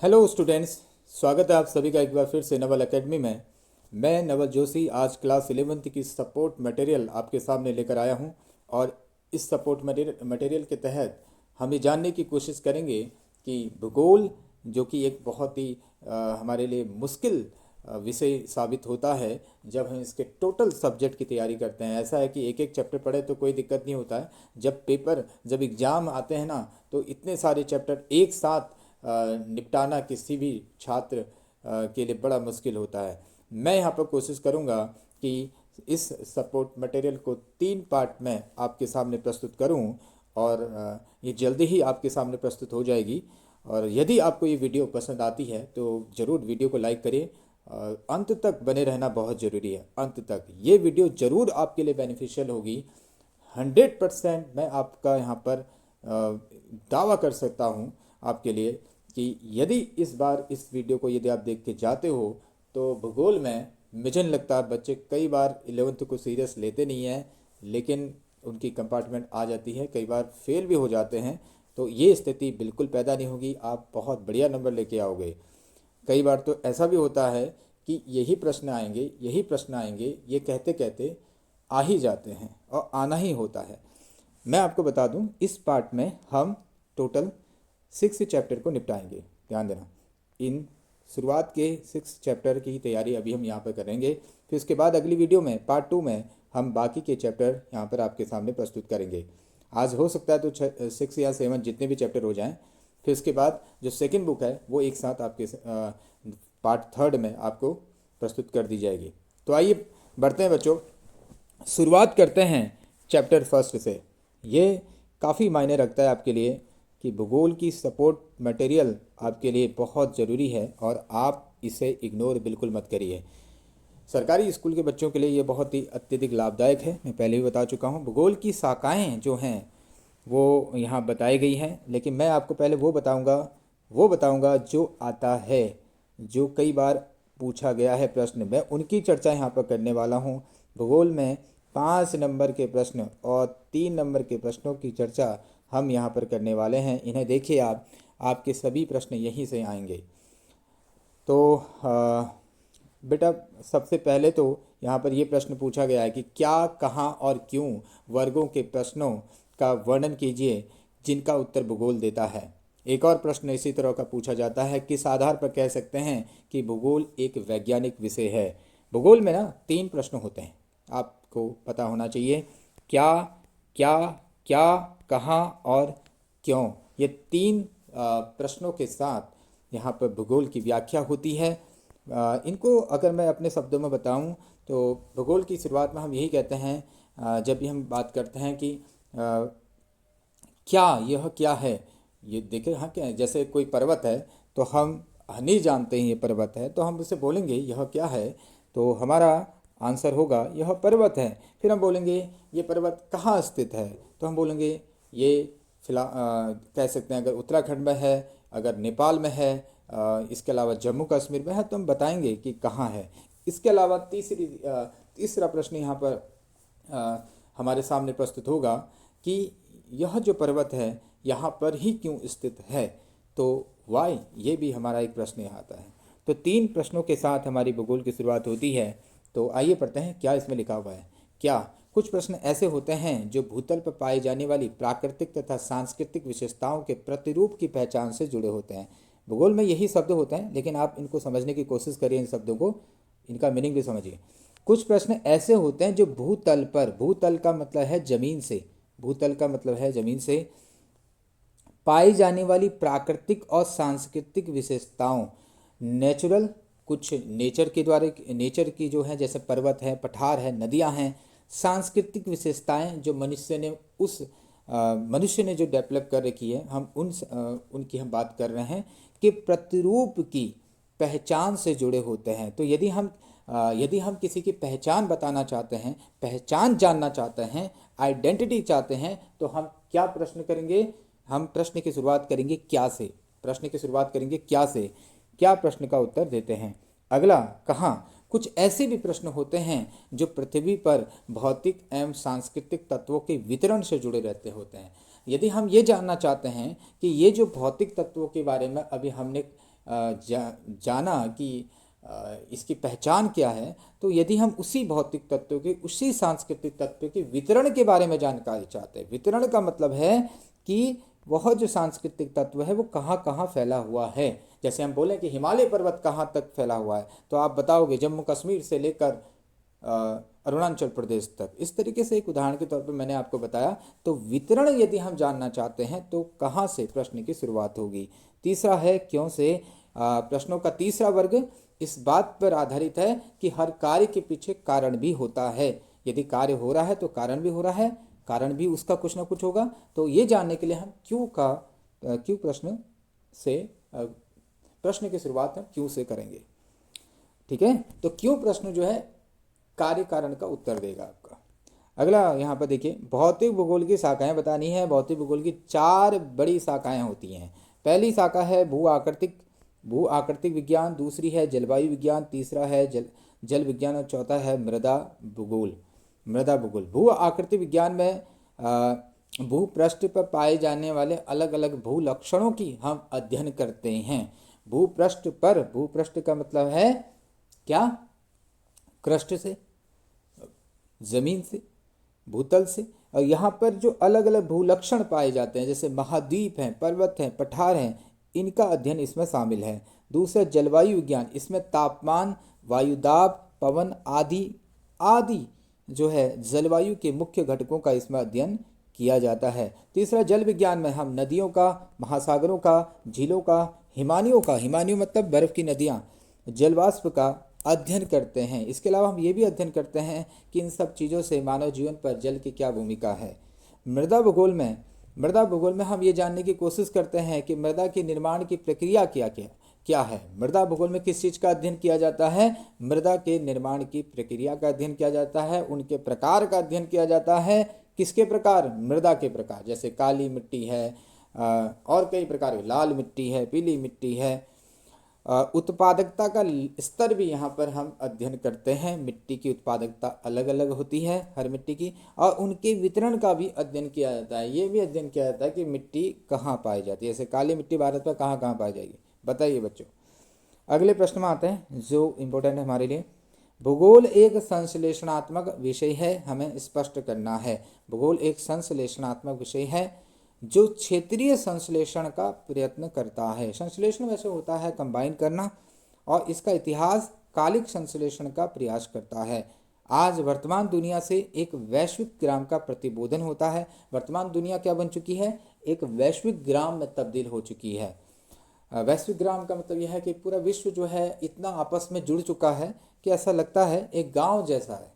Hello students, स्वागत है आप सभी का एक बार फिर से नवल एकेडमी में। मैं नवल जोशी आज क्लास 11th की सपोर्ट मटेरियल आपके सामने लेकर आया हूं और इस सपोर्ट मटेरियल के तहत हम ये जानने की कोशिश करेंगे कि भूगोल जो कि एक बहुत ही हमारे लिए मुश्किल विषय साबित होता है जब हम इसके टोटल सब्जेक्ट की तैयारी करते हैं। ऐसा है कि एक एक चैप्टर पढ़े तो कोई दिक्कत नहीं होता है, जब एग्ज़ाम आते हैं ना तो इतने सारे चैप्टर एक साथ निपटाना किसी भी छात्र के लिए बड़ा मुश्किल होता है। मैं यहाँ पर कोशिश करूँगा कि इस सपोर्ट मटेरियल को 3 पार्ट में आपके सामने प्रस्तुत करूँ और ये जल्दी ही आपके सामने प्रस्तुत हो जाएगी। और यदि आपको ये वीडियो पसंद आती है तो ज़रूर वीडियो को लाइक करिए। अंत तक बने रहना बहुत ज़रूरी है। अंत तक ये वीडियो ज़रूर आपके लिए बेनिफिशियल होगी। 100% मैं आपका यहाँ पर दावा कर सकता हूँ आपके लिए कि यदि इस बार इस वीडियो को यदि आप देख के जाते हो तो भूगोल में मुझे नहीं लगता बच्चे कई बार 11th को सीरियस लेते नहीं हैं, लेकिन उनकी कंपार्टमेंट आ जाती है, कई बार फेल भी हो जाते हैं। तो ये स्थिति बिल्कुल पैदा नहीं होगी, आप बहुत बढ़िया नंबर लेके आओगे। कई बार तो ऐसा भी होता है कि यही प्रश्न आएंगे ये कहते कहते आ ही जाते हैं और आना ही होता है। मैं आपको बता दूं, इस पार्ट में हम टोटल 6 चैप्टर को निपटाएंगे। ध्यान देना, इन शुरुआत के 6 चैप्टर की तैयारी अभी हम यहाँ पर करेंगे। फिर उसके बाद अगली वीडियो में पार्ट 2 में हम बाकी के चैप्टर यहाँ पर आपके सामने प्रस्तुत करेंगे। आज हो सकता है तो 6 या 7 जितने भी चैप्टर हो जाएं। फिर उसके बाद जो सेकंड बुक है वो एक साथ आपके पार्ट 3 में आपको प्रस्तुत कर दी जाएगी। तो आइए बढ़ते हैं बच्चों, शुरुआत करते हैं चैप्टर फर्स्ट से। ये काफ़ी मायने रखता है आपके लिए कि भूगोल की सपोर्ट मटेरियल आपके लिए बहुत ज़रूरी है और आप इसे इग्नोर बिल्कुल मत करिए। सरकारी स्कूल के बच्चों के लिए ये बहुत ही अत्यधिक लाभदायक है। मैं पहले भी बता चुका हूँ, भूगोल की शाखाएँ जो हैं वो यहाँ बताई गई हैं, लेकिन मैं आपको पहले वो बताऊँगा जो आता है, जो कई बार पूछा गया है प्रश्न, मैं उनकी चर्चा यहाँ पर करने वाला हूँ। भूगोल में 5 नंबर के प्रश्न और 3 नंबर के प्रश्नों की चर्चा हम यहाँ पर करने वाले हैं। इन्हें देखिए आप, आपके सभी प्रश्न यहीं से आएंगे। तो बेटा सबसे पहले तो यहाँ पर ये प्रश्न पूछा गया है कि क्या, कहाँ और क्यों वर्गों के प्रश्नों का वर्णन कीजिए जिनका उत्तर भूगोल देता है। एक और प्रश्न इसी तरह का पूछा जाता है, किस आधार पर कह सकते हैं कि भूगोल एक वैज्ञानिक विषय है। भूगोल में ना 3 प्रश्न होते हैं, आपको पता होना चाहिए। क्या, क्या, क्या, कहाँ और क्यों। ये 3 प्रश्नों के साथ यहाँ पर भूगोल की व्याख्या होती है। इनको अगर मैं अपने शब्दों में बताऊं तो भूगोल की शुरुआत में हम यही कहते हैं, जब भी हम बात करते हैं कि क्या, यह क्या है। ये देखें, हाँ क्या है, जैसे कोई पर्वत है तो हम नहीं जानते हैं ये पर्वत है, तो हम उसे बोलेंगे यह क्या है, तो हमारा आंसर होगा यह पर्वत है। फिर हम बोलेंगे ये पर्वत कहाँ स्थित है, तो हम बोलेंगे ये कह सकते हैं अगर उत्तराखंड में है, अगर नेपाल में है, इसके अलावा जम्मू कश्मीर में है तो हम बताएंगे कि कहाँ है। इसके अलावा तीसरा प्रश्न यहाँ पर हमारे सामने प्रस्तुत होगा कि यह जो पर्वत है यहाँ पर ही क्यों स्थित है, तो वाई, ये भी हमारा एक प्रश्न यहाँ आता है। तो 3 प्रश्नों के साथ हमारी भूगोल की शुरुआत होती है। तो आइए पढ़ते हैं क्या इसमें लिखा हुआ है। क्या, कुछ प्रश्न ऐसे होते हैं जो भूतल पर पाई जाने वाली प्राकृतिक तथा सांस्कृतिक विशेषताओं के प्रतिरूप की पहचान से जुड़े होते हैं। भूगोल में यही शब्द होते हैं, लेकिन आप इनको समझने की कोशिश करिए, इन शब्दों को, इनका मीनिंग भी समझिए। कुछ प्रश्न ऐसे होते हैं जो भूतल पर, भूतल का मतलब है जमीन से, भूतल का मतलब है जमीन से पाई जाने वाली प्राकृतिक और सांस्कृतिक विशेषताओं, नेचुरल, कुछ नेचर के द्वारा, नेचर की जो है जैसे पर्वत है, पठार है, नदियां हैं। सांस्कृतिक विशेषताएं जो मनुष्य ने जो डेवलप कर रखी है, हम उनकी हम बात कर रहे हैं कि प्रतिरूप की पहचान से जुड़े होते हैं। तो यदि हम किसी की पहचान बताना चाहते हैं, पहचान जानना चाहते हैं, आइडेंटिटी चाहते हैं, तो हम क्या प्रश्न करेंगे, हम प्रश्न की शुरुआत करेंगे क्या से। प्रश्न की शुरुआत करेंगे क्या से, क्या प्रश्न का उत्तर देते हैं। अगला, कहाँ, कुछ ऐसे भी प्रश्न होते हैं जो पृथ्वी पर भौतिक एवं सांस्कृतिक तत्वों के वितरण से जुड़े रहते होते हैं। यदि हम ये जानना चाहते हैं कि ये जो भौतिक तत्वों के बारे में अभी हमने जाना कि इसकी पहचान क्या है, तो यदि हम उसी भौतिक तत्व के, उसी सांस्कृतिक तत्व के वितरण के बारे में जानकारी चाहते हैं, वितरण का मतलब है कि वह जो सांस्कृतिक तत्व है वो कहाँ कहाँ फैला हुआ है। जैसे हम बोलें कि हिमालय पर्वत कहाँ तक फैला हुआ है, तो आप बताओगे जम्मू कश्मीर से लेकर अरुणाचल प्रदेश तक। इस तरीके से एक उदाहरण के तौर पर मैंने आपको बताया। तो वितरण यदि हम जानना चाहते हैं तो कहाँ से प्रश्न की शुरुआत होगी। तीसरा है क्यों से। प्रश्नों का तीसरा वर्ग इस बात पर आधारित है कि हर कार्य के पीछे कारण भी होता है। यदि कार्य हो रहा है तो कारण भी हो रहा है, कारण भी उसका कुछ ना कुछ होगा। तो ये जानने के लिए हम क्यों प्रश्न से प्रश्न की शुरुआत हम क्यों से करेंगे। ठीक है, तो क्यों प्रश्न जो है कार्य कारण का उत्तर देगा आपका। अगला यहाँ पर देखिए, भौतिक भूगोल की शाखाएं बतानी है। भौतिक भूगोल की 4 बड़ी शाखाएं होती हैं। पहली शाखा है भू आकृतिक विज्ञान, दूसरी है जलवायु विज्ञान, तीसरा है जल विज्ञान और चौथा है मृदा भूगोल। भू आकृति विज्ञान में भूपृष्ठ पर पाए जाने वाले अलग अलग भू लक्षणों की हम अध्ययन करते हैं। भूपृष्ठ का मतलब है क्या, क्रस्ट से, जमीन से, भूतल से। और यहाँ पर जो अलग अलग भूलक्षण पाए जाते हैं, जैसे महाद्वीप हैं, पर्वत हैं, पठार हैं, इनका अध्ययन इसमें शामिल है। दूसरा जलवायु विज्ञान, इसमें तापमान, वायुदाब, पवन आदि जो है जलवायु के मुख्य घटकों का इसमें अध्ययन किया जाता है। तीसरा जल विज्ञान में हम नदियों का, महासागरों का, झीलों का, हिमानियों मतलब बर्फ की नदियाँ, जलवाष्प का अध्ययन करते हैं। इसके अलावा हम ये भी अध्ययन करते हैं कि इन सब चीज़ों से मानव जीवन पर जल की क्या भूमिका है। मृदा भूगोल में हम ये जानने की कोशिश करते हैं कि मृदा के निर्माण की प्रक्रिया क्या है। मृदा भूगोल में किस चीज़ का अध्ययन किया जाता है, मृदा के निर्माण की प्रक्रिया का अध्ययन किया जाता है, उनके प्रकार का अध्ययन किया जाता है। किसके प्रकार, मृदा के प्रकार, जैसे काली मिट्टी है और कई प्रकार, लाल मिट्टी है, पीली मिट्टी है। उत्पादकता का स्तर भी यहाँ पर हम अध्ययन करते हैं। मिट्टी की उत्पादकता अलग अलग होती है हर मिट्टी की, और उनके वितरण का भी अध्ययन किया जाता है। ये भी अध्ययन किया जाता है कि मिट्टी कहाँ पाई जाती है। जैसे काली मिट्टी भारत में कहाँ कहाँ पाई जाएगी, बताइए बच्चों। अगले प्रश्न में आते हैं जो इम्पोर्टेंट है हमारे लिए। भूगोल एक संश्लेषणात्मक विषय है, हमें स्पष्ट करना है। भूगोल एक संश्लेषणात्मक विषय है जो क्षेत्रीय संश्लेषण का प्रयत्न करता है। संश्लेषण वैसे होता है कंबाइन करना, और इसका इतिहास कालिक संश्लेषण का प्रयास करता है। आज वर्तमान दुनिया से एक वैश्विक ग्राम का प्रतिबोधन होता है। वर्तमान दुनिया क्या बन चुकी है, एक वैश्विक ग्राम में तब्दील हो चुकी है। वैश्विक ग्राम का मतलब यह है कि पूरा विश्व जो है इतना आपस में जुड़ चुका है कि ऐसा लगता है एक गांव जैसा है।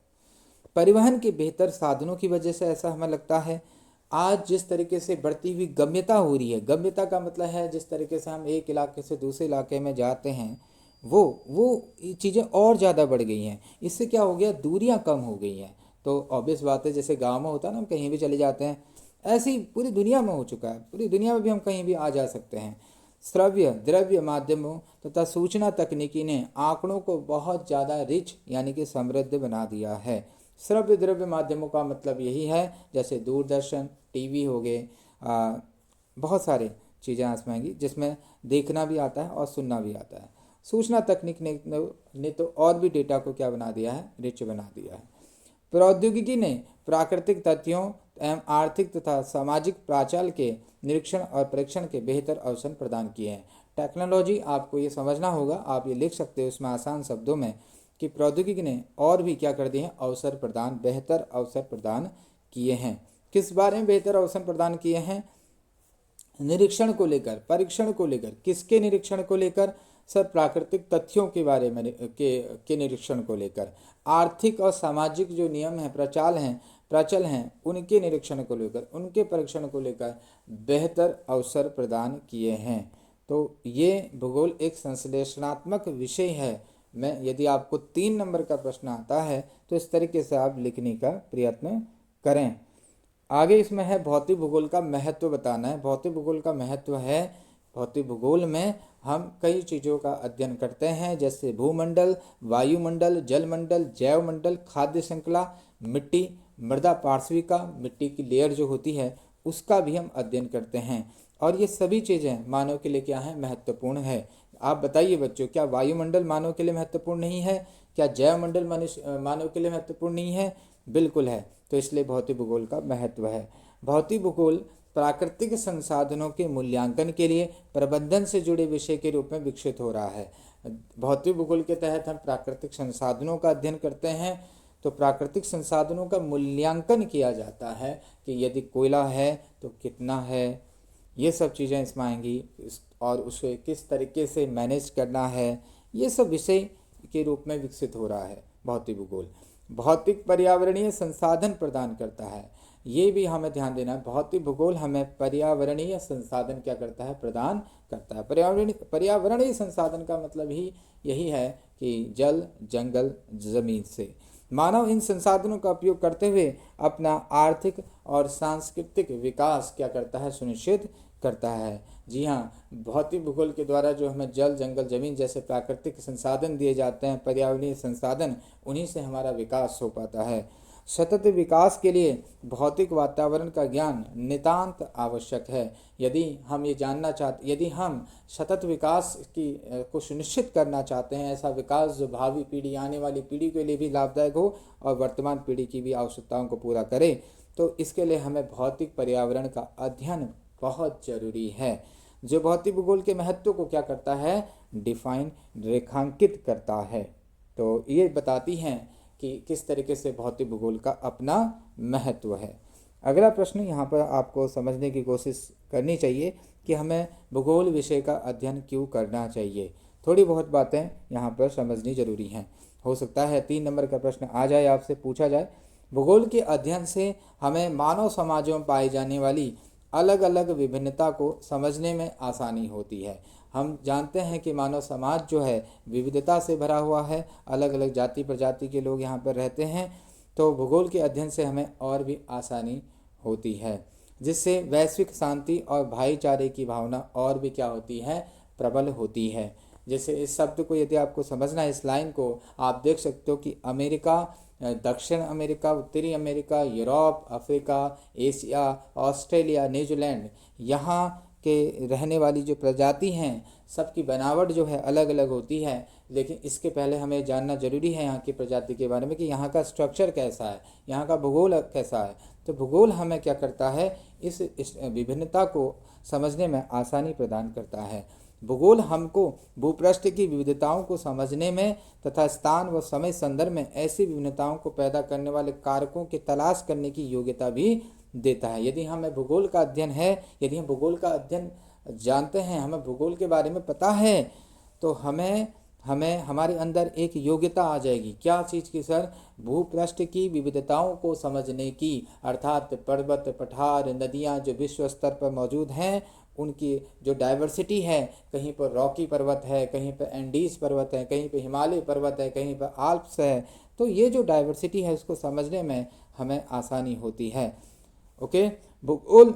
परिवहन के बेहतर साधनों की वजह से ऐसा हमें लगता है। आज जिस तरीके से बढ़ती हुई गम्यता हो रही है, गम्यता का मतलब है जिस तरीके से हम एक इलाके से दूसरे इलाके में जाते हैं, वो चीज़ें और ज़्यादा बढ़ गई हैं। इससे क्या हो गया, दूरियां कम हो गई हैं। तो ऑब्वियस बात है, जैसे गांव में होता है ना, हम कहीं भी चले जाते हैं, ऐसे ही पूरी दुनिया में हो चुका है। पूरी दुनिया में भी हम कहीं भी आ जा सकते हैं। श्रव्य द्रव्य माध्यमों तथा सूचना तकनीकी ने आंकड़ों को बहुत ज़्यादा रिच यानी कि समृद्ध बना दिया है। श्रव्य द्रव्य माध्यमों का मतलब यही है, जैसे दूरदर्शन, टीवी हो गए, बहुत सारी चीज़ें आजमाएंगी जिसमें देखना भी आता है और सुनना भी आता है। सूचना तकनीक ने तो और भी डेटा को क्या बना दिया है, रिच बना दिया है। प्रौद्योगिकी ने प्राकृतिक तथ्यों एवं आर्थिक तथा सामाजिक प्राचाल के निरीक्षण और परीक्षण के बेहतर अवसर प्रदान किए हैं। टेक्नोलॉजी, आपको ये समझना होगा, आप ये लिख सकते हो इसमें आसान शब्दों में कि प्रौद्योगिकी ने और भी क्या कर दिए हैं, बेहतर अवसर प्रदान किए हैं। किस बारे में बेहतर अवसर प्रदान किए हैं, निरीक्षण को लेकर, परीक्षण को लेकर। किसके निरीक्षण को लेकर, सर प्राकृतिक तथ्यों के बारे में के निरीक्षण को लेकर। आर्थिक और सामाजिक जो नियम हैं, प्राचल हैं, उनके निरीक्षण को लेकर, उनके परीक्षण को लेकर बेहतर अवसर प्रदान किए हैं। तो ये भूगोल एक संश्लेषणात्मक विषय है। मैं यदि आपको 3 नंबर का प्रश्न आता है तो इस तरीके से आप लिखने का प्रयत्न करें। आगे इसमें है भौतिक भूगोल का महत्व बताना है। भौतिक भूगोल का महत्व है, भौतिक भूगोल में हम कई चीज़ों का अध्ययन करते हैं, जैसे भूमंडल, वायुमंडल, जलमंडल, जैवमंडल, खाद्य श्रृंखला, मिट्टी, मृदा पार्श्विका, मिट्टी की लेयर जो होती है उसका भी हम अध्ययन करते हैं। और ये सभी चीज़ें मानव के लिए क्या है, महत्वपूर्ण है। आप बताइए बच्चों, क्या वायुमंडल मानव के लिए महत्वपूर्ण नहीं है? क्या जैवमंडल मनुष्य मानव के लिए महत्वपूर्ण नहीं है? बिल्कुल है। तो इसलिए भौतिक भूगोल का महत्व है। भौतिक भूगोल प्राकृतिक संसाधनों के मूल्यांकन के लिए प्रबंधन से जुड़े विषय के रूप में विकसित हो रहा है। भौतिक भूगोल के तहत हम प्राकृतिक संसाधनों का अध्ययन करते हैं, तो प्राकृतिक संसाधनों का मूल्यांकन किया जाता है कि यदि कोयला है तो कितना है, ये सब चीज़ें इसमें आएंगी, और उसे किस तरीके से मैनेज करना है, ये सब विषय के रूप में विकसित हो रहा है भौतिक भूगोल। भौतिक पर्यावरणीय संसाधन प्रदान करता है, ये भी हमें ध्यान देना है। भौतिक भूगोल हमें पर्यावरणीय संसाधन क्या करता है? प्रदान करता है। पर्यावरणीय संसाधन का मतलब ही यही है कि जल, जंगल, जमीन से मानव इन संसाधनों का उपयोग करते हुए अपना आर्थिक और सांस्कृतिक विकास क्या करता है? सुनिश्चित करता है। जी हाँ, भौतिक भूगोल के द्वारा जो हमें जल, जंगल, जमीन जैसे प्राकृतिक संसाधन दिए जाते हैं, पर्यावरणीय संसाधन, उन्हीं से हमारा विकास हो पाता है। सतत विकास के लिए भौतिक वातावरण का ज्ञान नितांत आवश्यक है। यदि हम ये जानना चाहते, यदि हम सतत विकास को सुनिश्चित करना चाहते हैं, ऐसा विकास जो भावी पीढ़ी, आने वाली पीढ़ी के लिए भी लाभदायक हो और वर्तमान पीढ़ी की भी आवश्यकताओं को पूरा करे, तो इसके लिए हमें भौतिक पर्यावरण का अध्ययन बहुत जरूरी है। जो भौतिक भूगोल के महत्व को क्या करता है? डिफाइन, रेखांकित करता है। तो ये बताती हैं कि किस तरीके से भौतिक भूगोल का अपना महत्व है। अगला प्रश्न यहाँ पर आपको समझने की कोशिश करनी चाहिए कि हमें भूगोल विषय का अध्ययन क्यों करना चाहिए। थोड़ी बहुत बातें यहाँ पर समझनी जरूरी हैं। हो सकता है 3 नंबर का प्रश्न आ जाए, आपसे पूछा जाए, भूगोल के अध्ययन से हमें मानव समाजों में पाई जाने वाली अलग अलग विभिन्नता को समझने में आसानी होती है। हम जानते हैं कि मानव समाज जो है विविधता से भरा हुआ है, अलग अलग जाति प्रजाति के लोग यहाँ पर रहते हैं। तो भूगोल के अध्ययन से हमें और भी आसानी होती है, जिससे वैश्विक शांति और भाईचारे की भावना और भी क्या होती है? प्रबल होती है। जैसे इस शब्द को यदि आपको समझना है, इस लाइन को आप देख सकते हो कि अमेरिका, दक्षिण अमेरिका, उत्तरी America, Europe, Africa, Asia, Australia, New Zealand, यहाँ के रहने वाली जो प्रजाति हैं, सबकी बनावट जो है अलग अलग होती है। लेकिन इसके पहले हमें जानना जरूरी है यहाँ की प्रजाति के बारे में कि यहाँ का स्ट्रक्चर कैसा है, यहाँ का भूगोल कैसा है। तो भूगोल हमें क्या करता है? इस विभिन्नता को समझने में आसानी प्रदान करता है। भूगोल हमको भूपृष्ठ की विविधताओं को समझने में तथा स्थान व समय संदर्भ में ऐसी विभिन्नताओं को पैदा करने वाले कारकों की तलाश करने की योग्यता भी देता है। यदि हमें भूगोल का अध्ययन है, यदि हम भूगोल का अध्ययन जानते हैं, हमें भूगोल के बारे में पता है, तो हमें हमारे अंदर एक योग्यता आ जाएगी। क्या चीज़ की सर? भूपृष्ठ की विविधताओं को समझने की, अर्थात पर्वत, पठार, नदियाँ जो विश्व स्तर पर मौजूद हैं, उनकी जो डाइवर्सिटी है, कहीं पर रॉकी पर्वत है, कहीं पर एंडीज पर्वत है, कहीं पर हिमालय पर्वत है, कहीं पर आल्प्स है, तो ये जो डाइवर्सिटी है उसको समझने में हमें आसानी होती है। ओके, भूगोल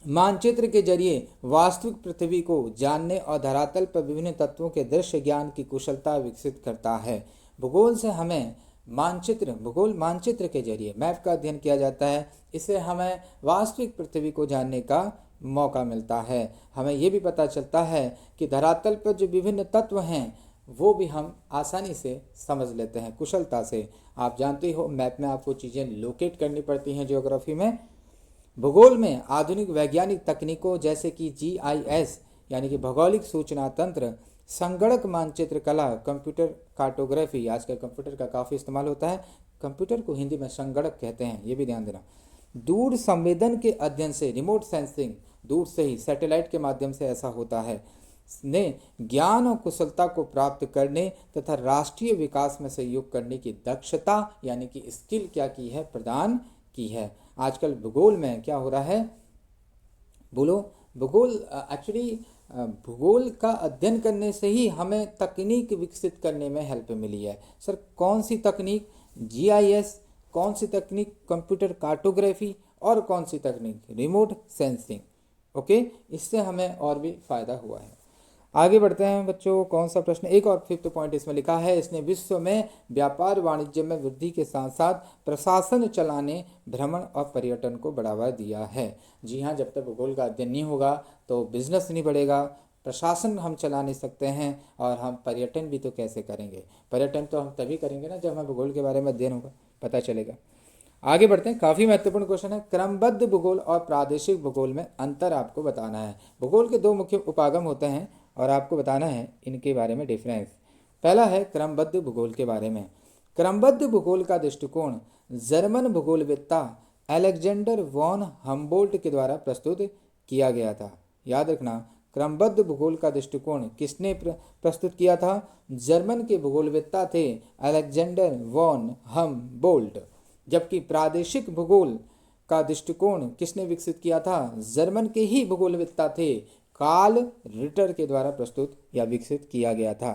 मानचित्र के जरिए वास्तविक पृथ्वी को जानने और धरातल पर विभिन्न तत्वों के दृश्य ज्ञान की कुशलता विकसित करता है। भूगोल से हमें भूगोल मानचित्र के जरिए मैप का अध्ययन किया जाता है। इससे हमें वास्तविक पृथ्वी को जानने का मौका मिलता है। हमें ये भी पता चलता है कि धरातल पर जो विभिन्न तत्व हैं वो भी हम आसानी से समझ लेते हैं, कुशलता से। आप जानते हो मैप में आपको चीज़ें लोकेट करनी पड़ती हैं ज्योग्राफी में। भूगोल में आधुनिक वैज्ञानिक तकनीकों जैसे कि GIS यानी कि भौगोलिक सूचना तंत्र, संगणक मानचित्र कला, कंप्यूटर कार्टोग्राफी, आजकल कंप्यूटर का काफ़ी इस्तेमाल होता है, कंप्यूटर को हिंदी में संगणक कहते हैं, ये भी ध्यान देना। दूर संवेदन के अध्ययन से, रिमोट सेंसिंग, दूर से ही सैटेलाइट के माध्यम से ऐसा होता है, ने ज्ञान और कुशलता को प्राप्त करने तथा राष्ट्रीय विकास में सहयोग करने की दक्षता यानी कि स्किल क्या की है? प्रदान की है। आजकल भूगोल में क्या हो रहा है? बोलो, भूगोल एक्चुअली भूगोल का अध्ययन करने से ही हमें तकनीक विकसित करने में हेल्प मिली है। सर कौन सी तकनीक? GIS, कौन सी तकनीक? कंप्यूटर कार्टोग्राफी, और कौन सी तकनीक? Remote sensing. ओके, इससे हमें और भी फायदा हुआ है। आगे बढ़ते हैं बच्चों, कौन सा प्रश्न? एक और 5th पॉइंट इसमें लिखा है, इसने विश्व में व्यापार वाणिज्य में वृद्धि के साथ साथ प्रशासन चलाने, भ्रमण और पर्यटन को बढ़ावा दिया है। जी हाँ, जब तक भूगोल का अध्ययन नहीं होगा तो बिजनेस नहीं बढ़ेगा, प्रशासन हम चला नहीं सकते हैं और हम पर्यटन भी तो कैसे करेंगे। पर्यटन तो हम तभी करेंगे ना जब हमें भूगोल के बारे में अध्ययन होगा, पता चलेगा। आगे बढ़ते हैं, काफ़ी महत्वपूर्ण क्वेश्चन है। क्रमबद्ध भूगोल और प्रादेशिक भूगोल में अंतर आपको बताना है। भूगोल के दो मुख्य उपागम होते हैं और आपको बताना है इनके बारे में डिफरेंस। पहला है क्रमबद्ध भूगोल के बारे में। क्रमबद्ध भूगोल का दृष्टिकोण जर्मन भूगोलवेत्ता अलेक्जेंडर वॉन हम्बोल्ट के द्वारा प्रस्तुत किया गया था। याद रखना, क्रमबद्ध भूगोल का दृष्टिकोण किसने प्रस्तुत किया था? जर्मन के भूगोलवेत्ता थे अलेक्जेंडर वॉन हम्बोल्ट। जबकि प्रादेशिक भूगोल का दृष्टिकोण किसने विकसित किया था? जर्मन के ही भूगोलवेत्ता थे कार्ल रिटर के द्वारा प्रस्तुत या विकसित किया गया था।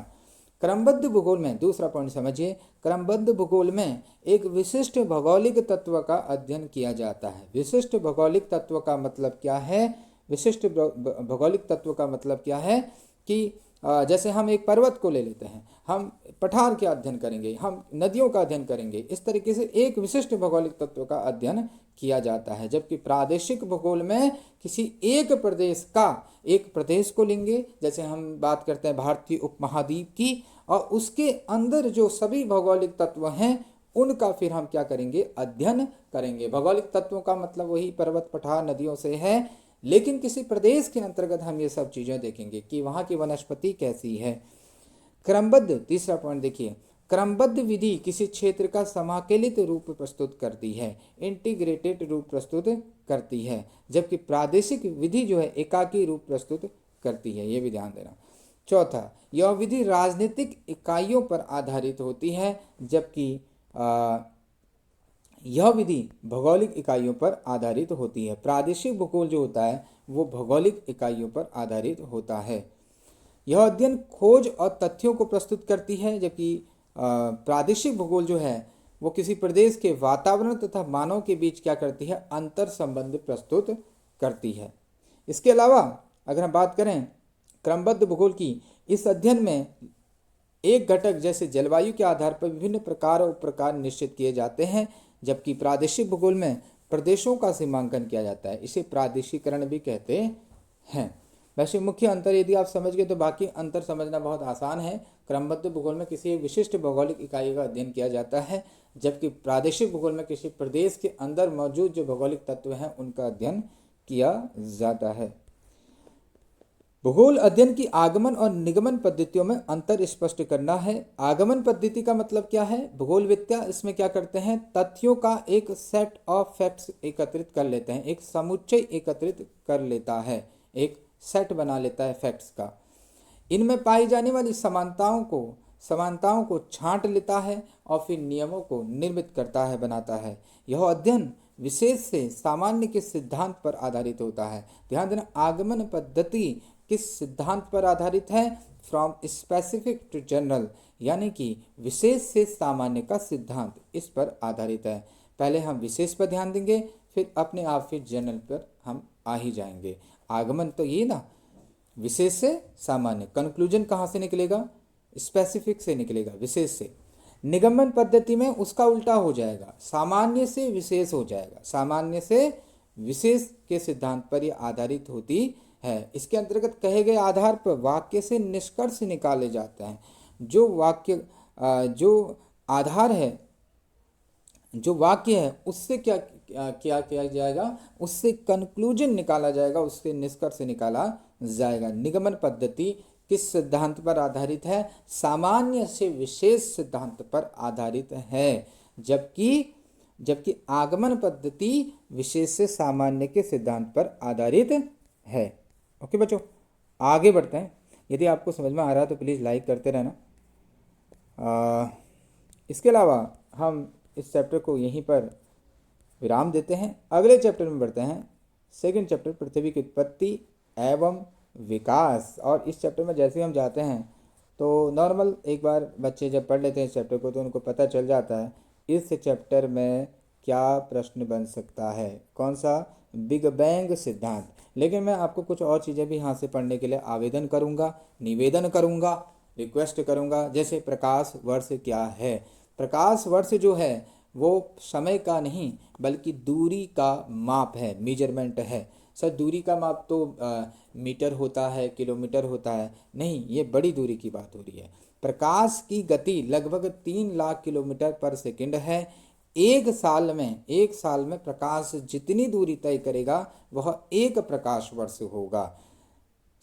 क्रमबद्ध भूगोल में दूसरा पॉइंट समझिए, क्रमबद्ध भूगोल में एक विशिष्ट भौगोलिक तत्व का अध्ययन किया जाता है। विशिष्ट भौगोलिक तत्व का मतलब क्या है? विशिष्ट भौगोलिक तत्व का मतलब क्या है कि जैसे हम एक पर्वत को ले लेते हैं, हम पठार का अध्ययन करेंगे, हम नदियों का अध्ययन करेंगे, इस तरीके से एक विशिष्ट भौगोलिक तत्व का अध्ययन किया जाता है। जबकि प्रादेशिक भूगोल में किसी एक प्रदेश का, एक प्रदेश को लेंगे, जैसे हम बात करते हैं भारतीय उपमहाद्वीप की, और उसके अंदर जो सभी भौगोलिक तत्व हैं उनका फिर हम क्या करेंगे? अध्ययन करेंगे। भौगोलिक तत्वों का मतलब वही पर्वत, पठार, नदियों से है, लेकिन किसी प्रदेश के अंतर्गत हम ये सब चीज़ें देखेंगे कि वहाँ की वनस्पति कैसी है। क्रमबद्ध, तीसरा पॉइंट देखिए, क्रमबद्ध विधि किसी क्षेत्र का समाकलित रूप प्रस्तुत करती है, इंटीग्रेटेड रूप प्रस्तुत करती है, जबकि प्रादेशिक विधि जो है एकाकी रूप प्रस्तुत करती है, ये भी ध्यान देना। चौथा, यह विधि राजनीतिक इकाइयों पर आधारित होती है, जबकि यह विधि भौगोलिक इकाइयों पर आधारित होती है। प्रादेशिक भूगोल जो होता है वो भौगोलिक इकाइयों पर आधारित होता है। यह अध्ययन खोज और तथ्यों को प्रस्तुत करती है, जबकि प्रादेशिक भूगोल जो है वो किसी प्रदेश के वातावरण तथा मानव के बीच क्या करती है? अंतर संबंध प्रस्तुत करती है। इसके अलावा अगर हम बात करें क्रमबद्ध भूगोल की, इस अध्ययन में एक घटक जैसे जलवायु के आधार पर विभिन्न प्रकार और उपप्रकार निश्चित किए जाते हैं, जबकि प्रादेशिक भूगोल में प्रदेशों का सीमांकन किया जाता है। इसे प्रादेशिकरण भी कहते हैं। वैसे मुख्य अंतर यदि आप समझ गए तो बाकी अंतर समझना बहुत आसान है। क्रमबद्ध भूगोल में किसी विशिष्ट भौगोलिक इकाई का अध्ययन किया जाता है, जबकि प्रादेशिक भूगोल में किसी प्रदेश के अंदर मौजूद जो भौगोलिक तत्व हैं उनका अध्ययन किया जाता है। भूगोल अध्ययन की आगमन और निगमन पद्धतियों में अंतर स्पष्ट करना है। आगमन पद्धति का मतलब क्या है? भूगोलविद्या इसमें क्या करते हैं? तथ्यों का एक सेट ऑफ फैक्ट्स एकत्रित कर लेते हैं, एक समुच्चय एकत्रित कर लेता है, एक सेट बना लेता है फैक्ट्स का। इनमें पाई जाने वाली समानताओं को छांट लेता है और फिर नियमों को निर्मित करता है, बनाता है। यह अध्ययन विशेष से सामान्य के सिद्धांत पर आधारित होता है। ध्यान देना, आगमन पद्धति किस सिद्धांत पर आधारित है? फ्रॉम स्पेसिफिक टू जनरल, यानी कि विशेष से सामान्य का सिद्धांत इस पर आधारित है। पहले हम विशेष पर ध्यान देंगे, फिर अपने आप फिर जनरल पर हम आ ही जाएंगे। आगमन तो ये ना, विशेष से सामान्य, कंक्लूजन कहाँ से निकलेगा? स्पेसिफिक से निकलेगा, विशेष से। निगमन पद्धति में उसका उल्टा हो जाएगा, सामान्य से विशेष हो जाएगा, सामान्य से विशेष के सिद्धांत पर यह आधारित होती है। इसके अंतर्गत कहे गए आधार पर वाक्य से निष्कर्ष निकाले जाते हैं। जो वाक्य जो आधार है, जो वाक्य है, उससे क्या किया जाएगा? उससे कंक्लूजन निकाला जाएगा, उससे निष्कर्ष निकाला जाएगा। निगमन पद्धति किस सिद्धांत पर आधारित है? सामान्य से विशेष सिद्धांत पर आधारित है, जबकि आगमन पद्धति विशेष से सामान्य के सिद्धांत पर आधारित है। ओके बच्चों, आगे बढ़ते हैं। यदि आपको समझ में आ रहा है तो प्लीज़ लाइक करते रहना। इसके अलावा हम इस चैप्टर को यहीं पर विराम देते हैं। अगले चैप्टर में बढ़ते हैं, सेकंड चैप्टर, पृथ्वी की उत्पत्ति एवं विकास। और इस चैप्टर में जैसे हम जाते हैं तो नॉर्मल एक बार बच्चे जब पढ़ लेते हैं इस चैप्टर को तो उनको पता चल जाता है इस चैप्टर में क्या प्रश्न बन सकता है। कौन सा? बिग बैंग सिद्धांत। लेकिन मैं आपको कुछ और चीज़ें भी यहाँ से पढ़ने के लिए आवेदन करूँगा, निवेदन करूँगा, रिक्वेस्ट करूँगा। जैसे प्रकाश वर्ष क्या है? प्रकाश वर्ष जो है वो समय का नहीं बल्कि दूरी का माप है, मेजरमेंट है। सर दूरी का माप तो मीटर होता है, किलोमीटर होता है, नहीं, ये बड़ी दूरी की बात हो रही है। प्रकाश की गति लगभग 3 लाख किलोमीटर पर सेकंड है। एक साल में प्रकाश जितनी दूरी तय करेगा वह 1 प्रकाश वर्ष होगा।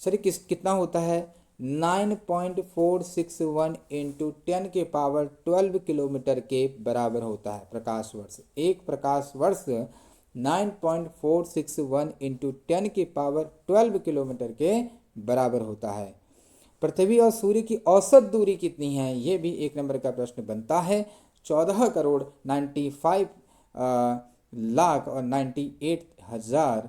सर कितना होता है? 9.461 इंटू 10⁻12 किलोमीटर के बराबर होता है प्रकाश वर्ष। एक प्रकाश वर्ष 9.461 इंटू 10⁻12 किलोमीटर के बराबर होता है। पृथ्वी और सूर्य की औसत दूरी कितनी है? ये भी 1 नंबर का प्रश्न बनता है। 14,95,98,000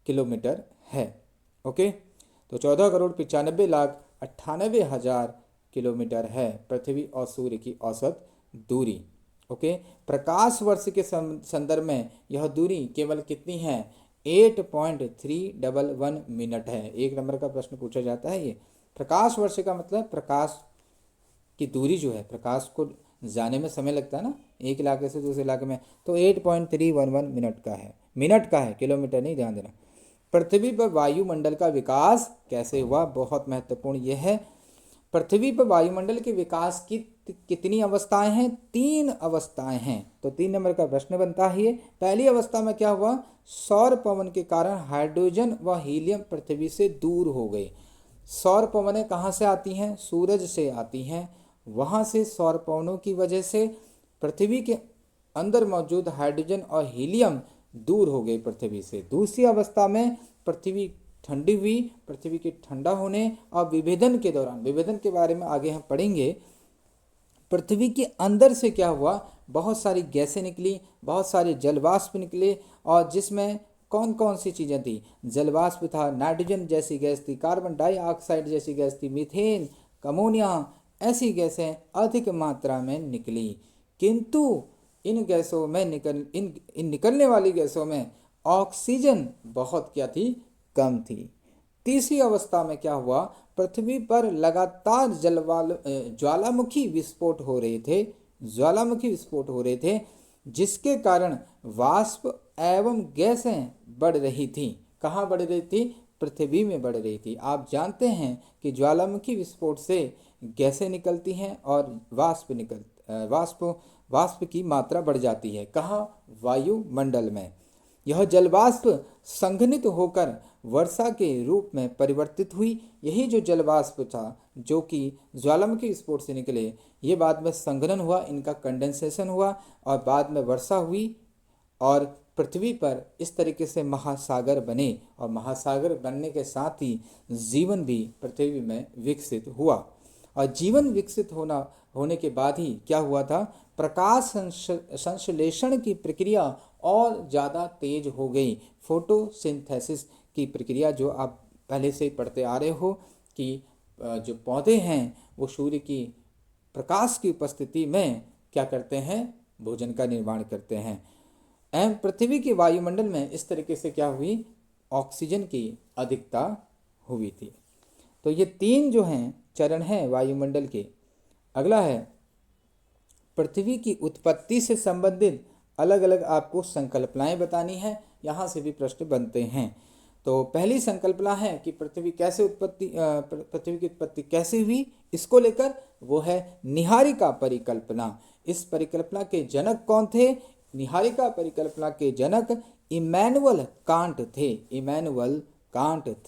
किलोमीटर है। ओके, तो 14,95,98,000 किलोमीटर है पृथ्वी और सूर्य की औसत दूरी। ओके, प्रकाश वर्ष के संदर्भ में यह दूरी केवल कितनी है? 8.311 मिनट है। 1 नंबर का प्रश्न पूछा जाता है ये। प्रकाश वर्ष का मतलब प्रकाश की दूरी जो है, प्रकाश को जाने में समय लगता है ना एक इलाके से दूसरे इलाके में, तो 8.311 मिनट का है, किलोमीटर नहीं, ध्यान देना। पृथ्वी पर वायुमंडल का विकास कैसे हुआ? बहुत महत्वपूर्ण यह है। पृथ्वी पर वायुमंडल के विकास की कितनी अवस्थाएं हैं? 3 अवस्थाएं हैं। तो 3 नंबर का प्रश्न बनता है। पहली अवस्था में क्या हुआ? सौर पवन के कारण हाइड्रोजन व हीलियम पृथ्वी से दूर हो गए। सौर पवनें कहाँ से आती हैं? सूरज से आती हैं। वहाँ से सौर पवनों की वजह से पृथ्वी के अंदर मौजूद हाइड्रोजन और हीलियम दूर हो गए पृथ्वी से। दूसरी अवस्था में पृथ्वी ठंडी हुई। पृथ्वी के ठंडा होने और विभेदन के दौरान, विभेदन के बारे में आगे हम पढ़ेंगे, पृथ्वी के अंदर से क्या हुआ? बहुत सारी गैसें निकली, बहुत सारे जलवाष्प निकले, और जिसमें कौन कौन सी चीज़ें थी? जलवाष्प था, नाइट्रोजन जैसी गैस थी, कार्बन डाइऑक्साइड जैसी गैस थी, मीथेन, अमोनिया, ऐसी गैसें अधिक मात्रा में निकली। किंतु इन गैसों में निकलने वाली गैसों में ऑक्सीजन बहुत क्या थी? कम थी। तीसरी अवस्था में क्या हुआ? पृथ्वी पर लगातार ज्वालामुखी विस्फोट हो रहे थे, जिसके कारण वाष्प एवं गैसें बढ़ रही थी। कहाँ बढ़ रही थी? पृथ्वी में बढ़ रही थी। आप जानते हैं कि ज्वालामुखी विस्फोट से गैसें निकलती हैं और वाष्प की मात्रा बढ़ जाती है। कहाँ? वायुमंडल में। यह जलवाष्प संघनित होकर वर्षा के रूप में परिवर्तित हुई। यही जो जलवाष्प था जो कि ज्वालामुखी विस्फोट से निकले, ये बाद में संघनन हुआ, इनका कंडेंसेशन हुआ और बाद में वर्षा हुई और पृथ्वी पर इस तरीके से महासागर बने, और महासागर बनने के साथ ही जीवन भी पृथ्वी में विकसित हुआ। और जीवन विकसित होने के बाद ही क्या हुआ था? प्रकाश संश्लेषण की प्रक्रिया और ज़्यादा तेज हो गई। फोटोसिंथेसिस की प्रक्रिया जो आप पहले से पढ़ते आ रहे हो कि जो पौधे हैं वो सूर्य की प्रकाश की उपस्थिति में क्या करते हैं? भोजन का निर्माण करते हैं। एवं पृथ्वी के वायुमंडल में इस तरीके से क्या हुई? ऑक्सीजन की अधिकता हुई थी। तो ये 3 जो हैं चरण हैं वायुमंडल के। अगला है पृथ्वी की उत्पत्ति से संबंधित अलग अलग आपको संकल्पनाएं बतानी है। यहाँ से भी प्रश्न बनते हैं। तो पहली संकल्पना है कि पृथ्वी की उत्पत्ति कैसे हुई, इसको लेकर वो है निहारिका परिकल्पना। इस परिकल्पना के जनक कौन थे? निहारिका परिकल्पना के जनक इमैनुअल कांट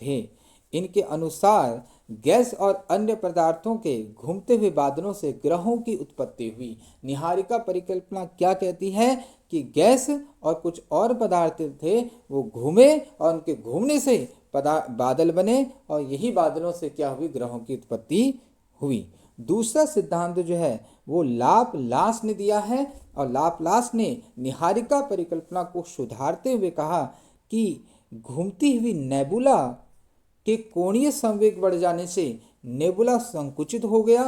थे। इनके अनुसार गैस और अन्य पदार्थों के घूमते हुए बादलों से ग्रहों की उत्पत्ति हुई। निहारिका परिकल्पना क्या कहती है कि गैस और कुछ और पदार्थ थे, वो घूमे और उनके घूमने से बादल बने और यही बादलों से क्या हुई? ग्रहों की उत्पत्ति हुई। दूसरा सिद्धांत जो है वो लाप्लास ने दिया है, और लाप्लास ने निहारिका परिकल्पना को सुधारते हुए कहा कि घूमती हुई नेबुला के कोणीय संवेग बढ़ जाने से नेबुला संकुचित हो गया।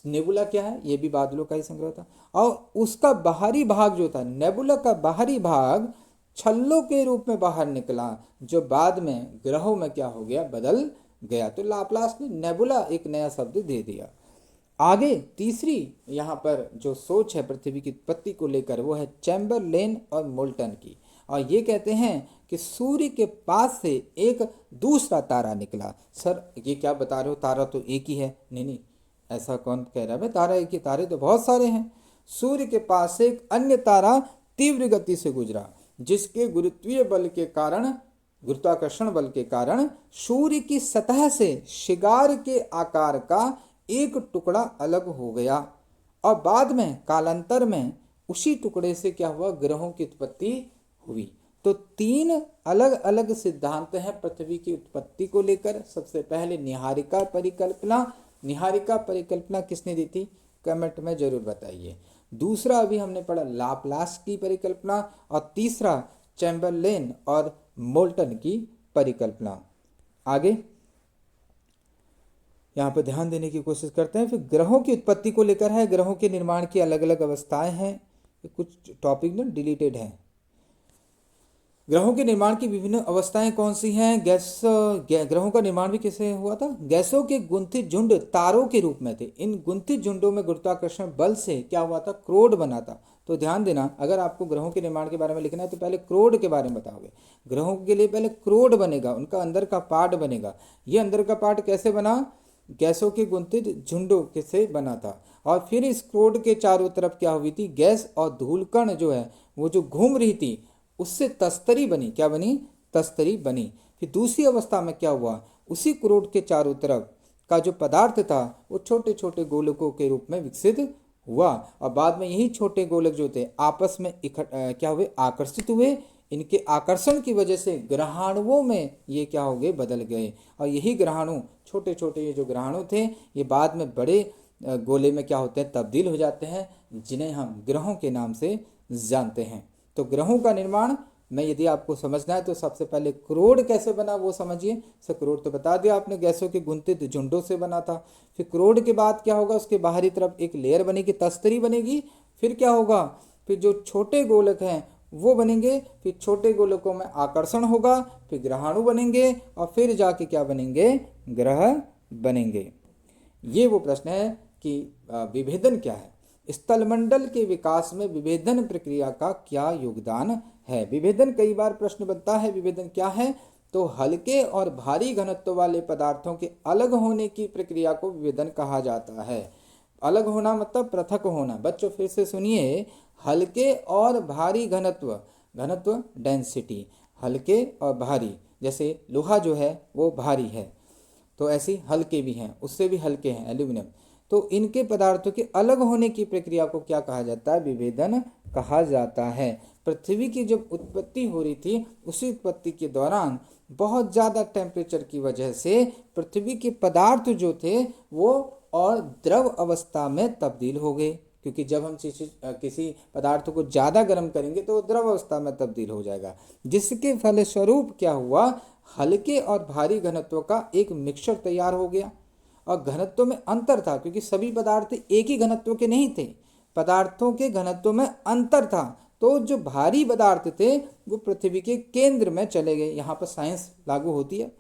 नेबुला क्या है? ये भी बादलों का ही संग्रह था, और उसका बाहरी भाग जो था, नेबुला का बाहरी भाग छल्लों के रूप में बाहर निकला, जो बाद में ग्रहों में क्या हो गया? बदल गया। तो लाप्लास ने नेबुला एक नया शब्द दे दिया। आगे तीसरी यहाँ पर जो सोच है पृथ्वी की उत्पत्ति को लेकर वो है चैम्बरलेन और मोल्टन की। और ये कहते हैं कि सूर्य के पास से एक दूसरा तारा निकला। सर ये क्या बता रहे हो, तारा तो एक ही है। नहीं नहीं, ऐसा कौन कह रहा है भाई तारा एक ही, तारे तो बहुत सारे हैं। सूर्य के पास से एक अन्य तारा तीव्र गति से गुजरा, जिसके गुरुत्वीय बल के कारण, गुरुत्वाकर्षण बल के कारण सूर्य की सतह से शिगार के आकार का एक टुकड़ा अलग हो गया और बाद में कालांतर में उसी टुकड़े से क्या हुआ, ग्रहों की उत्पत्ति हुई। तो तीन अलग अलग सिद्धांत हैं पृथ्वी की उत्पत्ति को लेकर। सबसे पहले निहारिका परिकल्पना। निहारिका परिकल्पना किसने दी थी, कमेंट में जरूर बताइए। दूसरा अभी हमने पढ़ा लाप्लास की परिकल्पना, और तीसरा चैम्बरलेन और मोल्टन की परिकल्पना। आगे यहाँ पर ध्यान देने की कोशिश करते हैं। फिर ग्रहों की उत्पत्ति को लेकर है, ग्रहों के निर्माण की अलग अलग अवस्थाएं हैं। कुछ टॉपिक ना डिलीटेड हैं। ग्रहों के निर्माण की विभिन्न अवस्थाएं कौन सी हैं? ग्रहों का निर्माण भी कैसे हुआ था? गैसों के गुंथित झुंड तारों के रूप में थे। इन गुंथित झुंडों में गुरुत्वाकर्षण बल से क्या हुआ था, क्रोड बना था। तो ध्यान देना, अगर आपको ग्रहों के निर्माण के बारे में लिखना है तो पहले क्रोड के बारे में बताओगे। ग्रहों के लिए पहले क्रोड बनेगा, उनका अंदर का पार्ट बनेगा। ये अंदर का पार्ट कैसे बना? गैसों के गुंथित झुंडों से बना था। और फिर इस क्रोड के चारों तरफ क्या हुई थी, गैस और धूलकण जो है वो जो घूम रही थी उससे तस्तरी बनी। क्या बनी? तस्तरी बनी। फिर दूसरी अवस्था में क्या हुआ, उसी क्रोड के चारों तरफ का जो पदार्थ था वो छोटे छोटे गोलकों के रूप में विकसित हुआ और बाद में यही छोटे गोलक जो थे आपस में क्या हुए, आकर्षित हुए। इनके आकर्षण की वजह से ग्रहाणुओं में ये क्या हो गए, बदल गए। और यही ग्रहाणु, छोटे छोटे ये जो ग्रहाणु थे, ये बाद में बड़े गोले में क्या होते हैं, तब्दील हो जाते हैं, जिन्हें हम ग्रहों के नाम से जानते हैं। तो ग्रहों का निर्माण में यदि आपको समझना है तो सबसे पहले क्रोड कैसे बना वो समझिए। सर क्रोड तो बता दिया आपने, गैसों के गुंथित झुंडों से बना था। फिर क्रोड के बाद क्या होगा, उसके बाहरी तरफ एक लेयर बनेगी, तस्तरी बनेगी। फिर क्या होगा, फिर जो छोटे गोलक हैं वो बनेंगे। फिर छोटे गोलकों में आकर्षण होगा, फिर ग्रहाणु बनेंगे और फिर जाके क्या बनेंगे, ग्रह बनेंगे। ये वो प्रश्न है कि विभेदन क्या है, स्थलमंडल के विकास में विभेदन प्रक्रिया का क्या योगदान है। विभेदन कई बार प्रश्न बनता है, विभेदन क्या है? तो हल्के और भारी घनत्व वाले पदार्थों के अलग होने की प्रक्रिया को विभेदन कहा जाता है। अलग होना मतलब पृथक होना। बच्चों फिर से सुनिए, हल्के और भारी घनत्व, घनत्व डेंसिटी, हल्के और भारी, जैसे लोहा जो है वो भारी है तो ऐसे हल्के भी हैं, उससे भी हल्के हैं एल्यूमिनियम। तो इनके पदार्थों के अलग होने की प्रक्रिया को क्या कहा जाता है, विभेदन कहा जाता है। पृथ्वी की जब उत्पत्ति हो रही थी उसी उत्पत्ति के दौरान बहुत ज़्यादा टेम्परेचर की वजह से पृथ्वी के पदार्थ जो थे वो और द्रव अवस्था में तब्दील हो गए, क्योंकि जब हम किसी पदार्थ को ज़्यादा गर्म करेंगे तो द्रव अवस्था में तब्दील हो जाएगा, जिसके फलस्वरूप क्या हुआ, हल्के और भारी घनत्व का एक मिक्सचर तैयार हो गया। और घनत्व में अंतर था, क्योंकि सभी पदार्थ एक ही घनत्व के नहीं थे, पदार्थों के घनत्व में अंतर था। तो जो भारी पदार्थ थे वो पृथ्वी के केंद्र में चले गए, यहाँ पर साइंस लागू होती है,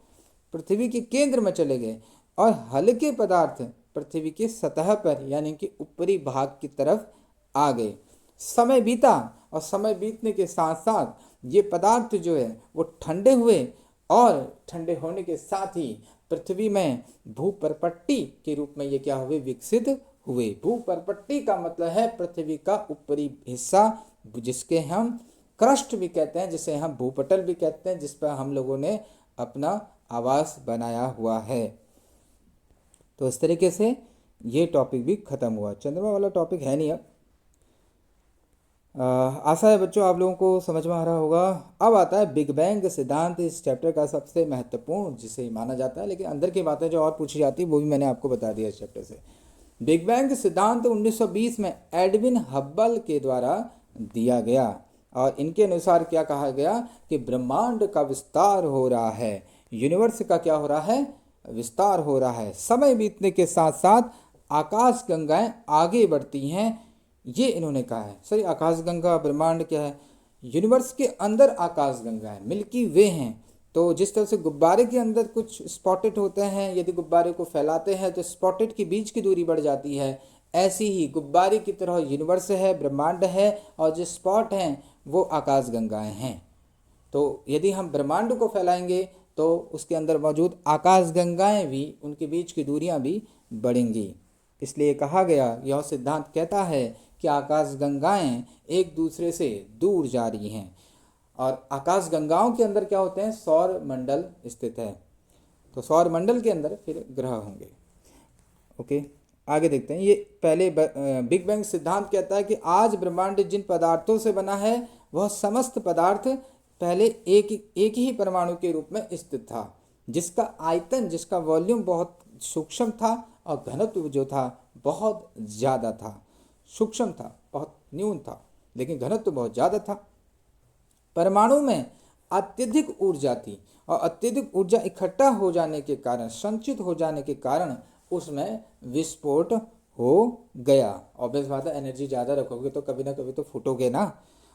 पृथ्वी के केंद्र में चले गए। और हल्के पदार्थ पृथ्वी की सतह पर यानी कि ऊपरी भाग की तरफ आ गए। समय बीता और समय बीतने के साथ साथ ये पदार्थ जो है वो ठंडे हुए और ठंडे होने के साथ ही पृथ्वी में भूपर्पट्टी के रूप में ये क्या हुए, विकसित हुए। भूपर्पट्टी का मतलब है पृथ्वी का ऊपरी हिस्सा, जिसके हम क्रस्ट भी कहते हैं, जिसे हम भूपटल भी कहते हैं, जिस पर हम लोगों ने अपना आवास बनाया हुआ है। तो इस तरीके से ये टॉपिक भी खत्म हुआ। चंद्रमा वाला टॉपिक है नहीं अब। आशा है बच्चों आप लोगों को समझ में आ रहा होगा। अब आता है बिग बैंग सिद्धांत, इस चैप्टर का सबसे महत्वपूर्ण जिसे माना जाता है, लेकिन अंदर की बातें जो और पूछी जाती है वो भी मैंने आपको बता दिया इस चैप्टर से। बिग बैंग सिद्धांत 1920 में एडविन हब्बल के द्वारा दिया गया और इनके अनुसार क्या कहा गया कि ब्रह्मांड का विस्तार हो रहा है, यूनिवर्स का क्या हो रहा है, विस्तार हो रहा है। समय बीतने के साथ साथ आकाश गंगाएं आगे बढ़ती हैं, ये इन्होंने कहा है। सही, आकाश गंगा ब्रह्मांड क्या है, यूनिवर्स के अंदर आकाश गंगा है, मिल्की वे हैं। तो जिस तरह से गुब्बारे के अंदर कुछ स्पॉटेड होते हैं, यदि गुब्बारे को फैलाते हैं तो स्पॉटेड के बीच की दूरी बढ़ जाती है, ऐसी ही गुब्बारे की तरह यूनिवर्स है, ब्रह्मांड है, और जो स्पॉट हैं वो आकाश गंगाएं हैं। तो यदि हम ब्रह्मांड को फैलाएंगे तो उसके अंदर मौजूद आकाश गंगाएं भी, उनके बीच की दूरियां भी बढ़ेंगी। इसलिए कहा गया, यह सिद्धांत कहता है कि आकाश गंगाएं एक दूसरे से दूर जा रही हैं। और आकाश गंगाओं के अंदर क्या होते हैं, सौर मंडल स्थित है। तो सौर मंडल के अंदर फिर ग्रह होंगे। ओके, आगे देखते हैं। ये पहले बिग बैंग सिद्धांत कहता है कि आज ब्रह्मांड जिन पदार्थों से बना है वह समस्त पदार्थ पहले एक ही परमाणु के रूप में स्थित था, जिसका आयतन, जिसका वॉल्यूम बहुत सूक्ष्म था और घनत्व जो था बहुत ज़्यादा था। सूक्ष्म था, बहुत न्यून था, लेकिन घनत्व बहुत ज़्यादा था। परमाणु में अत्यधिक ऊर्जा थी और अत्यधिक ऊर्जा इकट्ठा हो जाने के कारण, संचित हो जाने के कारण उसमें विस्फोट हो गया। ऑब्वियस बात है, एनर्जी ज़्यादा रखोगे तो कभी ना कभी तो फूटोगे ना।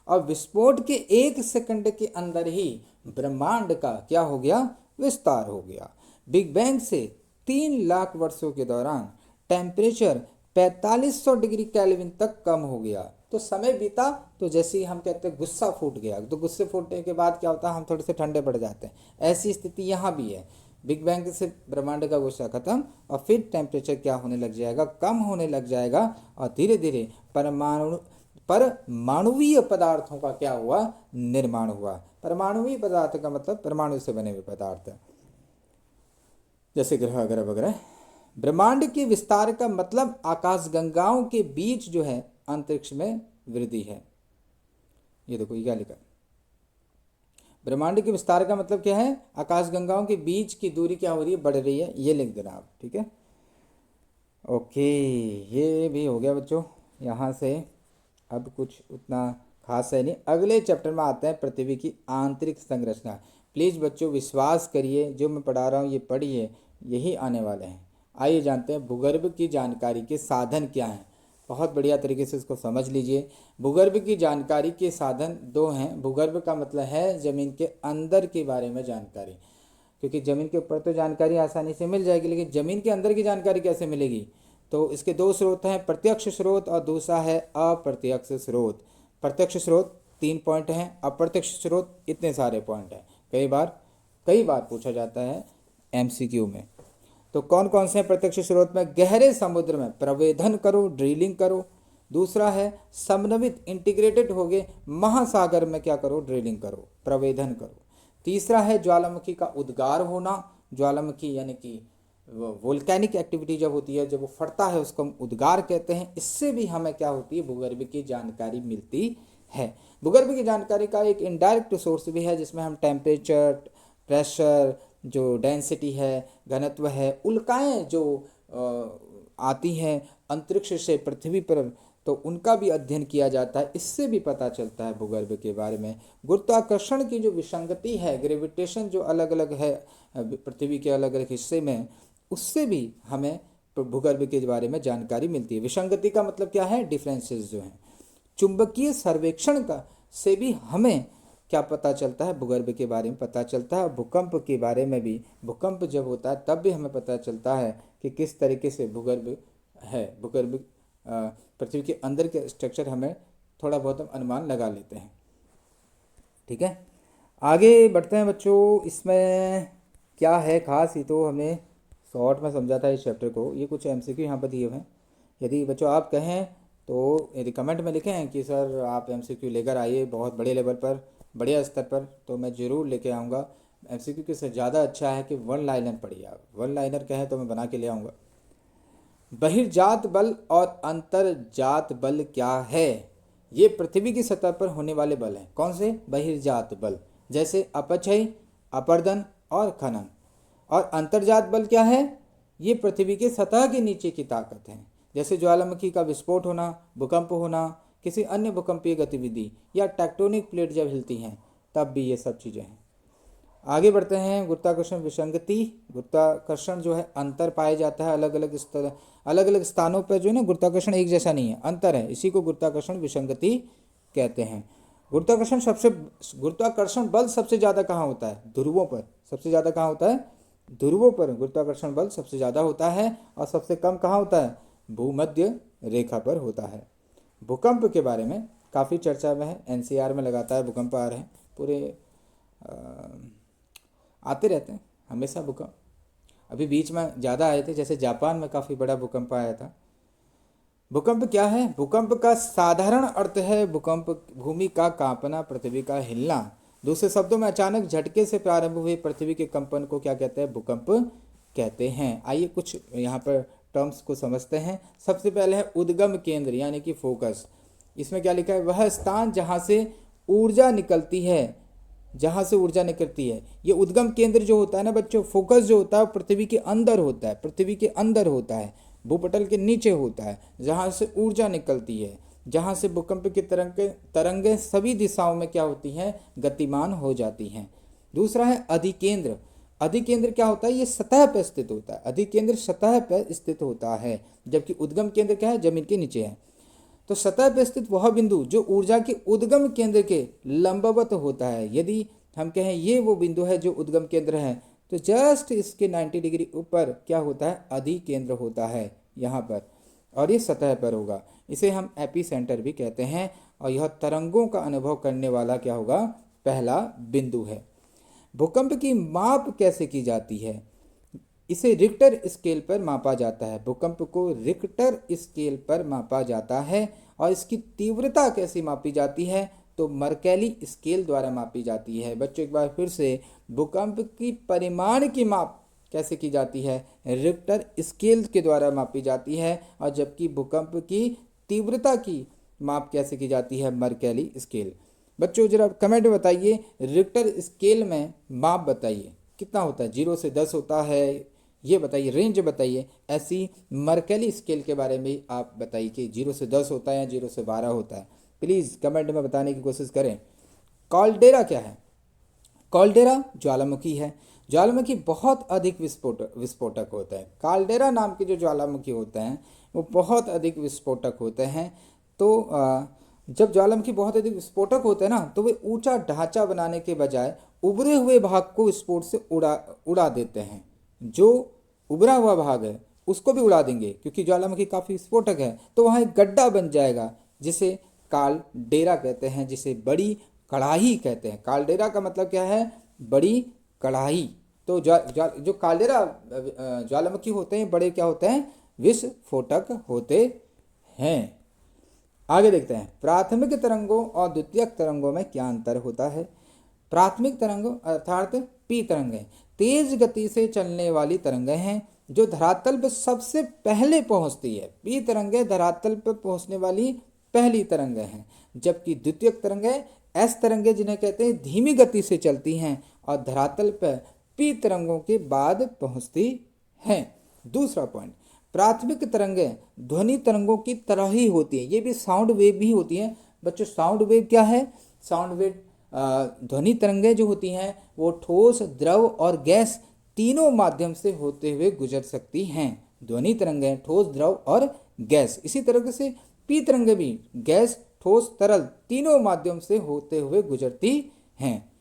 और विस्फोट के 1 सेकंड के अंदर ही ब्रह्मांड का क्या हो गया, विस्तार हो गया। बिग बैंग से 3 लाख वर्षों के दौरान टेम्परेचर 4500 डिग्री केल्विन तक कम हो गया। तो समय बीता तो जैसे ही हम कहते हैं गुस्सा फूट गया, तो गुस्से फूटने के बाद क्या होता है, हम थोड़े से ठंडे पड़ जाते हैं। ऐसी स्थिति यहाँ भी है। बिग बैंग से ब्रह्मांड का गुस्सा खत्म और फिर टेम्परेचर क्या होने लग जाएगा, कम होने लग जाएगा और धीरे धीरे परमाणुवीय पदार्थों का क्या हुआ, निर्माण हुआ। परमाणुवीय पदार्थ का मतलब परमाणु से बने हुए पदार्थ, जैसे ग्रह वगैरह वगैरह। ब्रह्मांड के विस्तार का मतलब आकाश गंगाओं के बीच जो है अंतरिक्ष में वृद्धि है। ये देखो ये क्या लिखा, ब्रह्मांड के विस्तार का मतलब क्या है, आकाश गंगाओं के बीच की दूरी क्या हो रही है, बढ़ रही है। ये लिख देना आप, ठीक है। ओके, ये भी हो गया बच्चों। यहाँ से अब कुछ उतना खास है नहीं। अगले चैप्टर में आते हैं पृथ्वी की आंतरिक संरचना। प्लीज़ बच्चों विश्वास करिए, जो मैं पढ़ा रहा हूँ ये पढ़िए, यही आने वाले हैं। आइए जानते हैं भूगर्भ की जानकारी के साधन क्या हैं। बहुत बढ़िया तरीके से इसको समझ लीजिए। भूगर्भ की जानकारी के साधन 2 हैं। भूगर्भ का मतलब है ज़मीन के अंदर के बारे में जानकारी, क्योंकि ज़मीन के ऊपर तो जानकारी आसानी से मिल जाएगी, लेकिन ज़मीन के अंदर की जानकारी कैसे मिलेगी। तो इसके 2 स्रोत हैं, प्रत्यक्ष स्रोत और दूसरा है अप्रत्यक्ष स्रोत। प्रत्यक्ष स्रोत 3 पॉइंट हैं, अप्रत्यक्ष स्रोत इतने सारे पॉइंट हैं। कई बार पूछा जाता है MCQ में। तो कौन कौन से हैं प्रत्यक्ष स्रोत में, गहरे समुद्र में प्रवेधन करो, ड्रिलिंग करो। दूसरा है समन्वित इंटीग्रेटेड हो गए महासागर में क्या करो, ड्रिलिंग करो, प्रवेधन करो। तीसरा है ज्वालामुखी का उद्गार होना। ज्वालामुखी यानी कि वोल्केनिक एक्टिविटी जब होती है, जब वो फटता है उसको हम उद्गार कहते हैं। इससे भी हमें क्या होती है, भूगर्भ की जानकारी मिलती है। भूगर्भ की जानकारी का एक इनडायरेक्ट सोर्स भी है, जिसमें हम टेम्परेचर, प्रेशर, जो डेंसिटी है, घनत्व है, उल्काएं जो आती हैं अंतरिक्ष से पृथ्वी पर, तो उनका भी अध्ययन किया जाता है। इससे भी पता चलता है भूगर्भ के बारे में। गुरुत्वाकर्षण की जो विसंगति है, ग्रेविटेशन जो अलग अलग है पृथ्वी के अलग अलग हिस्से में, उससे भी हमें भूगर्भ के बारे में जानकारी मिलती है। विसंगति का मतलब क्या है, डिफरेंसेस जो हैं। चुंबकीय सर्वेक्षण का से भी हमें क्या पता चलता है, भूगर्भ के बारे में पता चलता है। भूकंप के बारे में भी, भूकंप जब होता है तब भी हमें पता चलता है कि किस तरीके से भूगर्भ है। भूगर्भ पृथ्वी के अंदर के स्ट्रक्चर हमें थोड़ा बहुत हम अनुमान लगा लेते हैं, ठीक है। आगे बढ़ते हैं बच्चों। इसमें क्या है खास, ही तो हमने शॉर्ट में समझा था इस चैप्टर को। ये कुछ MCQ यहाँ पर दिए हुए हैं। यदि बच्चों आप कहें तो यदि कमेंट में लिखें कि सर आप MCQ लेकर आइए बहुत बड़े लेवल पर, बढ़िया स्तर पर, तो मैं ज़रूर लेके आऊँगा। MCQ के से ज़्यादा अच्छा है कि 1 लाइनर पढ़िए आप। 1 लाइनर कहें तो मैं बना के ले आऊँगा। बहिर्जात बल और अंतर्जात बल क्या है? ये पृथ्वी की सतह पर होने वाले बल हैं। कौन से? बहिर्जात बल, जैसे अपक्षय, अपर्दन और खनन। और अंतर्जात बल क्या है? ये पृथ्वी के सतह के नीचे की ताकत है, जैसे ज्वालामुखी का विस्फोट होना, भूकंप होना, किसी अन्य भूकंपीय गतिविधि या टेक्टोनिक प्लेट जब हिलती हैं तब भी ये सब चीज़ें हैं। आगे बढ़ते हैं। गुरुत्वाकर्षण विसंगति। गुरुत्वाकर्षण जो है अंतर पाया जाता है अलग अलग स्थानों पर, जो है ना गुरुत्वाकर्षण एक जैसा नहीं है, अंतर है। इसी को गुरुत्वाकर्षण विसंगति कहते हैं। गुरुत्वाकर्षण बल सबसे ज़्यादा कहाँ होता है? ध्रुवों पर। सबसे ज़्यादा कहाँ होता है? ध्रुवों पर गुरुत्वाकर्षण बल सबसे ज़्यादा होता है। और सबसे कम कहाँ होता है? भूमध्य रेखा पर होता है। भूकंप के बारे में काफ़ी चर्चा में है, NCR में लगातार भूकंप आ रहे हैं, पूरे आते रहते हैं हमेशा भूकंप। अभी बीच में ज़्यादा आए थे, जैसे जापान में काफ़ी बड़ा भूकंप आया था। भूकंप क्या है? भूकंप का साधारण अर्थ है भूकंप भूमि का कांपना, पृथ्वी का हिलना। दूसरे शब्दों में अचानक झटके से प्रारंभ हुए पृथ्वी के कंपन को क्या कहते हैं? भूकंप कहते हैं। आइए कुछ यहाँ पर टर्म्स को समझते हैं। सबसे पहले है उद्गम केंद्र यानी कि फोकस। इसमें क्या लिखा है? वह स्थान जहाँ से ऊर्जा निकलती है, जहाँ से ऊर्जा निकलती है। ये उद्गम केंद्र जो होता है ना बच्चों, फोकस जो होता है पृथ्वी के अंदर होता है, पृथ्वी के अंदर होता है, भूपटल के नीचे होता है, जहाँ से ऊर्जा निकलती है, जहाँ से भूकंप की तरंगें सभी दिशाओं में क्या होती हैं? गतिमान हो जाती हैं। दूसरा है अधिकेंद्र। अधिकेंद्र क्या होता है? ये सतह पर स्थित होता है। अधिकेंद्र सतह पर स्थित होता है, जबकि उद्गम केंद्र क्या है? जमीन के नीचे है। तो सतह पर स्थित वह बिंदु जो ऊर्जा के उद्गम केंद्र के लंबवत होता है। यदि हम कहें ये वो बिंदु है जो उद्गम केंद्र है, तो जस्ट इसके 90 डिग्री ऊपर क्या होता है? अधिकेंद्र होता है यहाँ पर, और ये सतह पर होगा। इसे हम एपी सेंटर भी कहते हैं, और यह तरंगों का अनुभव करने वाला क्या होगा? पहला बिंदु है। भूकंप की माप कैसे की जाती है? इसे रिक्टर स्केल पर मापा जाता है। भूकंप को रिक्टर स्केल पर मापा जाता है। और इसकी तीव्रता कैसे मापी जाती है? तो मर्केली स्केल द्वारा मापी जाती है। बच्चों एक बार फिर से, भूकंप की परिमाण की माप कैसे की जाती है? रिक्टर स्केल के द्वारा मापी जाती है। और जबकि भूकंप की तीव्रता की माप कैसे की जाती है? Mercalli scale. बच्चों जरा कमेंट में बताइए, रिक्टर स्केल में माप बताइए कितना होता है? 0 से 10 होता है, ये बताइए, रेंज बताइए। ऐसी मर्केली स्केल के बारे में आप बताइए कि 0 से 10 होता है या 0 से 12 होता है। प्लीज़ कमेंट में बताने की कोशिश करें। कॉल्डेरा क्या है? कॉल्डेरा ज्वालामुखी है। ज्वालामुखी बहुत अधिक विस्फोटक होता है। काल्डेरा नाम के जो ज्वालामुखी होते हैं वो बहुत अधिक विस्फोटक होते हैं। तो जब ज्वालामुखी बहुत अधिक विस्फोटक होते हैं ना, तो वे ऊंचा ढांचा बनाने के बजाय उभरे हुए भाग को विस्फोट से उड़ा देते हैं। जो उभरा हुआ भाग है उसको भी उड़ा देंगे, क्योंकि ज्वालामुखी काफ़ी विस्फोटक है। तो वहाँ एक गड्ढा बन जाएगा जिसे कालडेरा कहते हैं, जिसे बड़ी कड़ाही कहते हैं। कालडेरा का मतलब क्या है? बड़ी कड़ाही। तो जो कालडेरा ज्वालामुखी होते हैं बड़े क्या होते हैं? विस्फोटक होते हैं। आगे देखते हैं, प्राथमिक तरंगों और द्वितीयक तरंगों में क्या अंतर होता है? प्राथमिक तरंगों अर्थात पी तरंगें तेज गति से चलने वाली तरंगें हैं जो धरातल पर सबसे पहले पहुंचती है। पी तरंगें धरातल पर पहुंचने वाली पहली तरंगें हैं, जबकि द्वितीयक तरंगें एस तरंगें जिन्हें कहते हैं धीमी गति से चलती हैं और धरातल पर पी तरंगों के बाद पहुंचती हैं। दूसरा पॉइंट, प्राथमिक तरंगें ध्वनि तरंगों की तरह ही होती हैं। ये भी साउंड वेव भी होती हैं। बच्चों साउंड वेव क्या है? साउंड वेव ध्वनि तरंगें जो होती हैं वो ठोस, द्रव और गैस तीनों माध्यम से होते हुए गुजर सकती हैं। ध्वनि तरंगें ठोस, द्रव और गैस। इसी तरह से पी तरंगें भी गैस, ठोस, तरल तीनों माध्यम से होते हुए गुजरती हैं।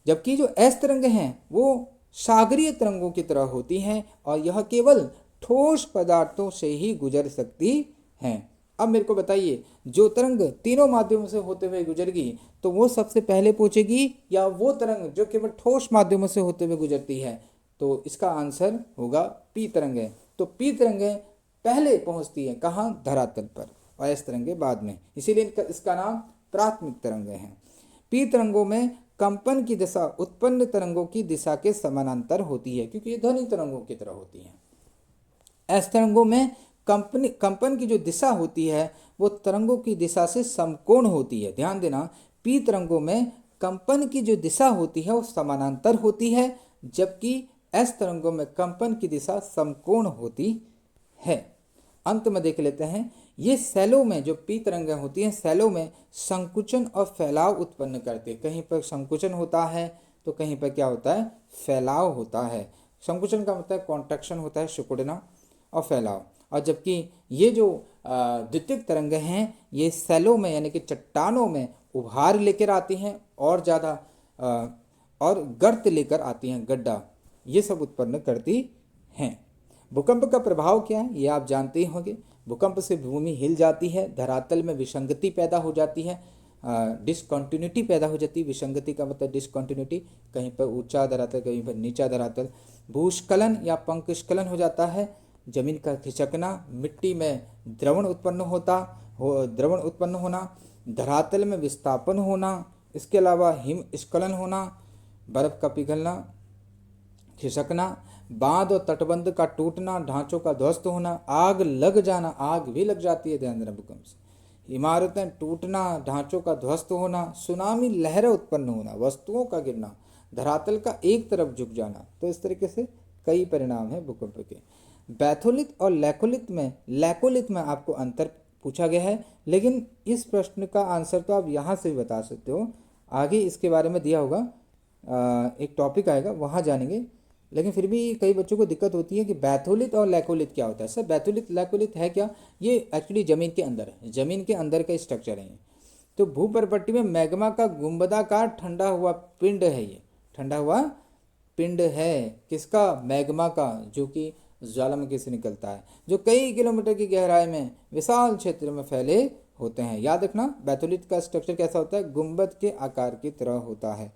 जबकि जो एस तरंगें हैं वो सागरीय तरंगों की तरह होती हैं और यह केवल ठोस पदार्थों से ही गुजर सकती हैं। अब मेरे को बताइए, जो तरंग तीनों माध्यमों से होते हुए गुजरेगी तो वो सबसे पहले पहुंचेगी, या वो तरंग जो केवल ठोस माध्यमों से होते हुए गुजरती है? तो इसका आंसर होगा पी तरंगें। तो पी तरंगें पहले पहुंचती हैं कहाँ? धरातल पर, और एस तरंगें बाद में। इसीलिए इसका नाम प्राथमिक तरंगें हैं। पी तरंगों में कंपन की दिशा उत्पन्न तरंगों की दिशा के समानांतर होती है, क्योंकि ये ध्वनि तरंगों की तरह होती हैं। एस तरंगों में कंपन की जो दिशा होती है वो तरंगों की दिशा से समकोण होती है। ध्यान देना, पी तरंगों में कंपन की जो दिशा होती है वो समानांतर होती है, जबकि एस तरंगों में कंपन की दिशा समकोण होती है। अंत में देख लेते हैं, ये सेलों में जो पी तरंगें होती हैं सेलों में संकुचन और फैलाव उत्पन्न करते। कहीं पर संकुचन होता है तो कहीं पर क्या होता है? फैलाव होता है। संकुचन का मतलब कॉन्ट्रैक्शन होता है, सिकुड़ना, और फैलाव। और जबकि ये जो द्वितीयक तरंगें हैं ये सेलों में यानी कि चट्टानों में उभार लेकर आती हैं और ज़्यादा और गर्त लेकर आती हैं, गड्ढा, ये सब उत्पन्न करती हैं। भूकंप का प्रभाव क्या है ये आप जानते ही होंगे। भूकंप से भूमि हिल जाती है, धरातल में विसंगति पैदा हो जाती है, डिसकंटिन्यूटी पैदा हो जाती है। विसंगति का मतलब डिसकंटिन्यूटी, कहीं पर ऊंचा धरातल कहीं पर नीचा धरातल। भूस्खलन या पंकस्खलन हो जाता है, जमीन का खिसकना, मिट्टी में द्रवण उत्पन्न होना, धरातल में विस्थापन होना, इसके अलावा हिमस्खलन होना, बर्फ का पिघलना, खिसकना, बांध और तटबंध का टूटना, ढांचों का ध्वस्त होना, आग लग जाना, आग भी लग जाती है ध्यान देना भूकंप से, इमारतें टूटना, ढांचों का ध्वस्त होना, सुनामी लहरें उत्पन्न होना, वस्तुओं का गिरना, धरातल का एक तरफ झुक जाना। तो इस तरीके से कई परिणाम हैं भूकंप के। बैथोलिथ और लैकोलिथ में आपको अंतर पूछा गया है, लेकिन इस प्रश्न का आंसर तो आप यहाँ से भी बता सकते हो, आगे इसके बारे में दिया होगा, एक टॉपिक आएगा वहाँ जानेंगे। लेकिन फिर भी कई बच्चों को दिक्कत होती है कि बैथोलिथ और लैकोलिथ क्या होता है। सर बैथोलिथ लैकोलिथ है क्या? ये एक्चुअली ज़मीन के अंदर है, ज़मीन के अंदर का स्ट्रक्चर है ये। तो भूपर्पट्टी में मैग्मा का गुंबदाकार ठंडा हुआ पिंड है, ये ठंडा हुआ पिंड है किसका? मैग्मा का, जो कि ज्वालामुखी से निकलता है, जो कई किलोमीटर की गहराई में विशाल क्षेत्र में फैले होते हैं। याद रखना बैथोलिथ का स्ट्रक्चर कैसा होता है? गुंबद के आकार की तरह होता है।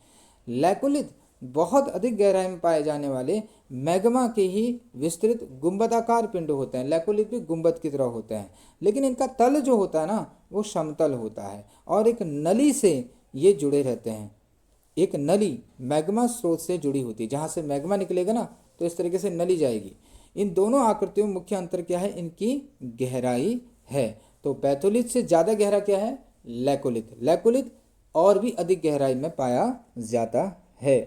लैकोलिथ बहुत अधिक गहराई में पाए जाने वाले मैग्मा के ही विस्तृत गुंबदाकार पिंड होते हैं। लैकोलिथ भी गुंबद की तरह होते हैं, लेकिन इनका तल जो होता है ना वो समतल होता है और एक नली से ये जुड़े रहते हैं। एक नली मैग्मा स्रोत से जुड़ी होती है, जहाँ से मैग्मा निकलेगा ना तो इस तरीके से नली जाएगी। इन दोनों आकृतियों में मुख्य अंतर क्या है? इनकी गहराई है। तो बैथोलिथ से ज़्यादा गहरा क्या है? लैकोलिथ। लैकोलिथ और भी अधिक गहराई में पाया जाता है।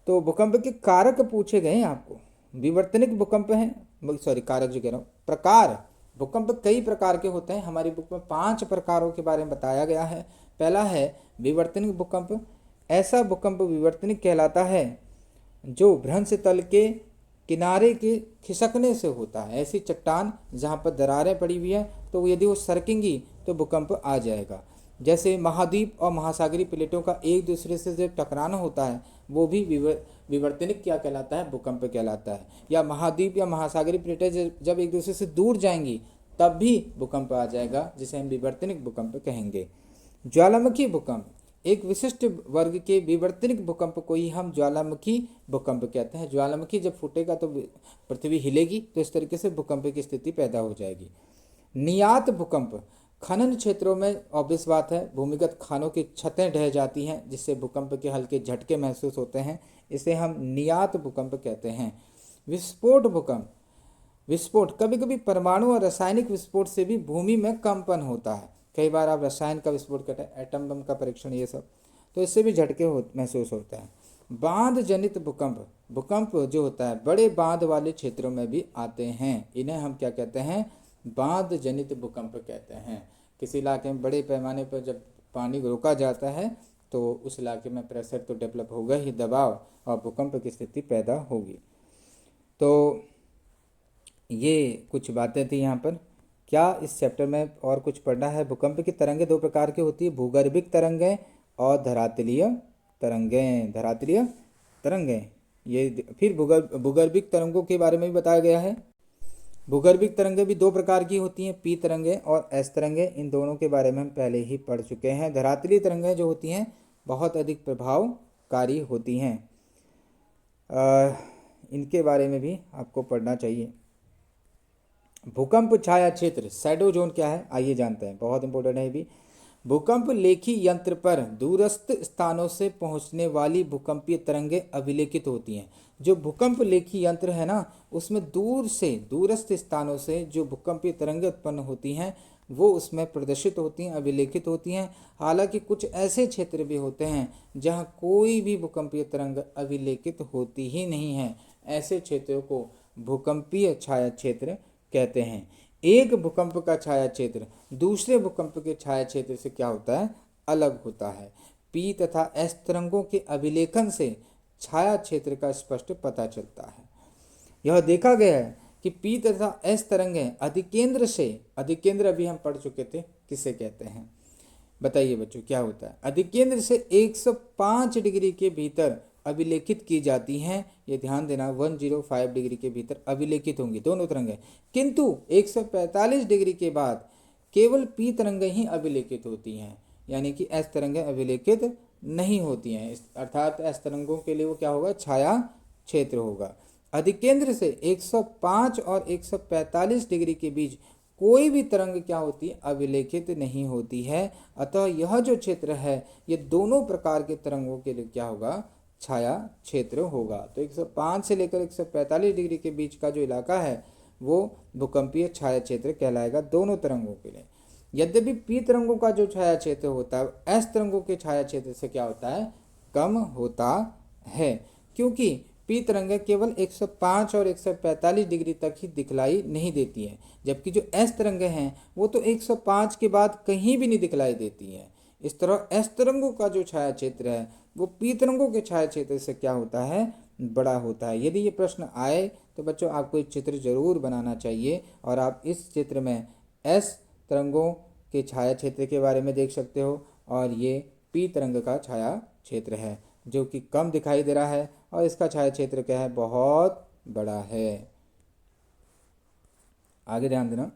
तो भूकंप के कारक पूछे गए हैं आपको। विवर्तनिक भूकंप है, सॉरी कारक जो कह रहा हूँ, प्रकार। भूकंप कई प्रकार के होते हैं, हमारी बुक में 5 प्रकारों के बारे में बताया गया है। पहला है विवर्तनिक भूकंप। ऐसा भूकंप विवर्तनिक कहलाता है जो भ्रंश तल के किनारे के खिसकने से होता है। ऐसी चट्टान जहाँ पर दरारें पड़ी हुई हैं तो यदि वो सरकेंगी तो भूकंप आ जाएगा। जैसे महाद्वीप और महासागरीय प्लेटों का एक दूसरे से जब टकराना होता है वो भी विवर्तनिक क्या कहलाता है? भूकंप कहलाता है। या महाद्वीप या महासागरीय प्लेटें जब एक दूसरे से दूर जाएंगी तब भी भूकंप आ जाएगा, जिसे हम विवर्तनिक भूकंप कहेंगे। ज्वालामुखी भूकंप एक विशिष्ट वर्ग के विवर्तनिक भूकंप को ही हम ज्वालामुखी भूकंप कहते हैं। ज्वालामुखी जब फूटेगा तो पृथ्वी हिलेगी, तो इस तरीके से भूकंप की स्थिति पैदा हो जाएगी। नियात भूकंप खनन क्षेत्रों में ऑब्वियस बात है, भूमिगत खानों की छतें ढह जाती हैं जिससे भूकंप के हल्के झटके महसूस होते हैं, इसे हम नियात भूकंप कहते हैं। विस्फोट भूकंप, विस्फोट कभी कभी परमाणु और रासायनिक विस्फोट से भी भूमि में कंपन होता है। कई बार आप रसायन का विस्फोट करते हैं, एटम बम का परीक्षण, ये सब, तो इससे भी झटके महसूस होता है। बांध जनित भूकंप, भूकंप जो होता है बड़े बांध वाले क्षेत्रों में भी आते हैं, इन्हें हम क्या कहते हैं? बांध जनित भूकंप कहते हैं। किसी इलाके में बड़े पैमाने पर जब पानी रोका जाता है तो उस इलाके में प्रेशर तो डेवलप होगा ही, दबाव, और भूकंप की स्थिति पैदा होगी। तो ये कुछ बातें थी यहाँ पर। क्या इस चैप्टर में और कुछ पढ़ना है? भूकंप की तरंगें 2 प्रकार की होती है, भूगर्भिक तरंगें और धरातलीय तरंगें। धरातलीय तरंगें ये फिर भूगर्भिक तरंगों के बारे में भी बताया गया है। भूगर्भिक तरंगें भी 2 प्रकार की होती हैं, पी तरंगें और एस तरंगें। इन दोनों के बारे में हम पहले ही पढ़ चुके हैं। धरातलीय तरंगें जो होती हैं बहुत अधिक प्रभावकारी होती हैं, इनके बारे में भी आपको पढ़ना चाहिए। भूकंप छाया क्षेत्र, शैडो जोन क्या है आइए जानते हैं, बहुत इंपॉर्टेंट है ये भी। भूकंप लेखी यंत्र पर दूरस्थ स्थानों से पहुंचने वाली भूकंपीय तरंगें अभिलेखित होती हैं। जो भूकंप लेखी यंत्र है ना उसमें दूरस्थ स्थानों से जो भूकंपीय तरंगें उत्पन्न होती हैं वो उसमें प्रदर्शित होती हैं, अभिलेखित होती हैं। हालांकि कुछ ऐसे क्षेत्र भी होते हैं जहां कोई भी भूकंपीय तरंग अभिलेखित होती ही नहीं है, ऐसे क्षेत्रों को भूकंपीय छाया क्षेत्र कहते हैं। एक भूकंप का छाया क्षेत्र दूसरे भूकंप के छाया क्षेत्र से क्या होता है? अलग होता है। पी तथा एस तरंगों के अभिलेखन से छाया क्षेत्र का स्पष्ट पता चलता है। यह देखा गया है कि पी तथा एस तरंगें अधिकेंद्र अभी हम पढ़ चुके थे, किसे कहते हैं बताइए बच्चों क्या होता है? अधिकेंद्र से 105 डिग्री के भीतर अभिलेखित की जाती हैं। ये ध्यान देना 105 डिग्री के भीतर अभिलेखित होंगी दोनों तरंगें, किंतु 145 डिग्री के बाद केवल पी तरंगें ही अभिलेखित होती हैं, यानी कि एस तरंगें अभिलेखित नहीं होती हैं। अर्थात एस तरंगों के लिए वो क्या होगा, छाया क्षेत्र होगा। अधिकेंद्र से 105 और 145 डिग्री के बीच कोई भी तरंग क्या होती है, अभिलेखित नहीं होती है। अतः यह जो क्षेत्र है ये दोनों प्रकार के तरंगों के लिए क्या होगा, छाया क्षेत्र होगा। तो 105 से लेकर 145 डिग्री के बीच का जो इलाका है वो भूकंपीय छाया क्षेत्र कहलाएगा दोनों तरंगों के लिए। यद्यपि पी तरंगों का जो छाया क्षेत्र होता है एस तरंगों के छाया क्षेत्र से क्या होता है, कम होता है, क्योंकि पी तरंगें केवल 105 और 145 डिग्री तक ही दिखलाई नहीं देती हैं, जबकि जो एस तरंगें हैं वो तो 105 के बाद कहीं भी नहीं दिखलाई देती हैं। इस तरह एस तरंगों का जो छाया क्षेत्र है वो पी तरंगों के छाया क्षेत्र से क्या होता है, बड़ा होता है। यदि ये प्रश्न आए तो बच्चों आपको एक चित्र जरूर बनाना चाहिए और आप इस चित्र में एस तरंगों के छाया क्षेत्र के बारे में देख सकते हो और ये पी तरंग का छाया क्षेत्र है जो कि कम दिखाई दे रहा है और इसका छाया क्षेत्र क्या है, बहुत बड़ा है। आगे ध्यान देना,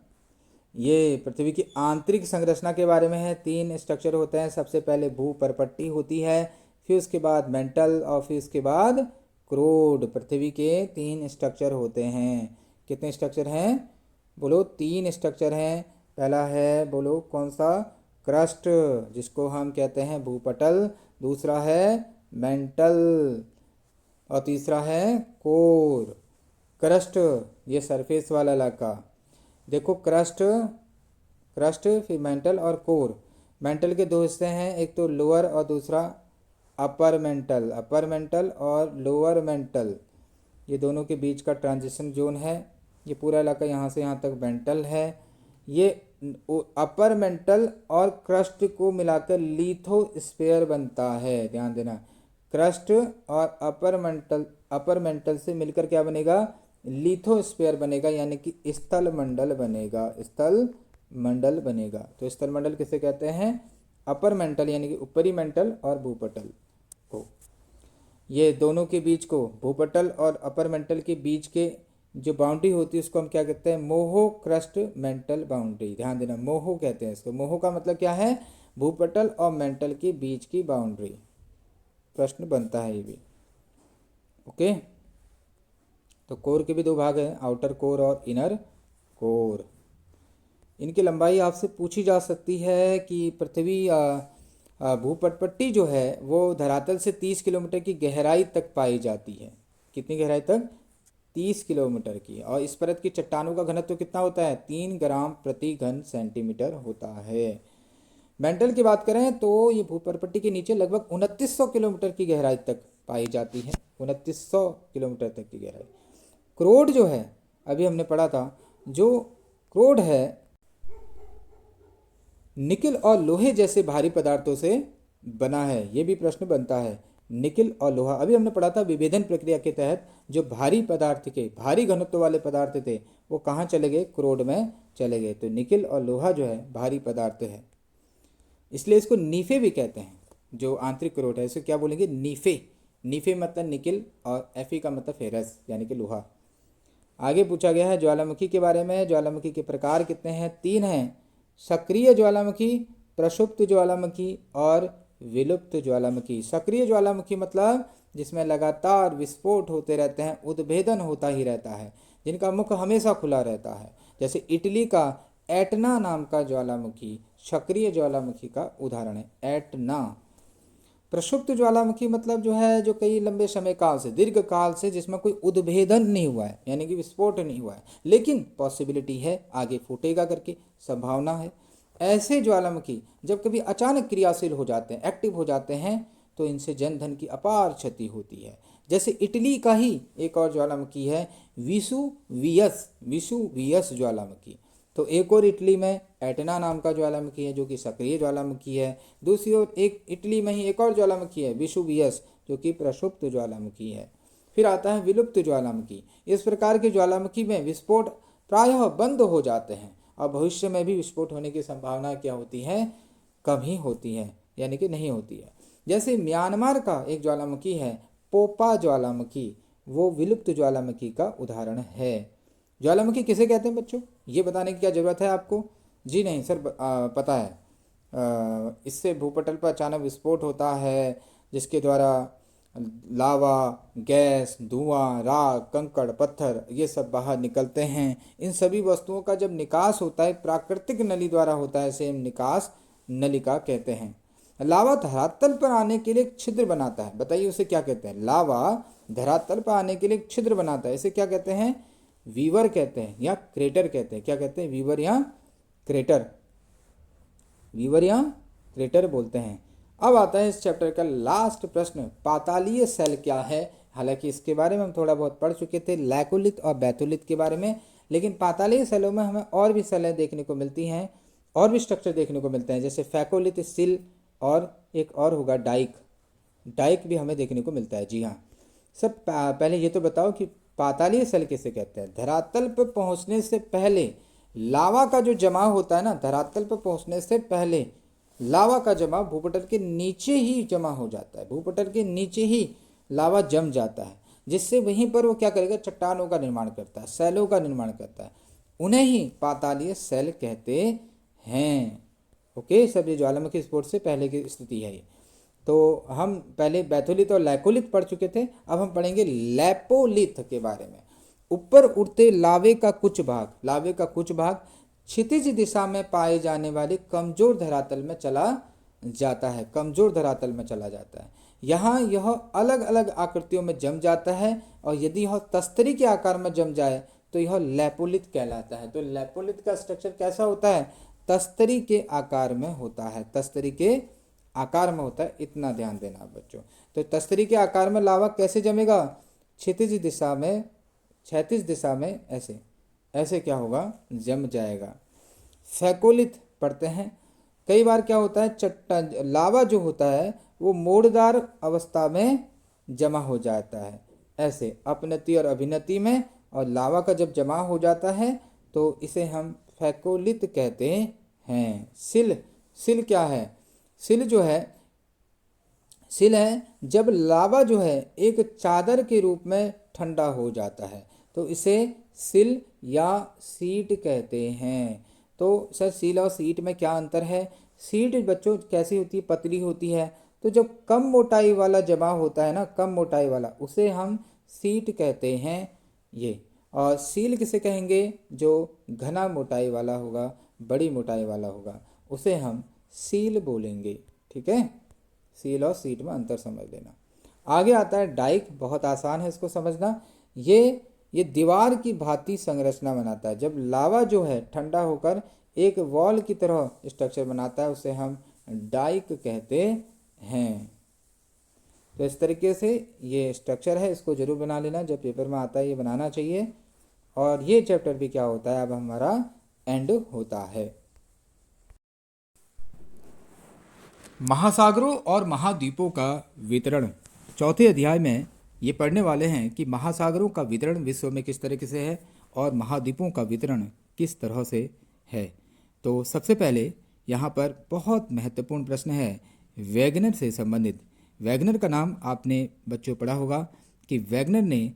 ये पृथ्वी की आंतरिक संरचना के बारे में है। 3 स्ट्रक्चर होते हैं। सबसे पहले भूपर्पट्टी होती है, फिर उसके बाद मेंटल और फिर उसके बाद क्रोड। पृथ्वी के 3 स्ट्रक्चर होते हैं। कितने स्ट्रक्चर हैं, बोलो 3 स्ट्रक्चर हैं। पहला है, बोलो कौन सा, क्रस्ट जिसको हम कहते हैं भूपटल, दूसरा है मेंटल और तीसरा है कोर। क्रस्ट ये सरफेस वाला इलाका, देखो क्रस्ट फिर मेंटल और कोर। मेंटल के 2 हिस्से हैं, एक तो लोअर और दूसरा अपर मेंटल और लोअर मेंटल, ये दोनों के बीच का ट्रांजिशन जोन है। ये पूरा इलाका यहाँ से यहाँ तक मेंटल है। ये अपर मेंटल और क्रस्ट को मिलाकर लिथोस्फीयर बनता है, ध्यान देना। क्रस्ट और अपर मेंटल से मिलकर क्या बनेगा, लिथोस्फीयर बनेगा, यानी कि स्थल मंडल बनेगा। तो स्थल मंडल किसे कहते हैं, अपर मेंटल यानी कि ऊपरी मेंटल और भूपटल को। ये दोनों के बीच को, भूपटल और अपर मेंटल के बीच के जो बाउंड्री होती है उसको हम क्या कहते हैं, मोहो क्रस्ट मेंटल बाउंड्री। ध्यान देना, मोहो कहते हैं इसको। मोहो का मतलब क्या है, भूपटल और मेंटल के बीच की बाउंड्री। प्रश्न बनता है ये भी। ओके, तो कोर के भी 2 भाग हैं, आउटर कोर और इनर कोर। इनकी लंबाई आपसे पूछी जा सकती है कि पृथ्वी भूपटपट्टी जो है वो धरातल से 30 किलोमीटर की गहराई तक पाई जाती है। कितनी गहराई तक, 30 किलोमीटर की। और इस परत की चट्टानों का घनत्व कितना होता है, 3 ग्राम प्रति घन सेंटीमीटर होता है। मेंटल की बात करें तो ये भूपटपट्टी के नीचे लगभग 2900 किलोमीटर की गहराई तक पाई जाती है, 2900 किलोमीटर तक की गहराई। क्रोड जो है, अभी हमने पढ़ा था, जो क्रोड है निकिल और लोहे जैसे भारी पदार्थों से बना है। ये भी प्रश्न बनता है, निकिल और लोहा। अभी हमने पढ़ा था विभेदन प्रक्रिया के तहत जो भारी पदार्थ के, भारी घनत्व वाले पदार्थ थे वो कहाँ चले गए, क्रोड में चले गए। तो निकिल और लोहा जो है भारी पदार्थ है, इसलिए इसको नीफे भी कहते हैं। जो आंतरिक क्रोड है इसे क्या बोलेंगे, नीफे। नीफे मतलब निकिल और एफी का मतलब फेरस यानी कि लोहा। आगे पूछा गया है ज्वालामुखी के बारे में। ज्वालामुखी के प्रकार कितने हैं, 3 हैं, सक्रिय ज्वालामुखी, प्रक्षुब्ध ज्वालामुखी और विलुप्त ज्वालामुखी। सक्रिय ज्वालामुखी मतलब जिसमें लगातार विस्फोट होते रहते हैं, उद्भेदन होता ही रहता है, जिनका मुख हमेशा खुला रहता है। जैसे इटली का एटना नाम का ज्वालामुखी सक्रिय ज्वालामुखी का उदाहरण है, एटना। प्रक्षुब्ध ज्वालामुखी मतलब जो है जो कई लंबे समय काल से, दीर्घ काल से जिसमें कोई उद्भेदन नहीं हुआ है, यानी कि विस्फोट नहीं हुआ है, लेकिन पॉसिबिलिटी है आगे फूटेगा करके, संभावना है। ऐसे ज्वालामुखी जब कभी अचानक क्रियाशील हो जाते हैं, एक्टिव हो जाते हैं, तो इनसे जनधन की अपार क्षति होती है। जैसे इटली का ही एक और ज्वालामुखी है विसुवियस ज्वालामुखी। तो एक और इटली में एटना नाम का ज्वालामुखी है जो कि सक्रिय ज्वालामुखी है। दूसरी ओर एक इटली में ही एक और ज्वालामुखी है विसुवियस जो कि प्रक्षुब्ध ज्वालामुखी है। फिर आता है विलुप्त ज्वालामुखी। इस प्रकार के ज्वालामुखी में विस्फोट प्रायः बंद हो जाते हैं और भविष्य में भी विस्फोट होने की संभावना क्या होती है, कम ही होती है, यानी कि नहीं होती है। जैसे म्यांमार का एक ज्वालामुखी है पोपा ज्वालामुखी, वो विलुप्त ज्वालामुखी का उदाहरण है। ज्वालामुखी किसे कहते हैं बच्चों, ये बताने की क्या जरूरत है आपको। जी नहीं सर, पता है। इससे भूपटल पर अचानक विस्फोट होता है, जिसके द्वारा लावा, गैस, धुआं, राख, कंकड़, पत्थर ये सब बाहर निकलते हैं। इन सभी वस्तुओं का जब निकास होता है प्राकृतिक नली द्वारा होता है, इसे हम निकास नलिका कहते हैं। लावा धरातल पर आने के लिए एक छिद्र बनाता है, बताइए उसे क्या कहते हैं? लावा धरातल पर आने के लिए एक छिद्र बनाता है, इसे क्या कहते हैं? वीवर कहते हैं या क्रेटर कहते हैं। क्या कहते हैं? वीवर या क्रेटर, वीवर या क्रेटर बोलते हैं। अब आता है इस चैप्टर का लास्ट प्रश्न, पातालीय सेल क्या है? हालांकि इसके बारे में हम थोड़ा बहुत पढ़ चुके थे, लैकोलिथ और बैथोलिथ के बारे में, लेकिन पातालीय सेलों में हमें और भी सेलें देखने को मिलती हैं, और भी स्ट्रक्चर देखने को मिलते हैं, जैसे फैकोलिथ, सिल, और एक और होगा डाइक। डाइक भी हमें देखने को मिलता है। जी हाँ। सब पहले ये तो बताओ कि पातालीय सेल किसे कहते हैं? धरातल पर पहुंचने से पहले लावा का जो जमाव होता है ना, धरातल पर पहुंचने से पहले लावा का जमाव भूपटल के नीचे ही जमा हो जाता है, भूपटल के नीचे ही लावा जम जाता है, जिससे वहीं पर वो क्या करेगा? चट्टानों का निर्माण करता है, सेलों का निर्माण करता है। उन्हें ही पातालीय सेल कहते हैं। ओके, सब ये ज्वालामुखी विस्फोट से पहले की स्थिति है ये। तो हम पहले बैथोलिथ और लैकोलिथ पढ़ चुके थे, अब हम पढ़ेंगे लैपोलिथ के बारे में। ऊपर उठते लावे का कुछ भाग, लावे का कुछ भाग क्षितिज दिशा में पाए जाने वाले कमजोर धरातल में चला जाता है, कमजोर धरातल में चला जाता है। यहाँ यह अलग अलग आकृतियों में जम जाता है, और यदि यह तस्तरी के आकार में जम जाए तो यह लैपोलिथ कहलाता है। तो लैपोलिथ का स्ट्रक्चर कैसा होता है? तस्तरी के आकार में होता है, तस्तरी के आकार में होता है, इतना ध्यान देना बच्चों। तो तस्तरी के आकार में लावा कैसे जमेगा? क्षितिज दिशा में, क्षैतिज दिशा में ऐसे ऐसे क्या होगा? जम जाएगा। फैकोलिथ पढ़ते हैं। कई बार क्या होता है, चट्टान लावा जो होता है वो मोड़दार अवस्था में जमा हो जाता है, ऐसे अपनति और अभिनति में, और लावा का जब जमा हो जाता है तो इसे हम फैकोलिथ कहते हैं। सिल, सिल क्या है? सिल जो है, सिल है जब लावा जो है एक चादर के रूप में ठंडा हो जाता है, तो इसे सिल या सीट कहते हैं। तो सर सील और सीट में क्या अंतर है? सीट बच्चों कैसी होती है? पतली होती है। तो जब कम मोटाई वाला जमा होता है ना, कम मोटाई वाला, उसे हम सीट कहते हैं ये। और सील किसे कहेंगे? जो घना मोटाई वाला होगा, बड़ी मोटाई वाला होगा, उसे हम सील बोलेंगे। ठीक है, सील और सीट में अंतर समझ लेना। आगे आता है डाइक, बहुत आसान है इसको समझना। ये दीवार की भांति संरचना बनाता है। जब लावा जो है ठंडा होकर एक वॉल की तरह स्ट्रक्चर बनाता है, उसे हम डाइक कहते हैं। तो इस तरीके से ये स्ट्रक्चर है, इसको जरूर बना लेना, जब पेपर में आता है ये बनाना चाहिए। और ये चैप्टर भी क्या होता है, अब हमारा एंड होता है। महासागरों और महाद्वीपों का वितरण, चौथे अध्याय में ये पढ़ने वाले हैं कि महासागरों का वितरण विश्व में किस तरीके से है और महाद्वीपों का वितरण किस तरह से है। तो सबसे पहले यहाँ पर बहुत महत्वपूर्ण प्रश्न है वैगनर से संबंधित। वैगनर का नाम आपने बच्चों पढ़ा होगा कि वैगनर ने